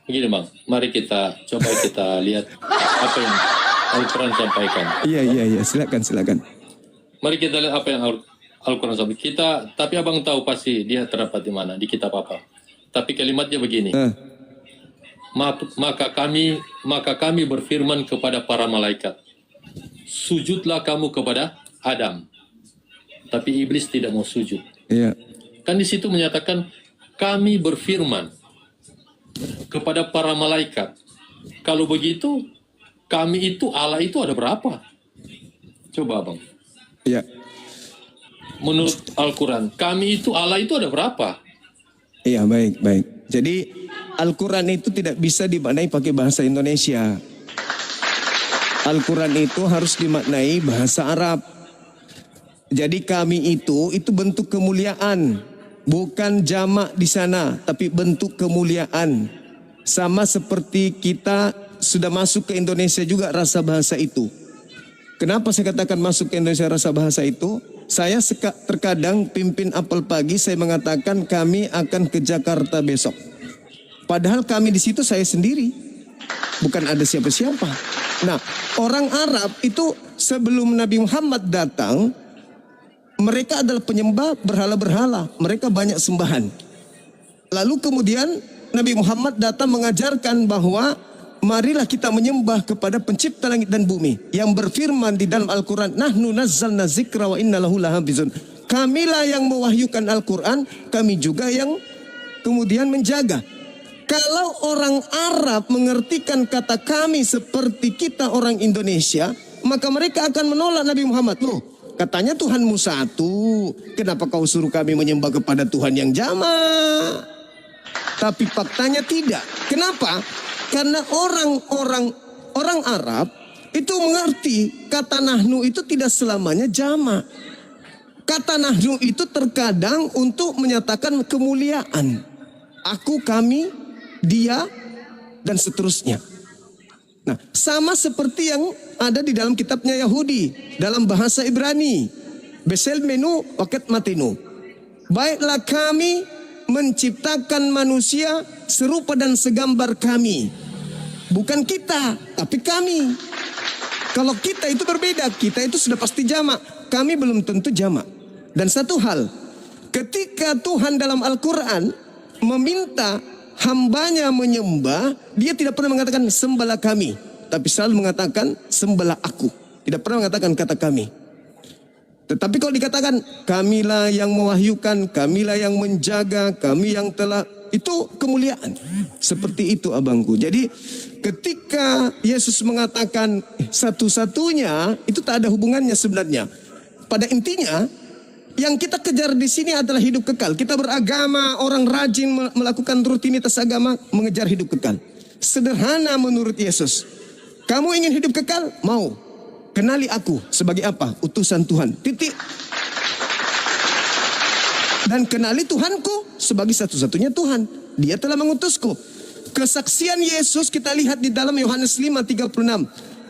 Begini Bang, mari kita coba kita lihat apa yang Al-Quran sampaikan. Iya, silakan. Mari kita lihat apa yang Al-Quran sampaikan. Tapi abang tahu pasti dia terdapat di mana, di kitab apa. Tapi kalimatnya begini. Maka kami berfirman kepada para malaikat, sujudlah kamu kepada Adam. Tapi iblis tidak mau sujud. Iya. Kan di situ menyatakan kami berfirman kepada para malaikat. Kalau begitu, kami itu Allah itu ada berapa? Coba Bang. Iya. Menurut Al-Quran, kami itu Allah itu ada berapa? Iya, baik. Jadi Al-Quran itu tidak bisa dimaknai pakai bahasa Indonesia. Al-Quran itu harus dimaknai bahasa Arab. Jadi kami itu bentuk kemuliaan. Bukan jamak di sana, tapi bentuk kemuliaan. Sama seperti kita sudah masuk ke Indonesia juga rasa bahasa itu. Kenapa saya katakan masuk ke Indonesia rasa bahasa itu? Saya terkadang pimpin apel pagi, saya mengatakan kami akan ke Jakarta besok. Padahal kami di situ saya sendiri. Bukan ada siapa-siapa. Nah, orang Arab itu sebelum Nabi Muhammad datang, mereka adalah penyembah berhala-berhala. Mereka banyak sembahan. Lalu kemudian Nabi Muhammad datang mengajarkan bahwa marilah kita menyembah kepada pencipta langit dan bumi. Yang berfirman di dalam Al-Quran, Nahnu nazzalna zikra wa inna lahu lahafizun. Kamilah yang mewahyukan Al-Quran, kami juga yang kemudian menjaga. Kalau orang Arab mengertikan kata kami seperti kita orang Indonesia, maka mereka akan menolak Nabi Muhammad. Loh, katanya Tuhanmu satu, kenapa kau suruh kami menyembah kepada Tuhan yang jamak? Tapi faktanya tidak. Kenapa? Karena orang Arab itu mengerti kata nahnu itu tidak selamanya jamak. Kata nahnu itu terkadang untuk menyatakan kemuliaan. Aku, kami, dia, dan seterusnya. Nah, sama seperti yang ada di dalam kitabnya Yahudi dalam bahasa Ibrani. Besel menu waket matinu. Baiklah kami menciptakan manusia serupa dan segambar kami. Bukan kita, tapi kami. Kalau kita itu berbeda, kita itu sudah pasti jamak. Kami belum tentu jamak. Dan satu hal, ketika Tuhan dalam Al-Quran meminta hambanya menyembah, dia tidak pernah mengatakan sembahlah kami, tapi selalu mengatakan sembahlah aku. Tidak pernah mengatakan kata kami. Tetapi kalau dikatakan kamilah yang mewahyukan, kamilah yang menjaga, kami yang telah, itu kemuliaan. Seperti itu abangku. Jadi ketika Yesus mengatakan satu-satunya, itu tak ada hubungannya sebenarnya. Pada intinya yang kita kejar di sini adalah hidup kekal. Kita beragama, orang rajin melakukan rutinitas agama, mengejar hidup kekal. Sederhana menurut Yesus. Kamu ingin hidup kekal? Mau. Kenali aku sebagai apa? Utusan Tuhan. Titik. Dan kenali Tuhanku sebagai satu-satunya Tuhan. Dia telah mengutusku. Kesaksian Yesus kita lihat di dalam Yohanes 5:36.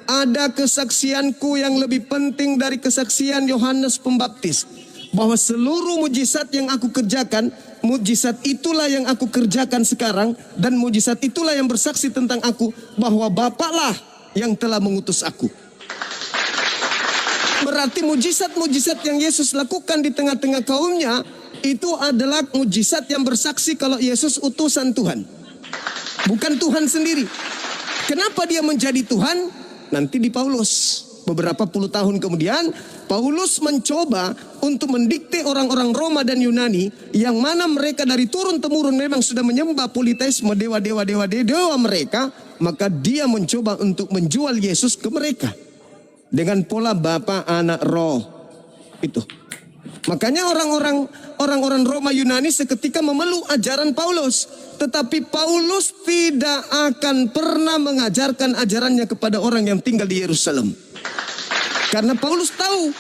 Ada kesaksianku yang lebih penting dari kesaksian Yohanes Pembaptis. Bahwa seluruh mujizat yang aku kerjakan, mujizat itulah yang aku kerjakan sekarang. Dan mujizat itulah yang bersaksi tentang aku. Bahwa Bapaklah yang telah mengutus aku. Berarti mujizat-mujizat yang Yesus lakukan di tengah-tengah kaumnya, itu adalah mujizat yang bersaksi kalau Yesus utusan Tuhan. Bukan Tuhan sendiri. Kenapa dia menjadi Tuhan? Nanti di Paulus. Beberapa puluh tahun kemudian, Paulus mencoba untuk mendikte orang-orang Roma dan Yunani, yang mana mereka dari turun-temurun memang sudah menyembah politeisme, dewa-dewa mereka, maka dia mencoba untuk menjual Yesus ke mereka. Dengan pola Bapa, Anak, Roh. Itu. Makanya orang-orang Roma Yunani seketika memeluk ajaran Paulus. Tetapi Paulus tidak akan pernah mengajarkan ajarannya kepada orang yang tinggal di Yerusalem. Karena Paulus tahu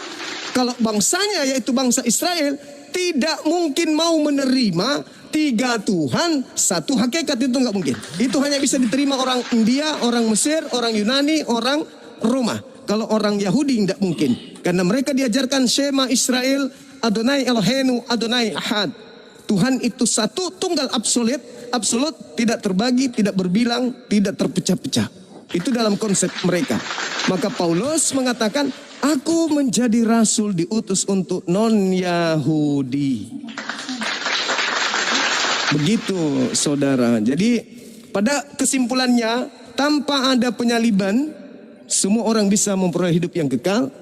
kalau bangsanya yaitu bangsa Israel tidak mungkin mau menerima 3 Tuhan, 1 hakikat, itu nggak mungkin. Itu hanya bisa diterima orang India, orang Mesir, orang Yunani, orang Roma. Kalau orang Yahudi tidak mungkin. Karena mereka diajarkan Shema Israel, Adonai Eloheinu, Adonai Ahad. Tuhan itu satu, tunggal, absolut, tidak terbagi, tidak berbilang, tidak terpecah-pecah. Itu dalam konsep mereka. Maka Paulus mengatakan, aku menjadi rasul diutus untuk non-Yahudi. Begitu saudara. Jadi pada kesimpulannya, tanpa ada penyaliban, semua orang bisa memperoleh hidup yang kekal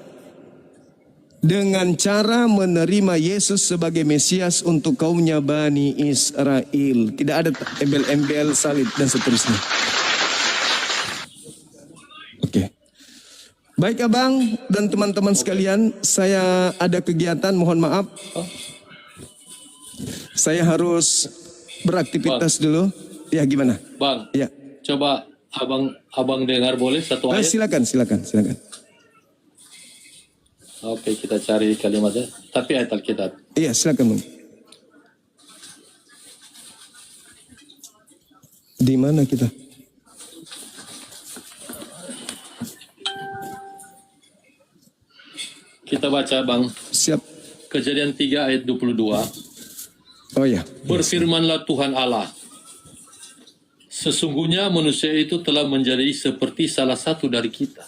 dengan cara menerima Yesus sebagai Mesias untuk kaumnya Bani Israel. Tidak ada embel-embel, salib dan seterusnya. Oke. Baik abang dan teman-teman sekalian, saya ada kegiatan, mohon maaf. Saya harus beraktivitas dulu. Ya gimana? Bang, Ya. coba abang dengar boleh satu ayat? Silakan. Oke, kita cari kalimatnya. Tapi ayat Alkitab. Iya, silakan bang. Di mana kita? Kita baca bang. Siap. Kejadian 3 ayat 22. Oh ya. Berfirmanlah Tuhan Allah, sesungguhnya manusia itu telah menjadi seperti salah satu dari kita.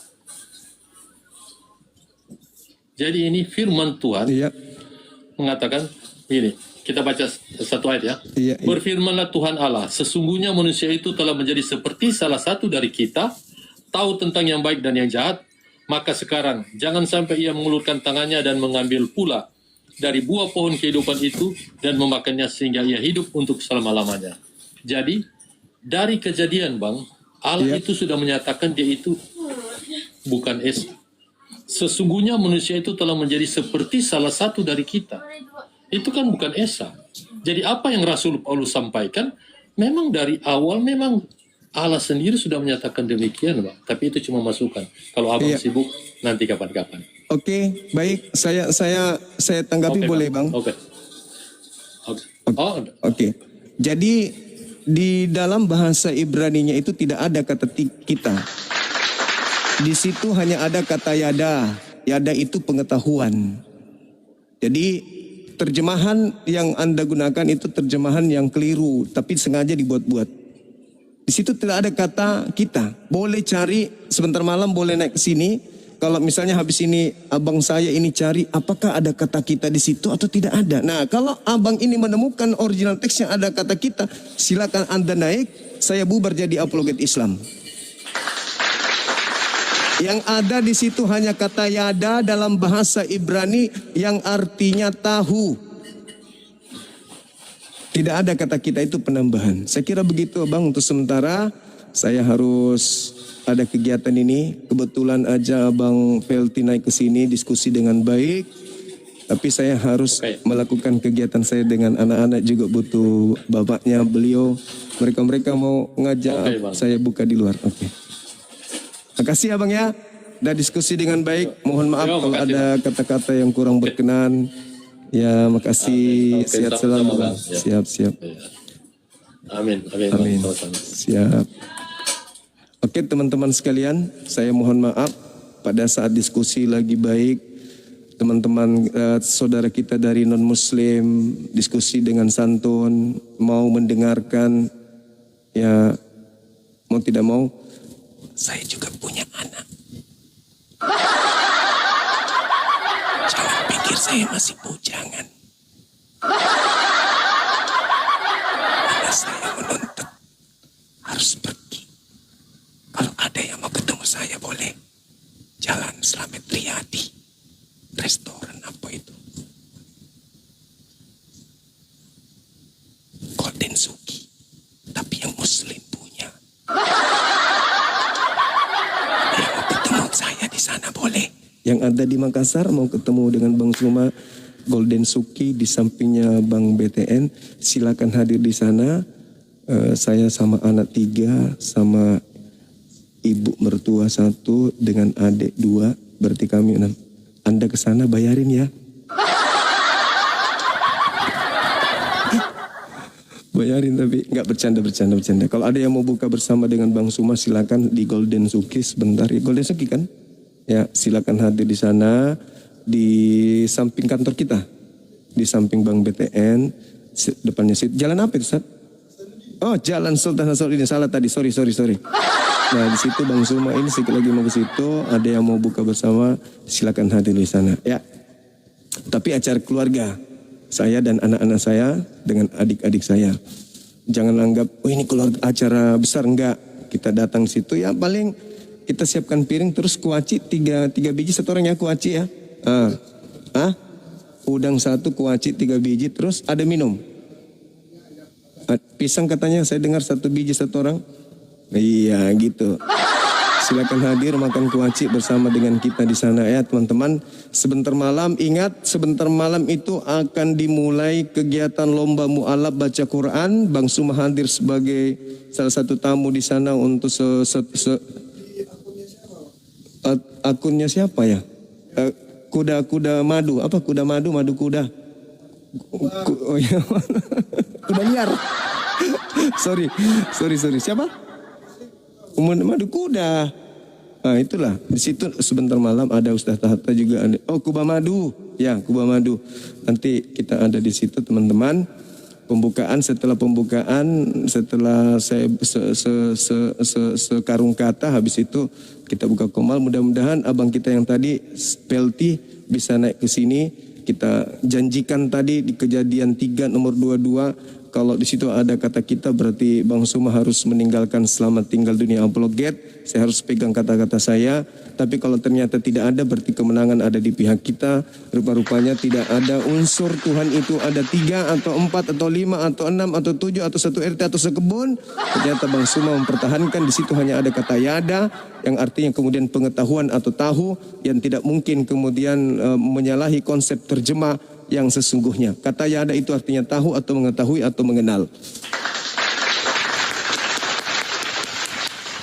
Jadi ini firman Tuhan Iya. mengatakan ini. Kita baca satu ayat ya. Iya. Berfirmanlah Tuhan Allah, sesungguhnya manusia itu telah menjadi seperti salah satu dari kita, tahu tentang yang baik dan yang jahat. Maka sekarang jangan sampai ia mengulurkan tangannya dan mengambil pula dari buah pohon kehidupan itu dan memakannya sehingga ia hidup untuk selama-lamanya. Jadi dari kejadian bang, Allah itu sudah menyatakan dia itu bukan Esa. Sesungguhnya manusia itu telah menjadi seperti salah satu dari kita. Itu kan bukan Esa. Jadi apa yang Rasul Paulus sampaikan, memang dari awal memang Allah sendiri sudah menyatakan demikian, Pak. Tapi itu cuma masukan. Kalau abang sibuk, nanti kapan-kapan. Oke, baik. Saya tanggapi boleh bang? Oke. Oke. Jadi di dalam bahasa Ibraninya itu tidak ada kata kita. Di situ hanya ada kata yada. Yada itu pengetahuan. Jadi terjemahan yang Anda gunakan itu terjemahan yang keliru, tapi sengaja dibuat-buat. Di situ tidak ada kata kita. Boleh cari sebentar malam, boleh naik ke sini. Kalau misalnya habis ini abang saya ini cari apakah ada kata kita di situ atau tidak ada. Nah, kalau abang ini menemukan original teks yang ada kata kita, silakan Anda naik. Saya bubar jadi apologet Islam. Yang ada di situ hanya kata yada dalam bahasa Ibrani yang artinya tahu. Tidak ada kata kita, itu penambahan. Saya kira begitu Abang untuk sementara. Saya harus ada kegiatan ini. Kebetulan aja Abang Felti naik ke sini diskusi dengan baik. Tapi saya harus melakukan kegiatan saya dengan anak-anak juga butuh bapaknya beliau. Mereka mau ngajak saya buka di luar. Oke. Makasih Abang ya. Udah diskusi dengan baik. Mohon maaf kalau ada kata-kata yang kurang berkenan. Ya, makasih. Sehat selalu Bang. Siap. Amin. Siap. Oke teman-teman sekalian, saya mohon maaf pada saat diskusi lagi baik. Teman-teman saudara kita dari non-muslim diskusi dengan santun, mau mendengarkan, ya mau tidak mau. Saya juga punya anak. Jangan pikir saya masih bujangan. Karena saya menuntut harus pergi. Kalau ada yang mau ketemu saya boleh. Jalan Slamet Riyadi. Restoran apa itu? Golden Suki. Tapi yang muslim punya. Yang mau ketemu saya di sana boleh. Yang ada di Makassar mau ketemu dengan Bang Suma, Golden Suki, di sampingnya Bank BTN. Silakan hadir di sana. Saya sama anak 3, sama ibu mertua 1 dengan adik 2, berarti kami 6. Anda ke sana bayarin ya. Bayarin tapi nggak bercanda. Kalau ada yang mau buka bersama dengan Bang Suma silakan di Golden Suki sebentar. Golden Suki kan? Ya, silakan hadir di sana di samping kantor kita. Di samping Bank BTN, depannya situ. Jalan apa itu, Ustaz? Oh, Jalan Sultan Nasruddin. Salah tadi. Sorry. Nah, di situ Bang Suma ini sekali lagi mau ke situ, ada yang mau buka bersama, silakan hadir di sana. Ya. Tapi acara keluarga. Saya dan anak-anak saya dengan adik-adik saya. Jangan anggap, oh ini keluarga acara besar, enggak. Kita datang situ ya paling kita siapkan piring terus kuaci 3 biji satu orang ya kuaci ya. Udang 1 kuaci 3 biji terus ada minum. Pisang katanya saya dengar 1 biji satu orang. Iya gitu. Silakan hadir makan kuaci bersama dengan kita di sana ya teman-teman. Sebentar malam ingat, sebentar malam itu akan dimulai kegiatan lomba mu'alaf baca Quran. Bang Suma hadir sebagai salah satu tamu di sana untuk akunnya siapa ya? Kuda madu, apa kuda madu kuda. Oh ya. Kuda liar. sorry. Siapa? Madu kuda. Nah itulah, di situ sebentar malam ada Ustaz Tahta juga ada. Oh Kuba Madu, ya Kuba Madu. Nanti kita ada di situ teman-teman. Setelah saya sekarung kata, habis itu kita buka komal. Mudah-mudahan abang kita yang tadi Pelti bisa naik ke sini. Kita janjikan tadi di kejadian 3 nomor 22. Kalau di situ ada kata kita berarti Bang Suma harus meninggalkan selamat tinggal dunia apologet. Saya harus pegang kata-kata saya. Tapi kalau ternyata tidak ada berarti kemenangan ada di pihak kita. Rupa-rupanya tidak ada unsur Tuhan itu ada 3 atau 4 atau 5 atau 6 atau 7 atau 1 RT atau sekebun. Ternyata Bang Suma mempertahankan di situ hanya ada kata yada yang artinya kemudian pengetahuan atau tahu yang tidak mungkin kemudian menyalahi konsep terjemah yang sesungguhnya. Kata yada itu artinya tahu atau mengetahui atau mengenal.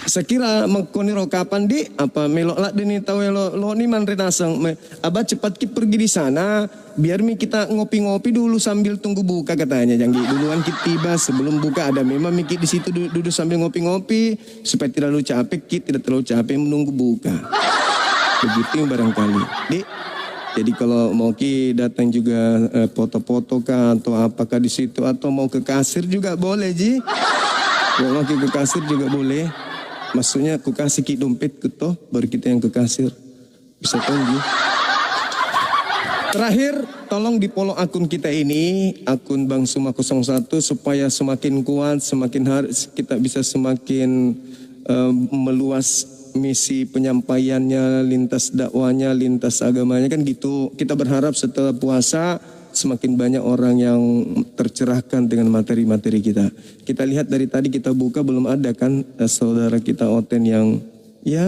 Sekira mengkoniro kapan di apa melok lah deni tahu lo ni man renasang abah cepat kita pergi di sana biar kita ngopi-ngopi dulu sambil tunggu buka katanya jangan duluan kita tiba sebelum buka ada memang mikir di situ duduk sambil ngopi-ngopi supaya tidak terlalu capek kita tidak terlalu capek menunggu buka begitu barangkali di. Jadi kalau mau datang juga foto-foto kah atau apakah di situ atau mau ke kasir juga boleh Ji. Kalau mau ke kasir juga boleh. Maksudnya aku kasih dompet ke toh baru kita yang ke kasir. Bisa tunggu. Terakhir tolong di follow akun kita ini, akun Bang Suma 01 supaya semakin kuat, semakin hari kita bisa semakin meluas misi penyampaiannya, lintas dakwanya, lintas agamanya kan gitu. Kita berharap setelah puasa semakin banyak orang yang tercerahkan dengan materi-materi kita. Kita lihat dari tadi kita buka belum ada kan saudara kita Oten yang ya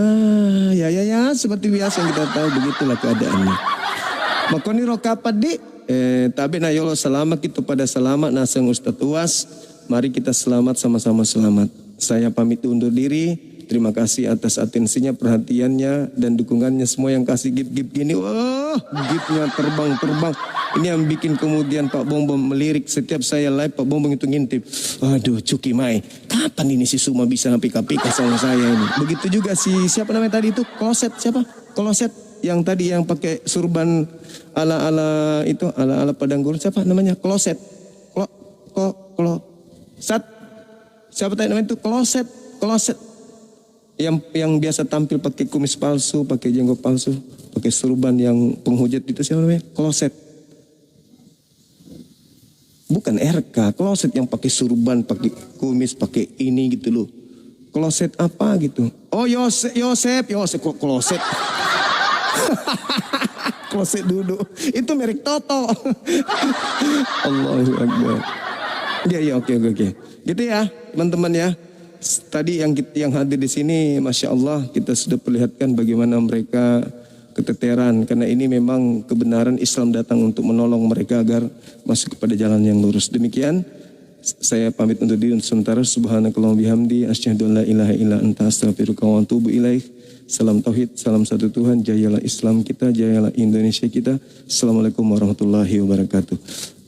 seperti biasa yang kita tahu begitulah keadaannya. Makoni rokapat di tapi na yolo selamat kita pada selamat naseng Ustaz Uas. Mari kita selamat sama-sama selamat. Saya pamit undur diri. Terima kasih atas atensinya, perhatiannya, dan dukungannya semua yang kasih gift-gift gini. Wah, giftnya terbang. Ini yang bikin kemudian Pak Bombom melirik. Setiap saya live, Pak Bombom itu ngintip. Aduh, Cuki Mai, kapan ini si Suma bisa pika-pika sama saya ini? Begitu juga siapa namanya tadi itu? Kloset, siapa? Kloset yang tadi yang pakai surban ala-ala itu, ala-ala padang gurun. Siapa namanya? Kloset. Sat. Siapa tadi namanya itu? Kloset. Yang biasa tampil pakai kumis palsu, pakai jenggot palsu, pakai surban yang penghujat itu siapa namanya? Kloset. Bukan RK, kloset yang pakai surban, pakai kumis, pakai ini gitu loh. Kloset apa gitu? Oh Yosep kok kloset? Kloset duduk. Itu merek Toto. Allahu Akbar. Ya oke. Gitu ya teman-teman ya. Tadi yang hadir di sini, Masya Allah kita sudah perlihatkan bagaimana mereka keteteran, karena ini memang kebenaran Islam datang untuk menolong mereka agar masuk kepada jalan yang lurus. Demikian saya pamit untuk diri untuk sementara. Subhanakallahumma bihamdi asyhadu an la ilaha illa anta astaghfiruka wa atubu ilaik. Salam tauhid, salam satu Tuhan, jayalah Islam kita, jayalah Indonesia kita. Assalamualaikum warahmatullahi wabarakatuh.